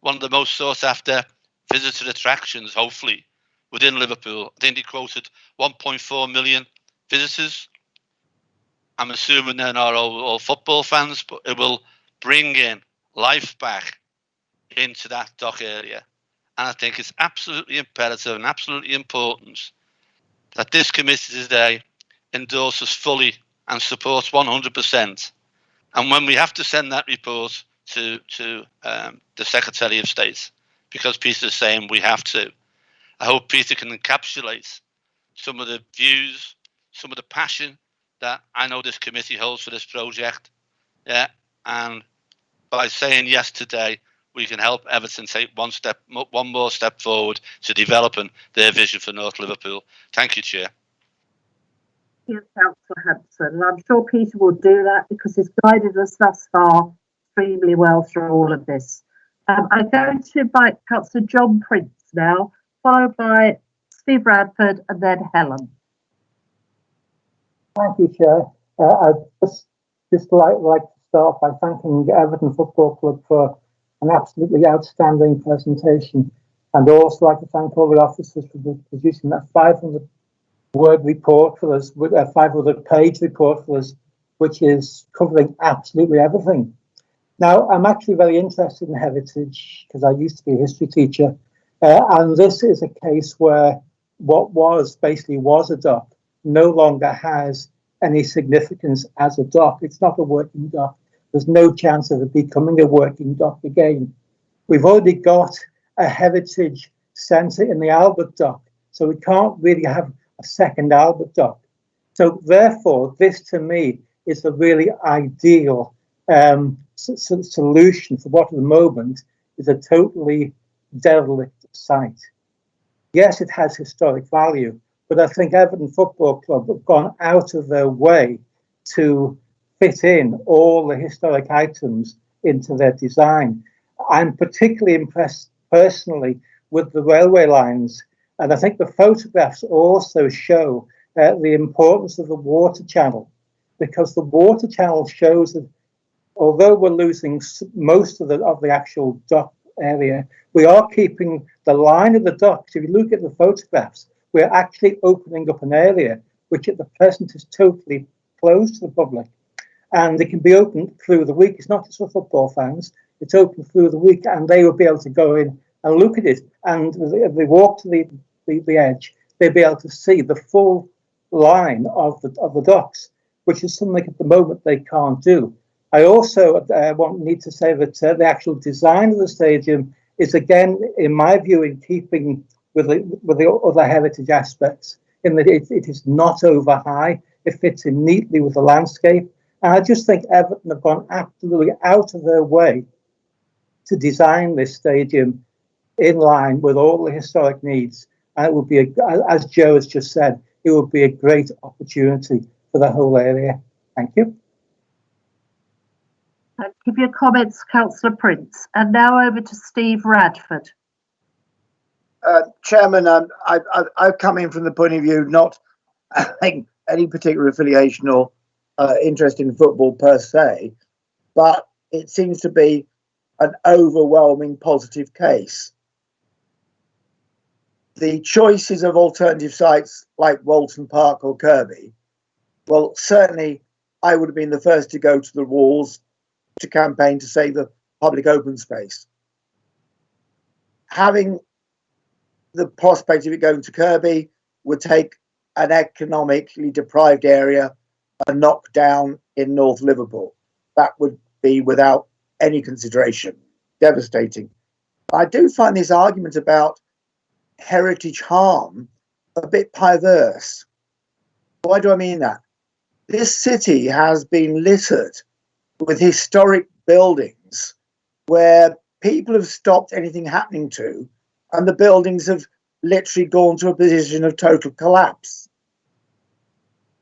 one of the most sought after visitor attractions, hopefully, within Liverpool. I think they quoted 1.4 million visitors. I'm assuming they're not all football fans, but it will bring in life back into that dock area. And I think it's absolutely imperative and absolutely important that this committee today endorses fully and supports 100% And when we have to send that report to the Secretary of State, because Peter's saying we have to, I hope Peter can encapsulate some of the views, some of the passion that I know this committee holds for this project. Yeah, and by saying yes today, we can help Everton take one more step forward to developing their vision for North Liverpool. Thank you, Chair. Thank you, Councillor Hanson. And I'm sure Peter will do that because he's guided us thus far extremely well through all of this. I'm going to invite Councillor John Prince now, followed by Steve Radford and then Helen. Thank you, Chair. I'd just like to start by thanking Everton Football Club for an absolutely outstanding presentation, and also like to thank all the officers for producing that 500-word report for us, with a 500-page report for us, which is covering absolutely everything. Now, I'm actually very interested in heritage because I used to be a history teacher, and this is a case where what was a dock no longer has any significance as a dock. It's not a working dock. There's no chance of it becoming a working dock again. We've already got a heritage centre in the Albert Dock, so we can't really have a second Albert Dock. So therefore, this to me is a really ideal solution for what at the moment is a totally derelict site. Yes, it has historic value, but I think Everton Football Club have gone out of their way to fit in all the historic items into their design. I'm particularly impressed personally with the railway lines, and I think the photographs also show the importance of the water channel, because the water channel shows that although we're losing most of the actual dock area, we are keeping the line of the docks. If you look at the photographs, we're actually opening up an area which at the present is totally closed to the public. And it can be opened through the week. It's not just for football fans. It's open through the week, and they will be able to go in and look at it. And if they walk to the edge, they'll be able to see the full line of the docks, which is something at the moment they can't do. I also need to say that the actual design of the stadium is, again, in my view, in keeping with the other heritage aspects, in that it is not over high. It fits in neatly with the landscape. And I just think Everton have gone absolutely out of their way to design this stadium in line with all the historic needs. And it would be, as Joe has just said, it would be a great opportunity for the whole area. Thank you. Thank you for your comments, Councillor Prince. And now over to Steve Radford. Chairman, I've come in from the point of view not having any particular affiliation or interest in football per se, but it seems to be an overwhelming positive case. The choices of alternative sites like Walton Park or Kirkby, well, certainly I would have been the first to go to the walls to campaign to save the public open space. Having the prospect of it going to Kirkby would take an economically deprived area and knock down in North Liverpool. That would be, without any consideration, devastating. I do find this argument about heritage harm a bit perverse. Why do I mean that? This city has been littered with historic buildings where people have stopped anything happening to, and the buildings have literally gone to a position of total collapse.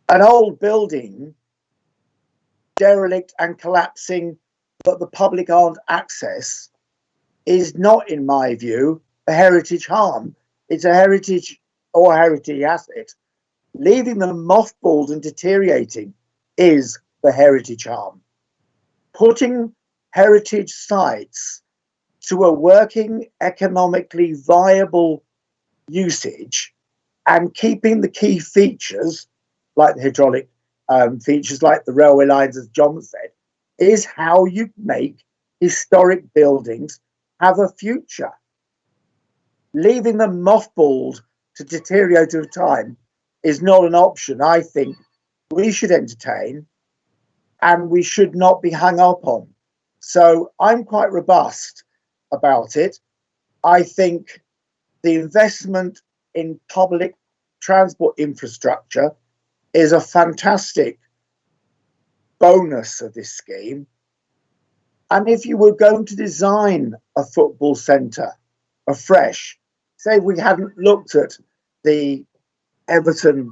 An old building, derelict and collapsing, but the public aren't access, is not, in my view, a heritage harm. It's a heritage or heritage asset. Leaving them mothballed and deteriorating is the heritage harm. Putting heritage sites to a working, economically viable usage and keeping the key features, like the hydraulic features, like the railway lines, as John said, is how you make historic buildings have a future. Leaving them mothballed to deteriorate over time is not an option I think we should entertain. and we should not be hung up on. So I'm quite robust about it. I think the investment in public transport infrastructure is a fantastic bonus of this scheme. And if you were going to design a football centre afresh, say we hadn't looked at the Everton,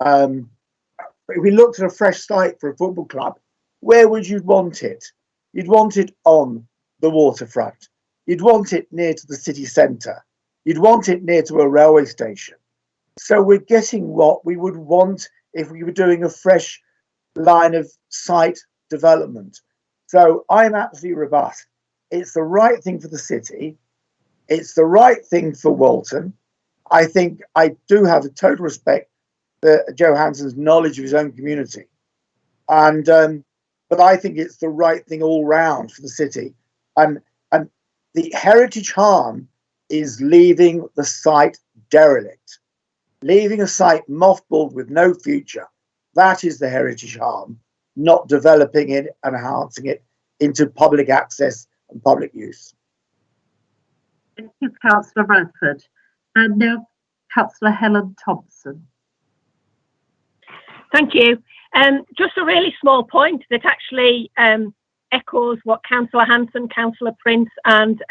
if we looked at a fresh site for a football club, where would you want it? You'd want it on the waterfront. You'd want it near to the city centre. You'd want it near to a railway station. So we're getting what we would want if we were doing a fresh line of site development. So I'm absolutely robust. It's the right thing for the city. It's the right thing for Walton. I think I do have a total respect for Joe Hanson's knowledge of his own community. But I think it's the right thing all round for the city. And the heritage harm is leaving the site derelict, leaving a site mothballed with no future. That is the heritage harm, not developing it and enhancing it into public access and public use. Thank you, Councillor Radford. And now Councillor Helen Thompson. Thank you. Just a really small point that actually echoes what Councillor Hanson, Councillor Prince and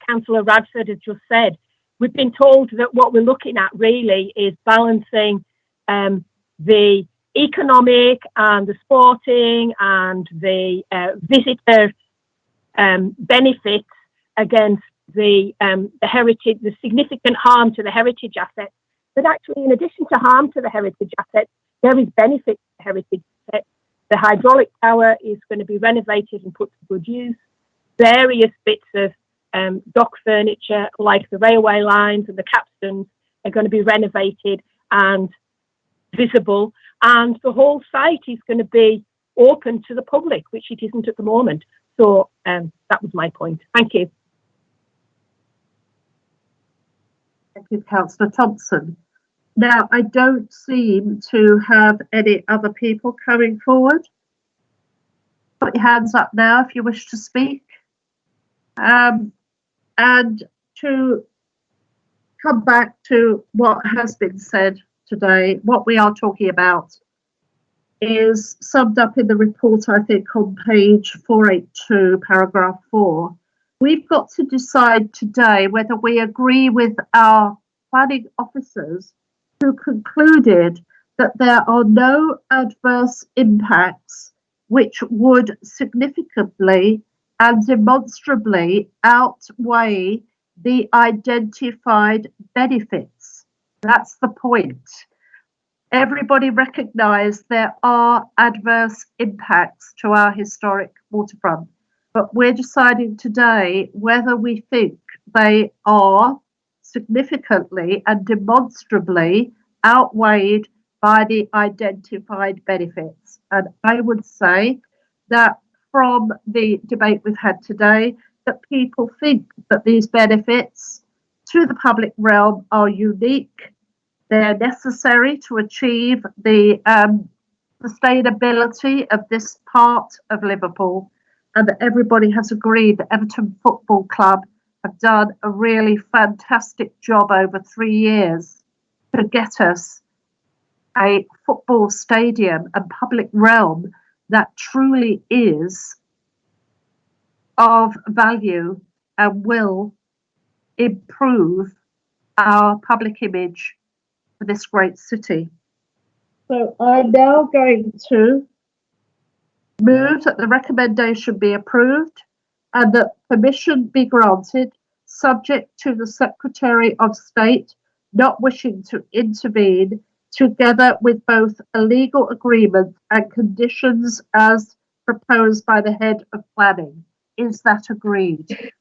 Councillor Radford have just said. We've been told that what we're looking at really is balancing the economic and the sporting and the visitor benefits against the heritage, the significant harm to the heritage assets. But actually, in addition to harm to the heritage assets, there is benefit to the heritage assets. The hydraulic tower is going to be renovated and put to good use. Various bits of dock furniture, like the railway lines and the capstans, are going to be renovated and visible. And the whole site is going to be open to the public, which it isn't at the moment. So that was my point. Thank you. Thank you, Councillor Thompson. Now, I don't seem to have any other people coming forward. Put your hands up now if you wish to speak. And to come back to what has been said today, what we are talking about is summed up in the report, I think, on page 482, paragraph 4. We've got to decide today whether we agree with our planning officers who concluded that there are no adverse impacts which would significantly and demonstrably outweigh the identified benefits. That's the point. Everybody recognised there are adverse impacts to our historic waterfront, but we're deciding today whether we think they are significantly and demonstrably outweighed by the identified benefits. And I would say that from the debate we've had today, that people think that these benefits to the public realm are unique. They're necessary to achieve the sustainability of this part of Liverpool, and that everybody has agreed that Everton Football Club have done a really fantastic job over 3 years to get us a football stadium and public realm that truly is of value and will improve our public image for this great city. So I'm now going to move that the recommendation be approved and that permission be granted, subject to the Secretary of State not wishing to intervene, together with both a legal agreement and conditions as proposed by the Head of Planning. Is that agreed?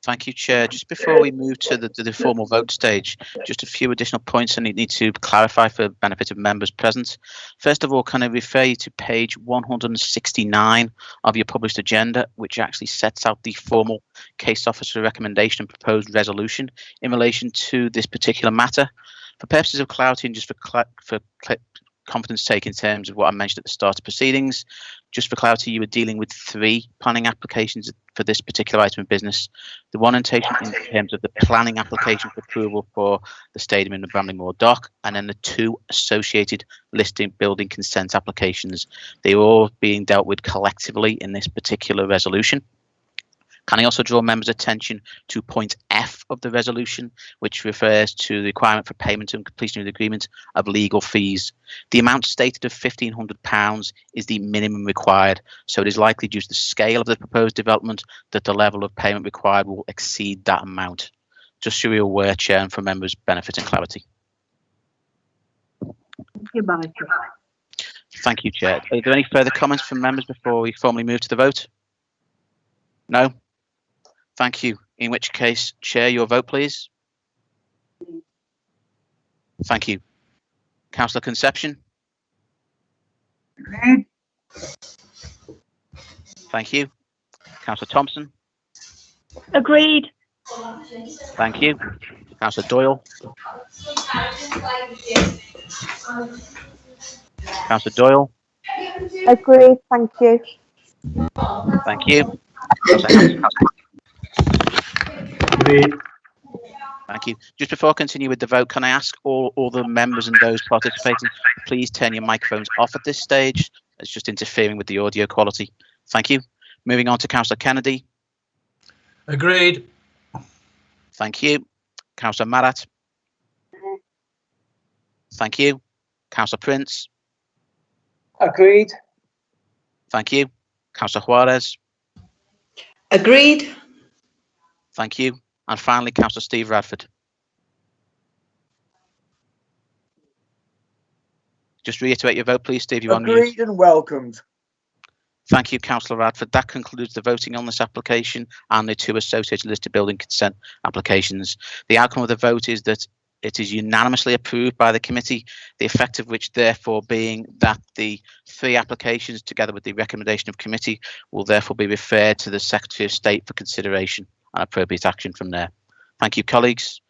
Thank you, Chair. Just before we move to the formal vote stage, just a few additional points I need to clarify for the benefit of members present. First of all, can I refer you to page 169 of your published agenda, which actually sets out the formal case officer recommendation and proposed resolution in relation to this particular matter. For purposes of clarity and just for confidence take in terms of what I mentioned at the start of proceedings. Just for clarity, you were dealing with 3 planning applications for this particular item of business. The one in terms of the planning application for approval for the stadium in the Bramley-Moore Dock, and then the 2 associated listing building consent applications. They are all being dealt with collectively in this particular resolution. Can I also draw members' attention to point F of the resolution, which refers to the requirement for payment and completion of the agreement of legal fees. The amount stated of £1,500 is the minimum required, so it is likely due to the scale of the proposed development that the level of payment required will exceed that amount. Just so you're aware, Chair, and for members' benefit and clarity. Thank you, Michael. Thank you, Chair. Are there any further comments from members before we formally move to the vote? No? Thank you. In which case, Chair, your vote, please. Thank you. Councillor Conception? Agreed. Thank you. Councillor Thompson? Agreed. Thank you. Councillor Doyle? Councillor Doyle? Agreed, thank you. Thank you. Councillor Thank you. Just before I continue with the vote, can I ask all the members and those participating, please turn your microphones off at this stage. It's just interfering with the audio quality. Thank you. Moving on to Councillor Kennedy. Agreed. Thank you. Councillor Marat. Thank you. Councillor Prince. Agreed. Thank you. Councillor Juarez. Agreed. Thank you. And finally, Councillor Steve Radford. Just reiterate your vote, please, Steve. You're on mute. Agreed and welcomed. Thank you, Councillor Radford. That concludes the voting on this application and the 2 associated listed building consent applications. The outcome of the vote is that it is unanimously approved by the committee, the effect of which therefore being that the 3 applications, together with the recommendation of committee, will therefore be referred to the Secretary of State for consideration and appropriate action from there. Thank you, colleagues.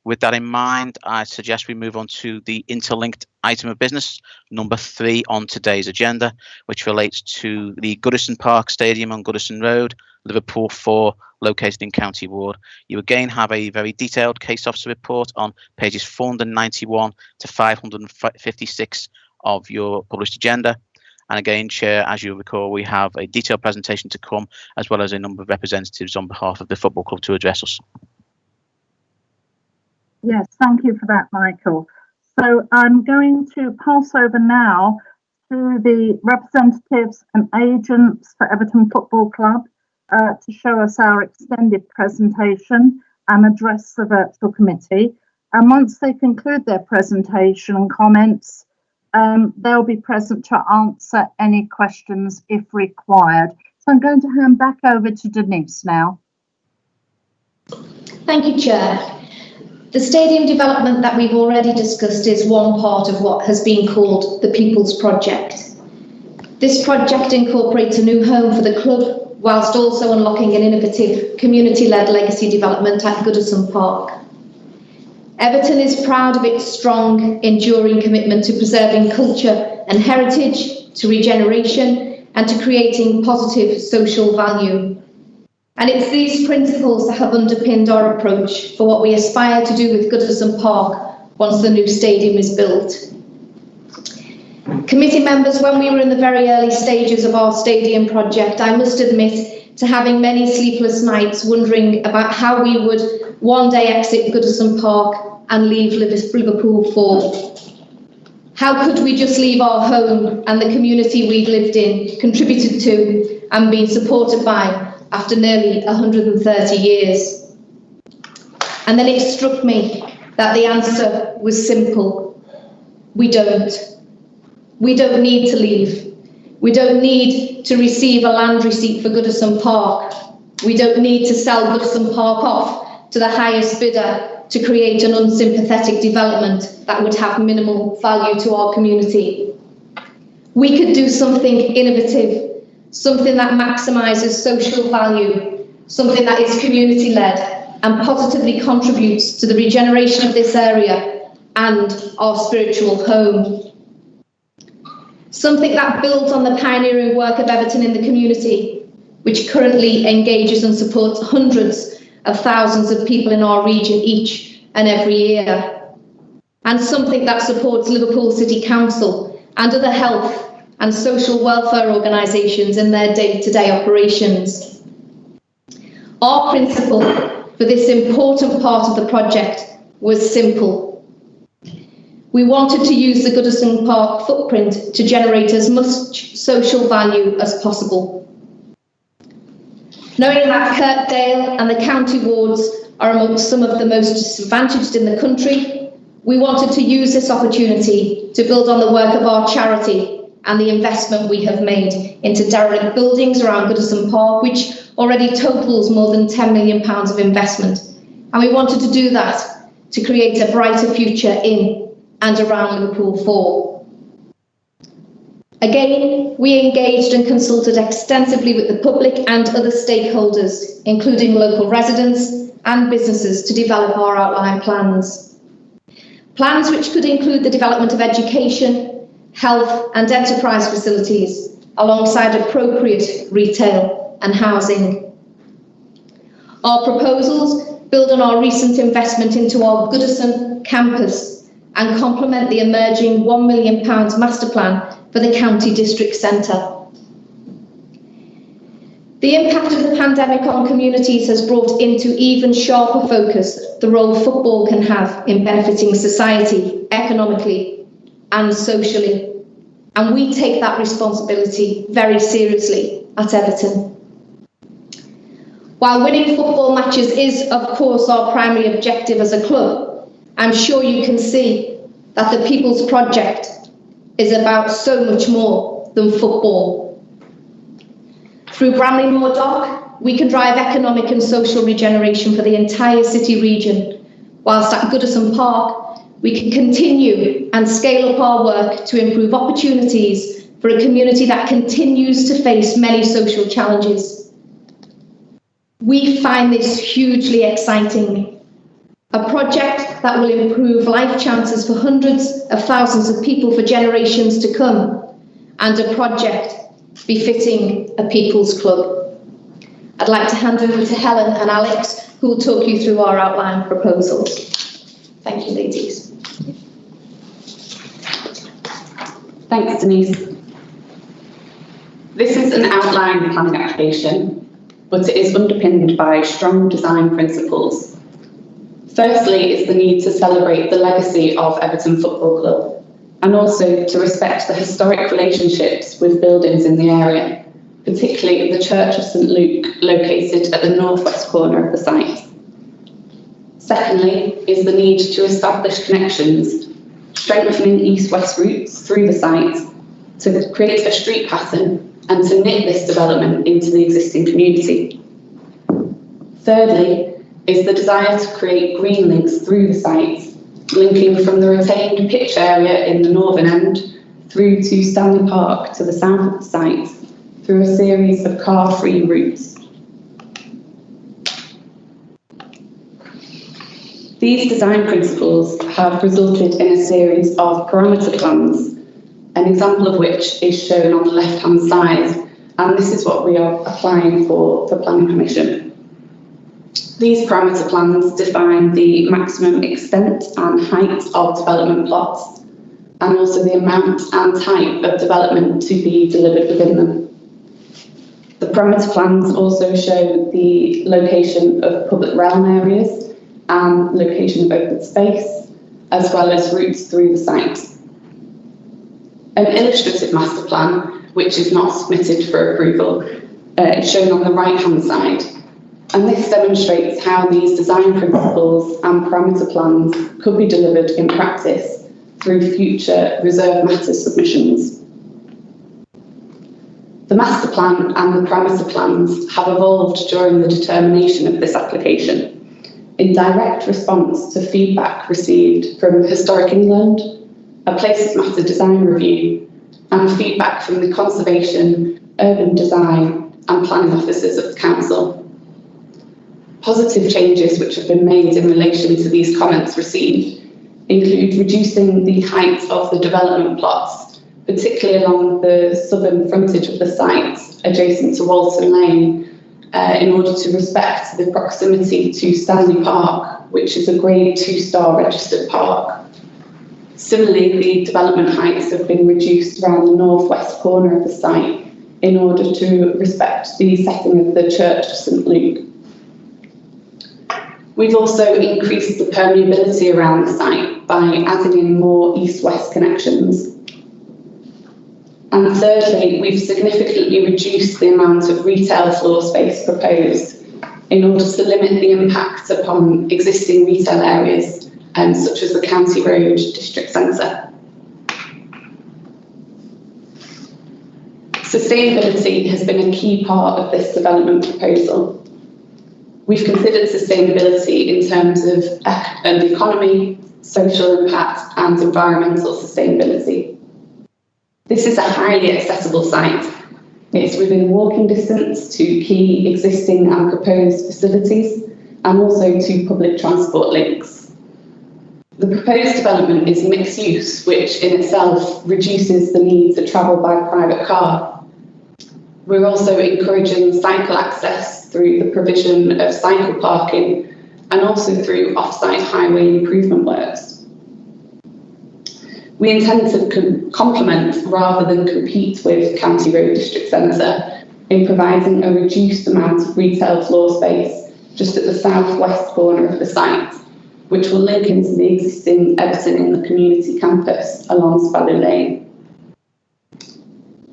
With that in mind, I suggest we move on to the interlinked item of business, number 3 on today's agenda, which relates to the Goodison Park Stadium on Goodison Road, Liverpool 4, located in County Ward. You again have a very detailed case officer report on pages 491 to 556 of your published agenda. And again, Chair, as you recall, we have a detailed presentation to come, as well as a number of representatives on behalf of the football club to address us. Yes, thank you for that, Michael. So I'm going to pass over now to the representatives and agents for Everton Football Club to show us our extended presentation and address the virtual committee. And once they conclude their presentation and comments, they'll be present to answer any questions if required. So I'm going to hand back over to Denise now. Thank you, Chair. The stadium development that we've already discussed is one part of what has been called the People's Project. This project incorporates a new home for the club, whilst also unlocking an innovative community-led legacy development at Goodison Park. Everton is proud of its strong, enduring commitment to preserving culture and heritage, to regeneration, and to creating positive social value. And it's these principles that have underpinned our approach for what we aspire to do with Goodison Park once the new stadium is built. Committee members, when we were in the very early stages of our stadium project, I must admit to having many sleepless nights wondering about how we would one day exit Goodison Park and leave Liverpool 4. How could we just leave our home and the community we'd lived in, contributed to, and been supported by after nearly 130 years? And then it struck me that the answer was simple. We don't. We don't need to leave. We don't need to receive a land receipt for Goodison Park. We don't need to sell Goodison Park off to the highest bidder to create an unsympathetic development that would have minimal value to our community. We could do something innovative, something that maximises social value, something that is community-led and positively contributes to the regeneration of this area and our spiritual home. something that builds on the pioneering work of Everton in the community, which currently engages and supports hundreds of thousands of people in our region each and every year, and something that supports Liverpool City Council and other health and social welfare organisations in their day-to-day operations. Our principle for this important part of the project was simple. We wanted to use the Goodison Park footprint to generate as much social value as possible. Knowing that Kirkdale and the county wards are amongst some of the most disadvantaged in the country, we wanted to use this opportunity to build on the work of our charity and the investment we have made into derelict buildings around Goodison Park, which already totals more than £10 million of investment. And we wanted to do that to create a brighter future in and around Liverpool 4. Again, we engaged and consulted extensively with the public and other stakeholders, including local residents and businesses, to develop our outline plans. Plans which could include the development of education, health and enterprise facilities, alongside appropriate retail and housing. Our proposals build on our recent investment into our Goodison campus and complement the emerging £1 million master plan for the county district centre. The impact of the pandemic on communities has brought into even sharper focus the role football can have in benefiting society economically and socially, and we take that responsibility very seriously at Everton. While winning football matches is, of course, our primary objective as a club, I'm sure you can see that the People's Project is about so much more than football. Through Bramley Moor Dock, we can drive economic and social regeneration for the entire city region, whilst at Goodison Park, we can continue and scale up our work to improve opportunities for a community that continues to face many social challenges. We find this hugely exciting. A project that will improve life chances for hundreds of thousands of people for generations to come, and a project befitting a people's club. I'd like to hand over to Helen and Alex, who will talk you through our outline proposals. Thank you, ladies. Thanks, Denise. This is an outline planning application, but it is underpinned by strong design principles. Firstly is the need to celebrate the legacy of Everton Football Club, and also to respect the historic relationships with buildings in the area, particularly the Church of St Luke, located at the northwest corner of the site. Secondly is the need to establish connections, strengthening east-west routes through the site to create a street pattern and to knit this development into the existing community. Thirdly is the desire to create green links through the site, linking from the retained pitch area in the northern end through to Stanley Park to the south of the site through a series of car-free routes. These design principles have resulted in a series of parameter plans, an example of which is shown on the left-hand side, and this is what we are applying for the planning permission. These parameter plans define the maximum extent and height of development plots, and also the amount and type of development to be delivered within them. The parameter plans also show the location of public realm areas and location of open space, as well as routes through the site. An illustrative master plan, which is not submitted for approval, is shown on the right-hand side. And this demonstrates how these design principles and parameter plans could be delivered in practice through future reserve matters submissions. The master plan and the parameter plans have evolved during the determination of this application in direct response to feedback received from Historic England, a Places Matter design review, and feedback from the Conservation, Urban Design and Planning officers of the Council. Positive changes which have been made in relation to these comments received include reducing the height of the development plots particularly along the southern frontage of the site adjacent to Walton Lane, in order to respect the proximity to Stanley Park, which is a Grade 2-star registered park. Similarly, the development heights have been reduced around the northwest corner of the site in order to respect the setting of the Church of St Luke. We've also increased the permeability around the site by adding in more east-west connections. And thirdly, we've significantly reduced the amount of retail floor space proposed in order to limit the impact upon existing retail areas, such as the County Road District Centre. Sustainability has been a key part of this development proposal. We've considered sustainability in terms of the economy, social impact and environmental sustainability. This is a highly accessible site. It's within walking distance to key existing and proposed facilities and also to public transport links. The proposed development is mixed use, which in itself reduces the need to travel by private car. We're also encouraging cycle access through the provision of cycle parking and also through off-site highway improvement works. We intend to complement rather than compete with County Road District Centre in providing a reduced amount of retail floor space just at the southwest corner of the site, which will link into the existing Everton in the Community campus along Spallow Lane.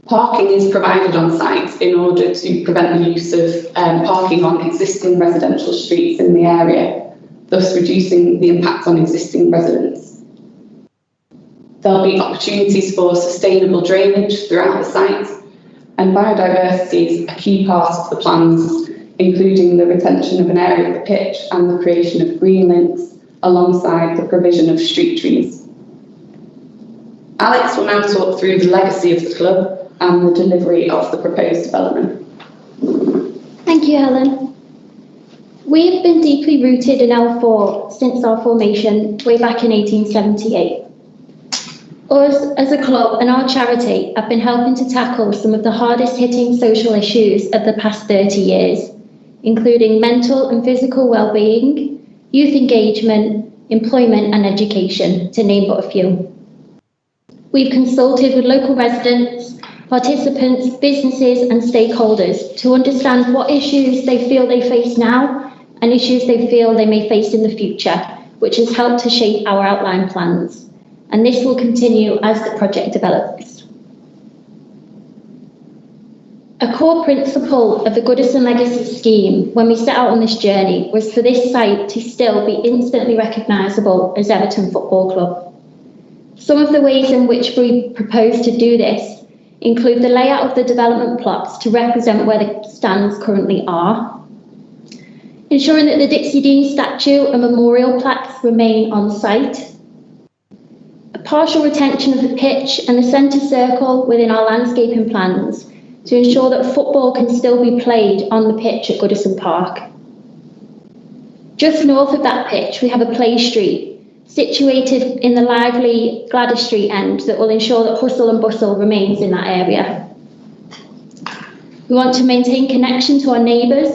Parking is provided on site in order to prevent the use of parking on existing residential streets in the area, thus reducing the impact on existing residents. There'll be opportunities for sustainable drainage throughout the site, and biodiversity is a key part of the plans, including the retention of an area of the pitch and the creation of green links alongside the provision of street trees. Alex will now talk through the legacy of the club and the delivery of the proposed development. Thank you, Helen. We have been deeply rooted in L4 since our formation way back in 1878. Us, as a club and our charity, have been helping to tackle some of the hardest hitting social issues of the past 30 years, including mental and physical well-being, youth engagement, employment and education, to name but a few. We've consulted with local residents, participants, businesses and stakeholders to understand what issues they feel they face now and issues they feel they may face in the future, which has helped to shape our outline plans. And this will continue as the project develops. A core principle of the Goodison Legacy Scheme when we set out on this journey was for this site to still be instantly recognisable as Everton Football Club. Some of the ways in which we propose to do this include the layout of the development plots to represent where the stands currently are, ensuring that the Dixie Dean statue and memorial plaques remain on site, a partial retention of the pitch and the centre circle within our landscaping plans to ensure that football can still be played on the pitch at Goodison Park. Just north of that pitch, we have a play street situated in the lively Gladys Street end that will ensure that hustle and bustle remains in that area. We want to maintain connection to our neighbours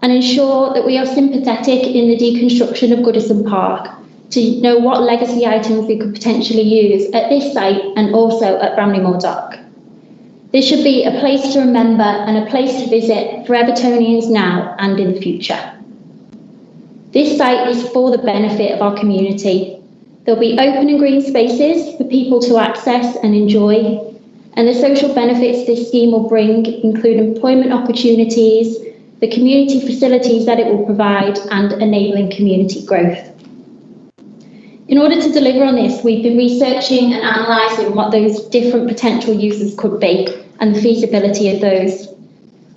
and ensure that we are sympathetic in the deconstruction of Goodison Park to know what legacy items we could potentially use at this site and also at Bramley-Moore Dock. This should be a place to remember and a place to visit for Evertonians now and in the future. This site is for the benefit of our community. There'll be open and green spaces for people to access and enjoy, and the social benefits this scheme will bring include employment opportunities, the community facilities that it will provide, and enabling community growth. In order to deliver on this, we've been researching and analysing what those different potential uses could be and the feasibility of those.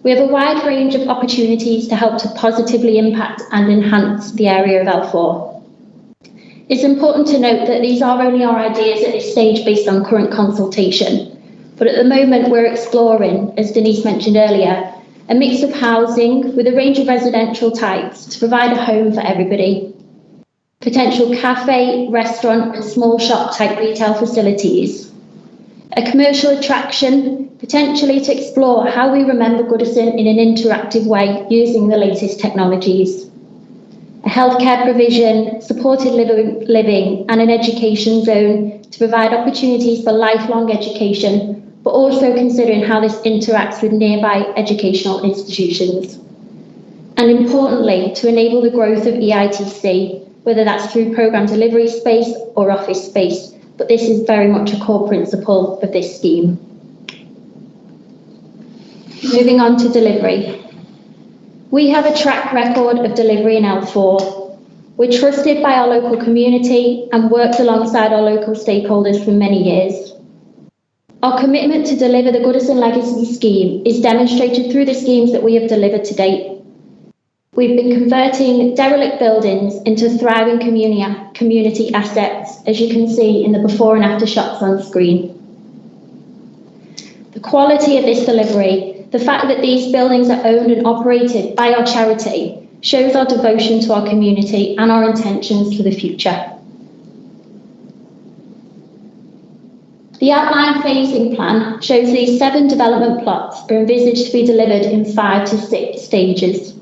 We have a wide range of opportunities to help to positively impact and enhance the area of L4. It's important to note that these are only our ideas at this stage based on current consultation, but at the moment we're exploring, as Denise mentioned earlier, a mix of housing with a range of residential types to provide a home for everybody, potential cafe, restaurant and small shop type retail facilities, a commercial attraction, potentially to explore how we remember Goodison in an interactive way using the latest technologies. A healthcare provision, supported living and an education zone to provide opportunities for lifelong education, but also considering how this interacts with nearby educational institutions. And importantly, to enable the growth of EITC, whether that's through programme delivery space or office space, but this is very much a core principle of this scheme. Moving on to delivery. We have a track record of delivery in L4. We're trusted by our local community and worked alongside our local stakeholders for many years. Our commitment to deliver the Goodison Legacy Scheme is demonstrated through the schemes that we have delivered to date. We've been converting derelict buildings into thriving community assets, as you can see in the before and after shots on screen. The quality of this delivery, the fact that these buildings are owned and operated by our charity, shows our devotion to our community and our intentions for the future. The outline phasing plan shows these 7 development plots are envisaged to be delivered in 5 to 6 stages.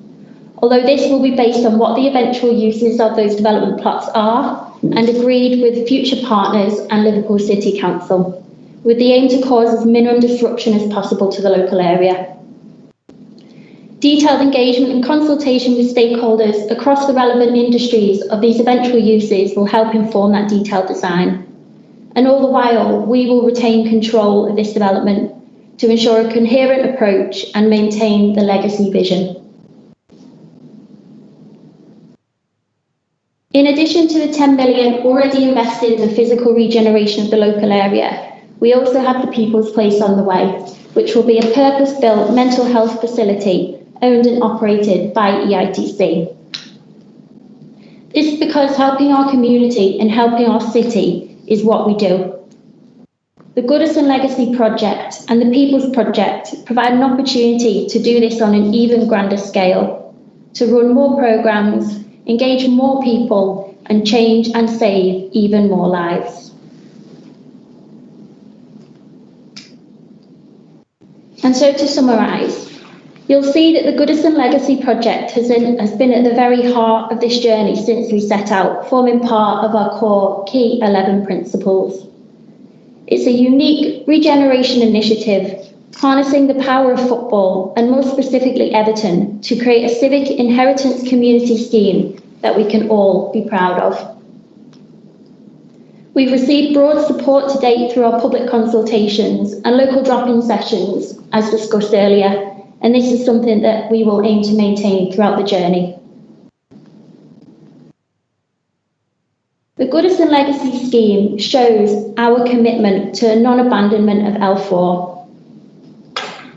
Although this will be based on what the eventual uses of those development plots are and agreed with future partners and Liverpool City Council, with the aim to cause as minimum disruption as possible to the local area. Detailed engagement and consultation with stakeholders across the relevant industries of these eventual uses will help inform that detailed design. And all the while, we will retain control of this development to ensure a coherent approach and maintain the legacy vision. In addition to the 10 million already invested in the physical regeneration of the local area, we also have the People's Place on the way, which will be a purpose-built mental health facility owned and operated by EITC. This is because helping our community and helping our city is what we do. The Goodison Legacy Project and the People's Project provide an opportunity to do this on an even grander scale, to run more programmes, engage more people, and change and save even more lives. And so to summarise, you'll see that the Goodison Legacy Project has been at the very heart of this journey since we set out, forming part of our core key 11 principles. It's a unique regeneration initiative, harnessing the power of football, and more specifically Everton, to create a civic inheritance community scheme that we can all be proud of. We've received broad support to date through our public consultations and local drop-in sessions, as discussed earlier, and this is something that we will aim to maintain throughout the journey. The Goodison Legacy Scheme shows our commitment to non-abandonment of L4.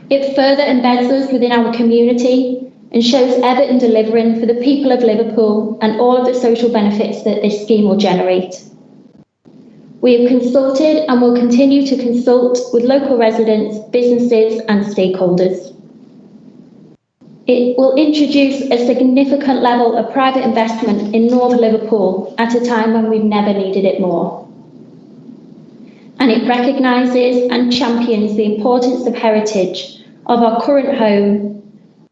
It further embeds us within our community and shows Everton delivering for the people of Liverpool and all of the social benefits that this scheme will generate. We have consulted and will continue to consult with local residents, businesses and stakeholders. It will introduce a significant level of private investment in North Liverpool at a time when we've never needed it more. And it recognises and champions the importance of heritage, of our current home,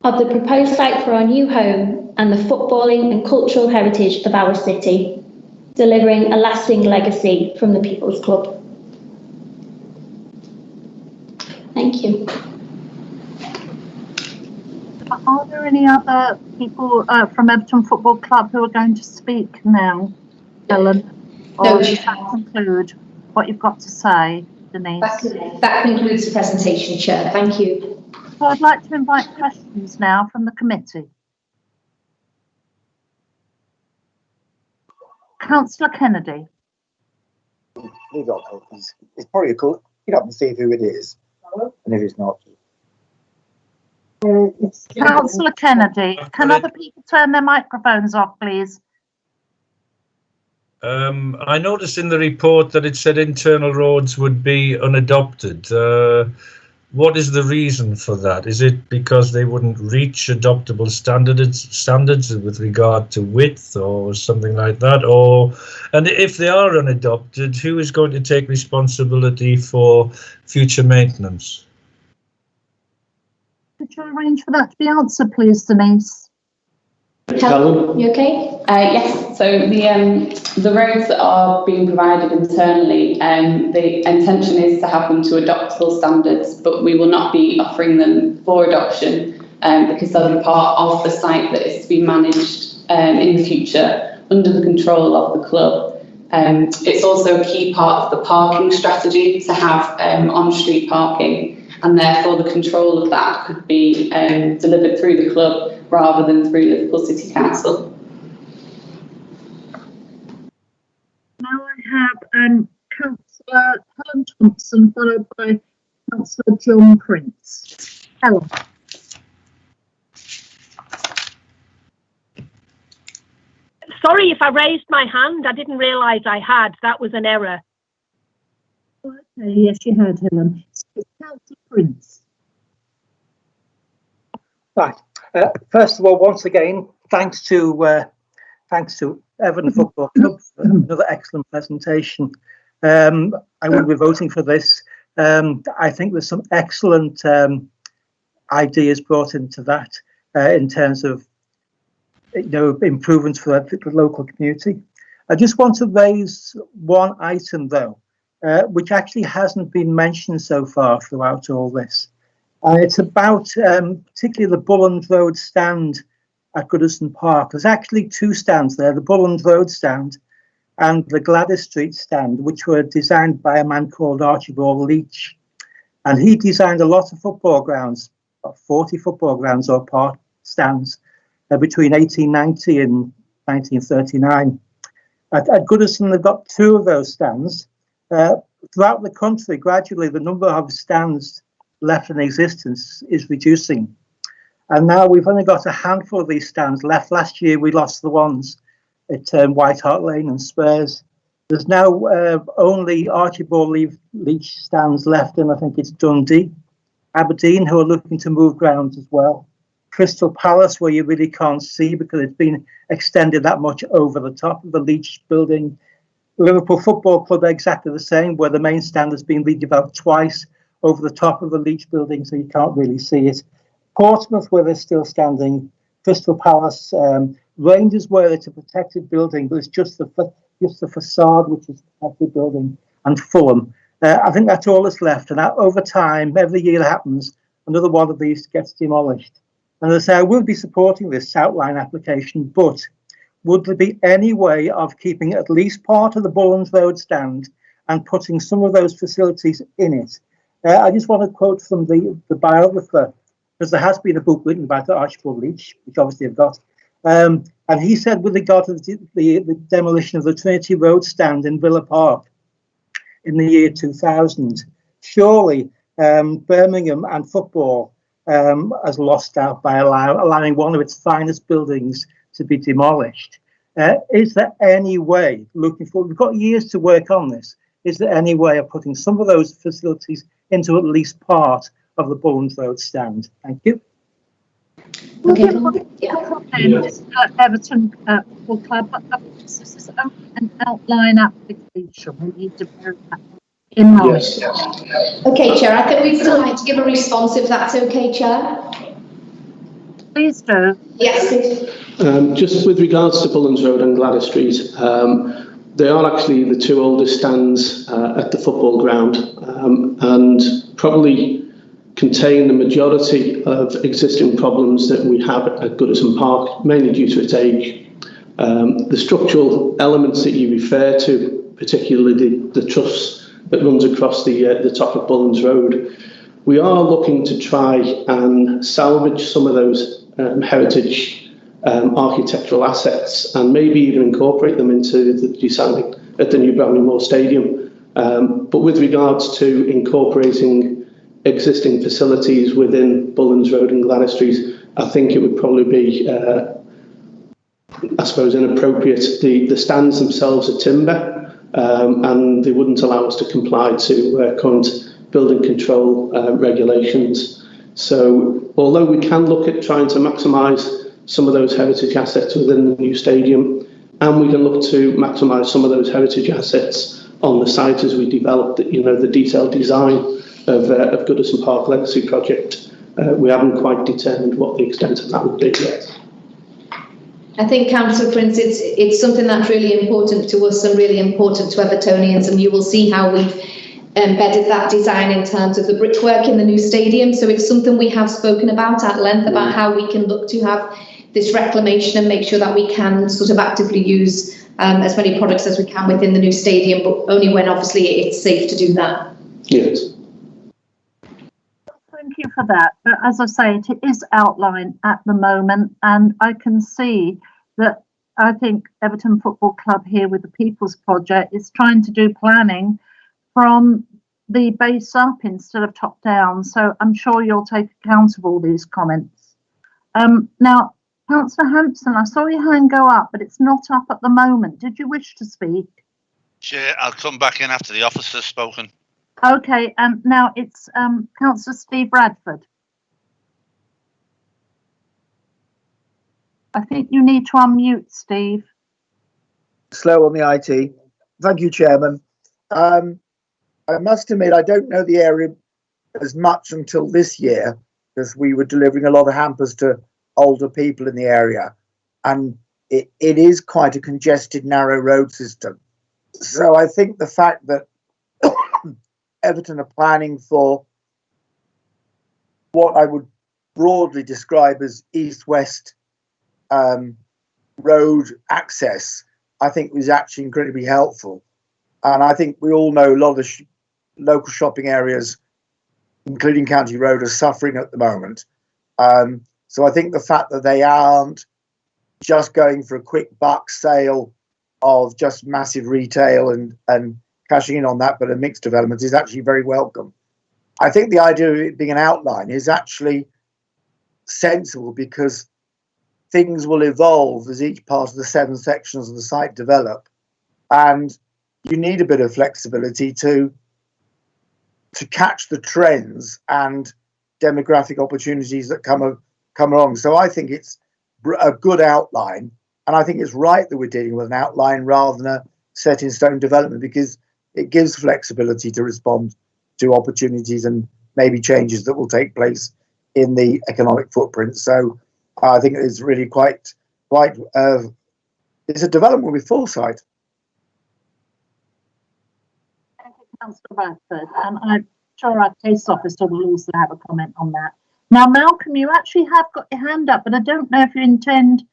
of the proposed site for our new home, and the footballing and cultural heritage of our city, delivering a lasting legacy from the People's Club. Thank you. Are there any other people from Everton Football Club who are going to speak now, Ellen? Or No, does that conclude what you've got to say, Denise? That concludes the presentation, Chair. Thank you. So I'd like to invite questions now from the committee. Councillor Kennedy. Leave it on, please. It's probably a call. You don't see who it is, and if it's not. Councillor Kennedy, can other people turn their microphones off, please? I noticed in the report that it said internal roads would be unadopted. what is the reason for that? Is it because they wouldn't reach adoptable standards with regard to width or something like that? And if they are unadopted, who is going to take responsibility for future maintenance? Could you arrange for that to be answered, please, Denise? Helen, you okay? Yes. So the roads that are being provided internally, the intention is to have them to adoptable standards, but we will not be offering them for adoption because they'll be part of the site that is to be managed in the future under the control of the club. It's also a key part of the parking strategy to have on-street parking, and therefore the control of that could be delivered through the club rather than through Liverpool City Council. Now I have Councillor Helen Thompson, followed by Councillor John Prince. Helen. Sorry if I raised my hand. I didn't realise I had. That was an error. Okay, yes, you had, Helen. Councillor Prince. Right. First of all, once again, thanks to Everton Football Club for another excellent presentation. I will be voting for this. I think there's some excellent ideas brought into that in terms of improvements for the local community. I just want to raise one item though, which actually hasn't been mentioned so far throughout all this. It's about particularly the Bulland Road stand at Goodison Park. There's actually two stands there, the Bulland Road stand and the Gladys Street stand, which were designed by a man called Archibald Leach. And he designed a lot of football grounds, about 40 football grounds or park stands between 1890 and 1939. At Goodison, they've got two of those stands. Throughout the country, gradually the number of stands left in existence is reducing, and now we've only got a handful of these stands left. Last year we lost the ones at White Hart Lane and Spurs. There's now only Archibald Leach stands left, and I think it's Dundee, Aberdeen, who are looking to move grounds as well. Crystal Palace, where you really can't see because it's been extended that much over the top of the Leach building. Liverpool Football Club, exactly the same, where the main stand has been redeveloped twice over the top of the Leach building, so you can't really see it. Portsmouth, where they're still standing. Crystal Palace. Rangers, where it's a protected building, but it's just the facade, which is a protected building. And Fulham. I think that's all that's left. And that, over time, every year that happens, another one of these gets demolished. And as I say, I will be supporting this outline application, but would there be any way of keeping at least part of the Bulland Road stand and putting some of those facilities in it? I just want to quote from the biographer, because there has been a book written about Archibald Leach, which obviously I've got. And he said, with regard to the demolition of the Trinity Road stand in Villa Park in the year 2000, surely Birmingham and football has lost out by allowing one of its finest buildings to be demolished. Is there any way, looking forward, we've got years to work on this, is there any way of putting some of those facilities into at least part of the Bulland Road stand? Thank you. Okay. Everton Football Club, but this is an outline application. We need to bear that in mind. Yes. Okay, Chair, I think we'd still like to give a response if that's okay, Chair. Please do. Yes, please. Just with regards to Bulland Road and Gladys Street, they are actually the two oldest stands at the football ground, and probably contain the majority of existing problems that we have at Goodison Park, mainly due to its age. The structural elements that you refer to, particularly the truss that runs across the top of Bulland Road, we are looking to try and salvage some of those heritage architectural assets and maybe even incorporate them into the design at the new Bramley Moore Stadium. But with regards to incorporating existing facilities within Bulland Road and Gladys Street, I think it would probably be, I suppose, inappropriate. The stands themselves are timber, and they wouldn't allow us to comply to current building control regulations. So although we can look at trying to maximise some of those heritage assets within the new stadium, and we can look to maximise some of those heritage assets on the site as we develop the detailed design of Goodison Park Legacy Project, we haven't quite determined what the extent of that would be yet. I think, Councillor Prince, it's something that's really important to us and really important to Evertonians, and you will see how we've embedded that design in terms of the brickwork in the new stadium. So it's something we have spoken about at length about how we can look to have this reclamation and make sure that we can sort of actively use as many products as we can within the new stadium, but only when obviously it's safe to do that. Yes. Thank you for that. But as I say, it is outlined at the moment, and I can see that I think Everton Football Club here with the People's Project is trying to do planning from the base up instead of top down. So I'm sure you'll take account of all these comments. Now, Councillor Hampson, I saw your hand go up, but it's not up at the moment. Did you wish to speak? Chair, I'll come back in after the officer's spoken. Okay, now it's Councillor Steve Bradford. I think you need to unmute, Steve. Slow on the IT. Thank you, Chairman. I must admit, I don't know the area as much until this year, because we were delivering a lot of hampers to older people in the area, and it is quite a congested, narrow road system. So I think the fact that Everton are planning for what I would broadly describe as east-west road access, I think was actually incredibly helpful. And I think we all know a lot of local shopping areas, including County Road, are suffering at the moment. So I think the fact that they aren't just going for a quick buck sale of just massive retail and cashing in on that, but a mixed development is actually very welcome. I think the idea of it being an outline is actually sensible, because things will evolve as each part of the 7 sections of the site develop, and you need a bit of flexibility to catch the trends and demographic opportunities that come along. So I think it's a good outline, and I think it's right that we're dealing with an outline rather than a set in stone development, because it gives flexibility to respond to opportunities and maybe changes that will take place in the economic footprint. So I think it's really quite it's a development with foresight. Thank you, Councillor Bradford, and I'm sure our case officer will also have a comment on that. Now, Malcolm, you actually have got your hand up, but I don't know if you intend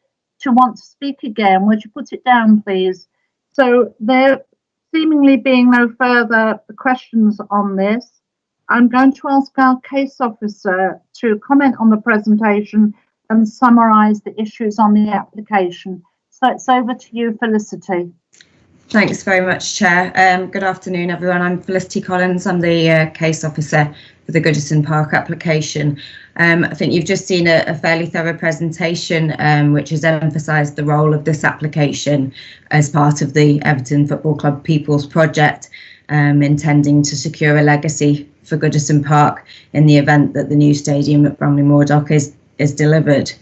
to want to speak again. Would you put it down, please? So there seemingly being no further questions on this, I'm going to ask our case officer to comment on the presentation and summarise the issues on the application. So it's over to you, Felicity. Thanks very much, Chair. Good afternoon, everyone. I'm Felicity Collins. I'm the case officer for the Goodison Park application. I think you've just seen a fairly thorough presentation which has emphasised the role of this application as part of the Everton Football Club People's Project, intending to secure a legacy for Goodison Park in the event that the new stadium at Bramley Moordock is delivered.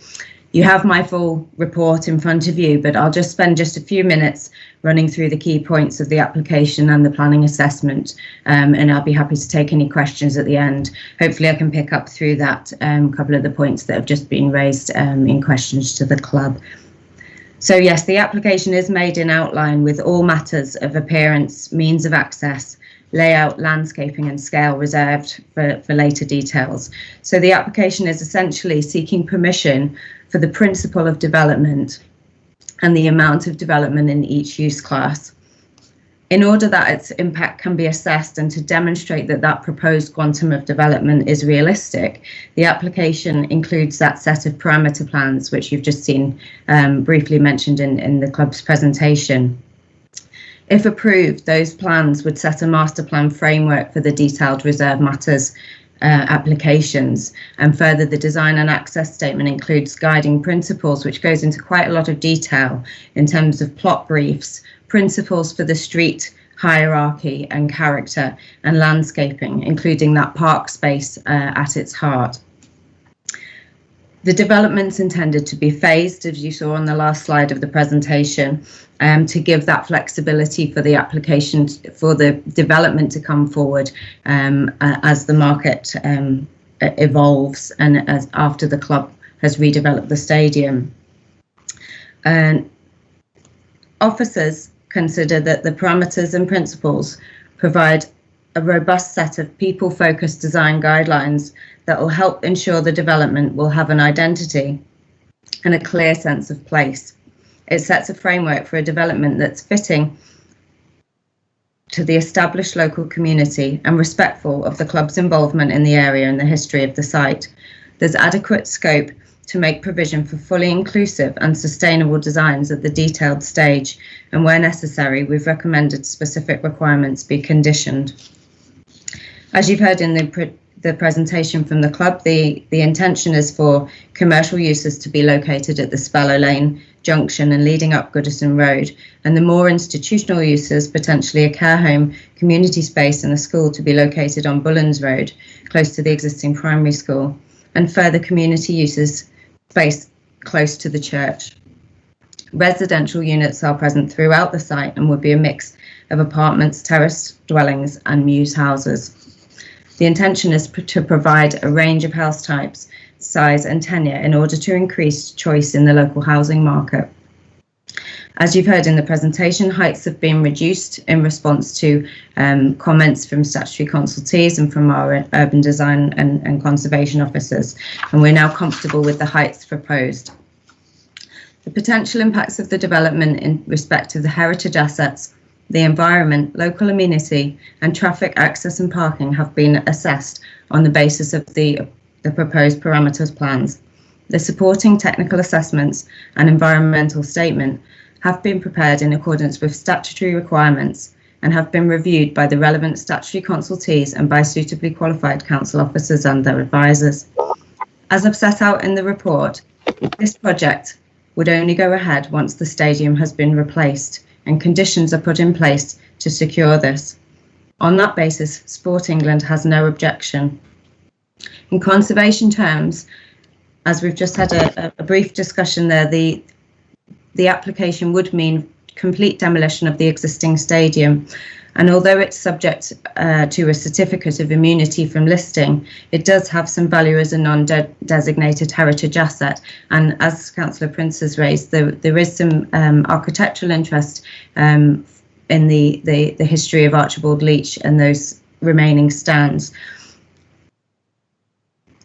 You have my full report in front of you, but I'll just spend just a few minutes running through the key points of the application and the planning assessment, and I'll be happy to take any questions at the end. Hopefully I can pick up through that couple of the points that have just been raised in questions to the club. So yes, the application is made in outline with all matters of appearance, means of access, layout, landscaping and scale reserved for later details. So the application is essentially seeking permission for the principle of development and the amount of development in each use class. In order that its impact can be assessed and to demonstrate that that proposed quantum of development is realistic, the application includes that set of parameter plans, which you've just seen briefly mentioned in the club's presentation. If approved, those plans would set a master plan framework for the detailed reserve matters applications, and further the design and access statement includes guiding principles, which goes into quite a lot of detail in terms of plot briefs, principles for the street hierarchy and character and landscaping, including that park space at its heart. The development's intended to be phased, as you saw on the last slide of the presentation, to give that flexibility for the application, for the development to come forward as the market evolves and as after the club has redeveloped the stadium. And officers consider that the parameters and principles provide a robust set of people-focused design guidelines that will help ensure the development will have an identity and a clear sense of place. It sets a framework for a development that's fitting to the established local community and respectful of the club's involvement in the area and the history of the site. There's adequate scope to make provision for fully inclusive and sustainable designs at the detailed stage, and where necessary, we've recommended specific requirements be conditioned. As you've heard in the presentation from the club, the intention is for commercial uses to be located at the Spellow Lane junction and leading up Goodison Road, and the more institutional uses, potentially a care home, community space and a school, to be located on Bullens Road, close to the existing primary school, and further community uses space close to the church. Residential units are present throughout the site and would be a mix of apartments, terraced dwellings and mews houses. The intention is to provide a range of house types, size and tenure in order to increase choice in the local housing market. As you've heard in the presentation, heights have been reduced in response to comments from statutory consultees and from our urban design and conservation officers, and we're now comfortable with the heights proposed. The potential impacts of the development in respect of the heritage assets, the environment, local amenity and traffic access and parking have been assessed on the basis of the proposed parameters plans. The supporting technical assessments and environmental statement have been prepared in accordance with statutory requirements and have been reviewed by the relevant statutory consultees and by suitably qualified council officers and their advisors. As I've set out in the report, this project would only go ahead once the stadium has been replaced and conditions are put in place to secure this. On that basis, Sport England has no objection. In conservation terms, as we've just had a brief discussion there, the application would mean complete demolition of the existing stadium. And although it's subject to a certificate of immunity from listing, it does have some value as a non-designated heritage asset. And as Councillor Prince has raised, there is some architectural interest in the history of Archibald Leach and those remaining stands.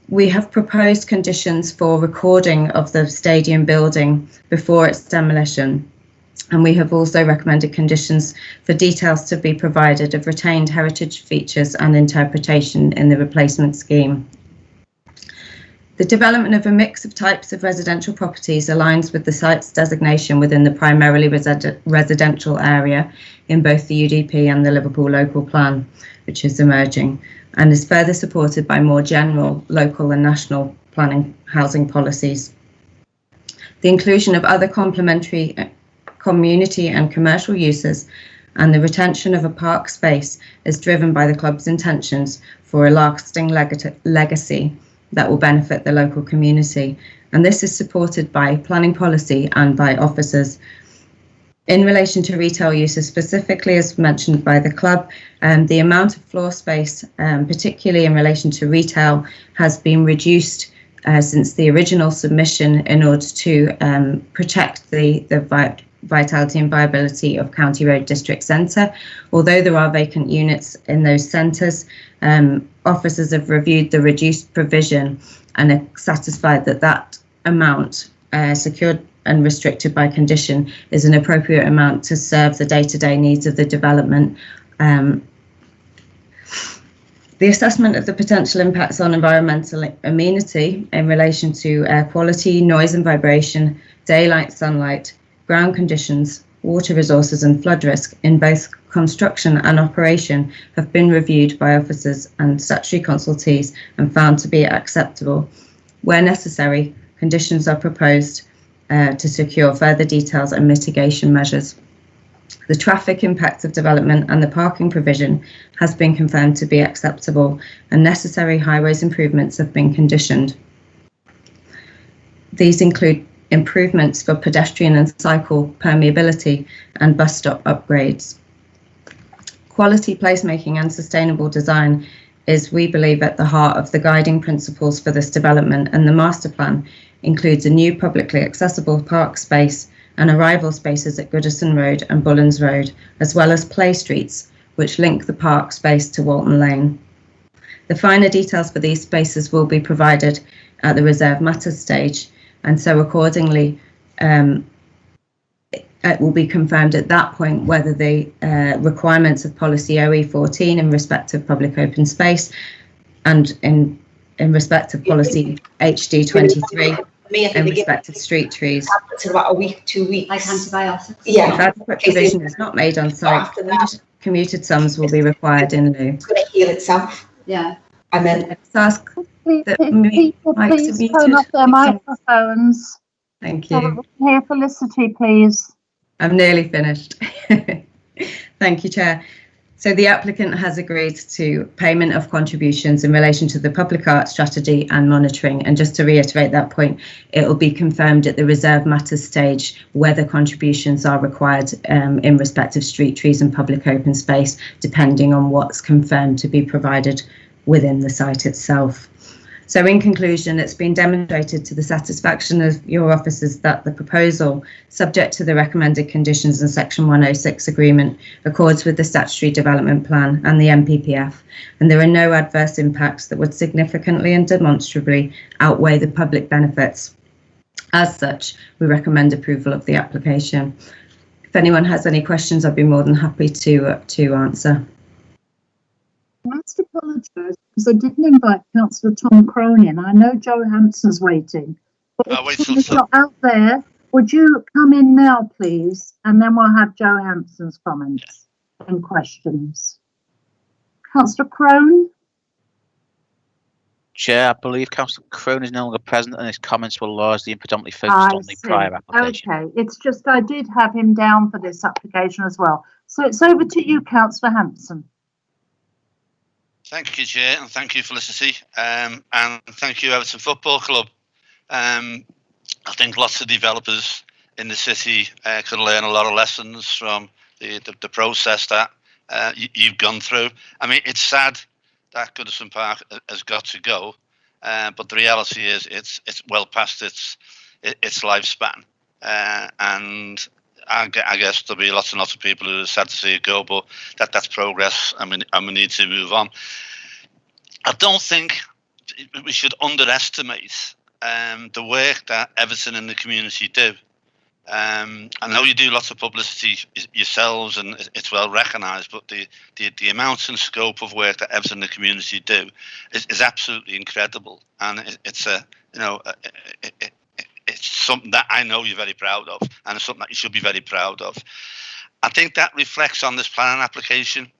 We have proposed conditions for recording of the stadium building before its demolition. And we have also recommended conditions for details to be provided of retained heritage features and interpretation in the replacement scheme. The development of a mix of types of residential properties aligns with the site's designation within the primarily residential area in both the UDP and the Liverpool local plan, which is emerging, and is further supported by more general local and national planning housing policies. The inclusion of other complementary community and commercial uses and the retention of a park space is driven by the club's intentions for a lasting legacy that will benefit the local community, and this is supported by planning policy and by officers. In relation to retail uses specifically, as mentioned by the club, the amount of floor space, particularly in relation to retail, has been reduced since the original submission in order to protect the vitality and viability of County Road District Centre. Although there are vacant units in those centres, officers have reviewed the reduced provision and are satisfied that that amount secured and restricted by condition is an appropriate amount to serve the day-to-day needs of the development. The assessment of the potential impacts on environmental amenity in relation to air quality, noise and vibration, daylight, sunlight, ground conditions, water resources and flood risk in both construction and operation have been reviewed by officers and statutory consultees and found to be acceptable. Where necessary, conditions are proposed to secure further details and mitigation measures. The traffic impact of development and the parking provision has been confirmed to be acceptable, and necessary highways improvements have been conditioned. These include improvements for pedestrian and cycle permeability and bus stop upgrades. Quality placemaking and sustainable design is, we believe, at the heart of the guiding principles for this development, and the master plan includes a new publicly accessible park space and arrival spaces at Goodison Road and Bullens Road, as well as play streets which link the park space to Walton Lane. The finer details for these spaces will be provided at the reserve matters stage, and so accordingly it will be confirmed at that point whether the requirements of policy OE14 in respect of public open space and in respect of policy HD23 in respect of street trees. It's about a week, 2 weeks. Like antibiotics. If adequate provision is not made on site, commuted sums will be required in lieu. It's going to heal itself. Yeah. And then let's ask that People, please turn off their microphones. Thank So you. that we can hear Felicity, please. I'm nearly finished. Thank you, Chair. So the applicant has agreed to payment of contributions in relation to the public art strategy and monitoring. And just to reiterate that point, it will be confirmed at the reserve matters stage whether contributions are required in respect of street trees and public open space, depending on what's confirmed to be provided within the site itself. So in conclusion, it's been demonstrated to the satisfaction of your officers that the proposal, subject to the recommended conditions in Section 106 agreement, accords with the statutory development plan and the NPPF, and there are no adverse impacts that would significantly and demonstrably outweigh the public benefits. As such, we recommend approval of the application. If anyone has any questions, I'd be more than happy to answer. I must apologise because I didn't invite Councillor Tom Cronin. I know Joe Hampson's waiting. But if he's not out there, would you come in now, please? And then we'll have Joe Hampson's comments and questions. Councillor Crone? Chair, I believe Councillor Crone is no longer present and his comments were largely and predominantly focused on the prior application. Okay, it's just I did have him down for this application as well. So it's over to you, Councillor Hampson. Thank you, Chair, and thank you, Felicity, and thank you, Everton Football Club. I think lots of developers in the city could learn a lot of lessons from the process that you've gone through. I mean, it's sad that Goodison Park has got to go, but the reality is it's well past its lifespan, and I guess there'll be lots and lots of people who are sad to see it go, but that's progress, and we need to move on. I don't think we should underestimate the work that Everton and the community do. I know you do lots of publicity yourselves, and it's well recognised, but the amount and scope of work that Everton and the community do is absolutely incredible, and it's something that I know you're very proud of, and it's something that you should be very proud of. I think that reflects on this planning application,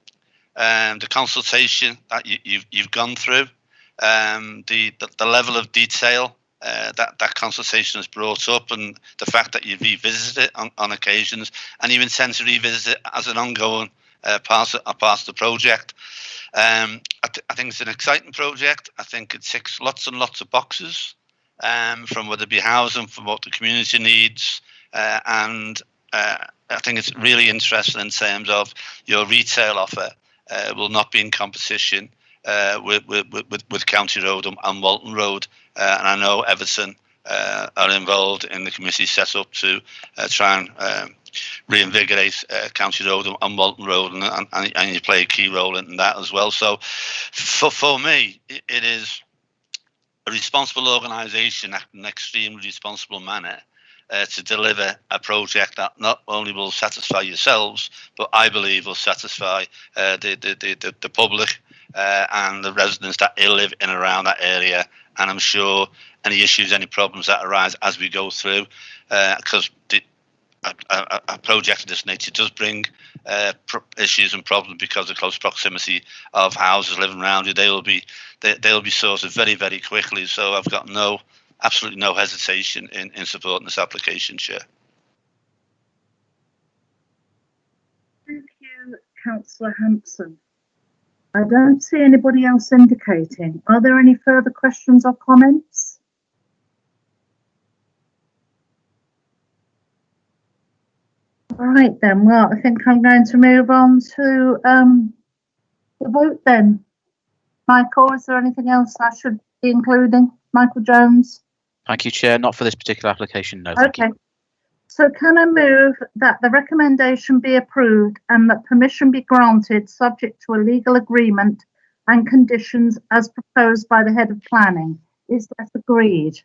the consultation that you've gone through, the level of detail that consultation has brought up, and the fact that you've revisited it on occasions, and you intend to revisit it as an ongoing part of the project. I think it's an exciting project. I think it ticks lots and lots of boxes. From whether it be housing, from what the community needs, and I think it's really interesting in terms of your retail offer will not be in competition with County Road and Walton Road, and I know Everton are involved in the committee set up to try and reinvigorate County Road and Walton Road, and you play a key role in that as well. So for me, it is a responsible organisation acting in an extremely responsible manner to deliver a project that not only will satisfy yourselves, but I believe will satisfy the public and the residents that live in and around that area. And I'm sure any issues, any problems that arise as we go through, because a project of this nature does bring issues and problems because of close proximity of houses living around you. They'll be sorted very, very quickly. So I've got absolutely no hesitation in supporting this application, Chair. Councillor Hampson. I don't see anybody else indicating. Are there any further questions or comments? All right then, well, I think I'm going to move on to the vote then. Michael, is there anything else I should be including? Michael Jones? Thank you, Chair. Not for this particular application, no. Thank Okay. So can I move that the recommendation be approved and that permission be granted subject to a legal agreement and conditions as proposed by the head of planning? Is that agreed?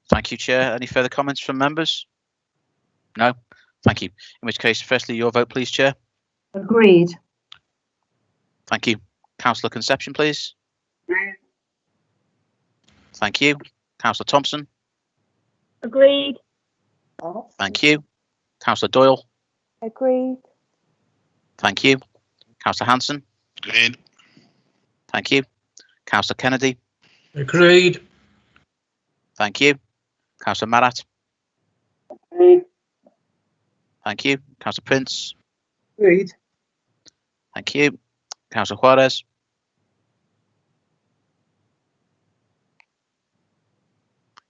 Thank you, Chair. Any further comments from members? No? Thank you. In which case, firstly, your vote, please, Chair. Agreed. Thank you. Councillor Conception, please. Thank you. Councillor Thompson. Agreed. Thank you. Councillor Doyle. Agreed. Thank you. Councillor Hanson. Agreed. Thank you. Councillor Kennedy. Agreed. Thank you. Councillor Marat. Agreed. Thank you. Councillor Prince. Agreed. Thank you. Councillor Juarez.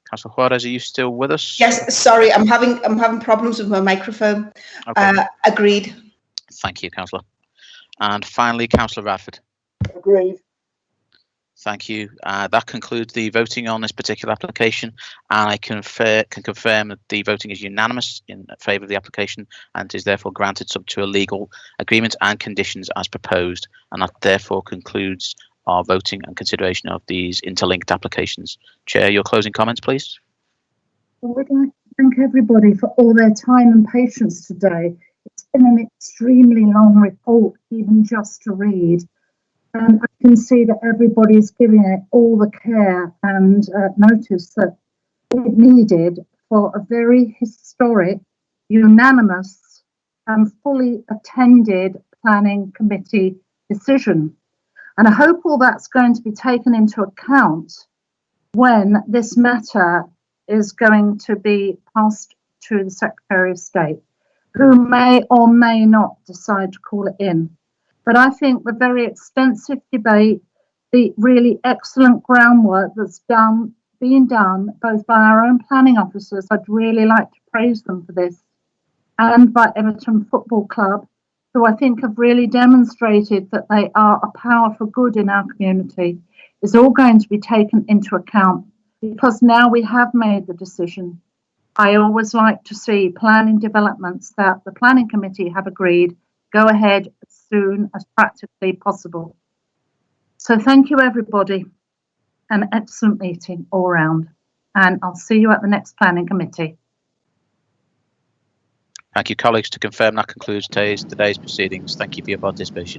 Councillor Juarez, are you still with us? Yes, sorry, I'm having problems with my microphone. Okay. Agreed. Thank you, Councillor. And finally, Councillor Radford. Agreed. Thank you. That concludes the voting on this particular application, and I can confirm that the voting is unanimous in favour of the application and is therefore granted subject to a legal agreement and conditions as proposed, and that therefore concludes our voting and consideration of these interlinked applications. Chair, your closing comments, please. I would like to thank everybody for all their time and patience today. It's been an extremely long report, even just to read. And I can see that everybody's giving it all the care and notice that it needed for a very historic, unanimous and fully attended planning committee decision. And I hope all that's going to be taken into account when this matter is going to be passed to the Secretary of State, who may or may not decide to call it in. But I think the very extensive debate, the really excellent groundwork that's being done both by our own planning officers, I'd really like to praise them for this, and by Everton Football Club, who I think have really demonstrated that they are a power for good in our community, is all going to be taken into account, because now we have made the decision. I always like to see planning developments that the planning committee have agreed go ahead as soon as practically possible. So thank you, everybody. An excellent meeting all round, and I'll see you at the next planning committee. Thank you, colleagues. To confirm, that concludes today's proceedings. Thank you for your participation.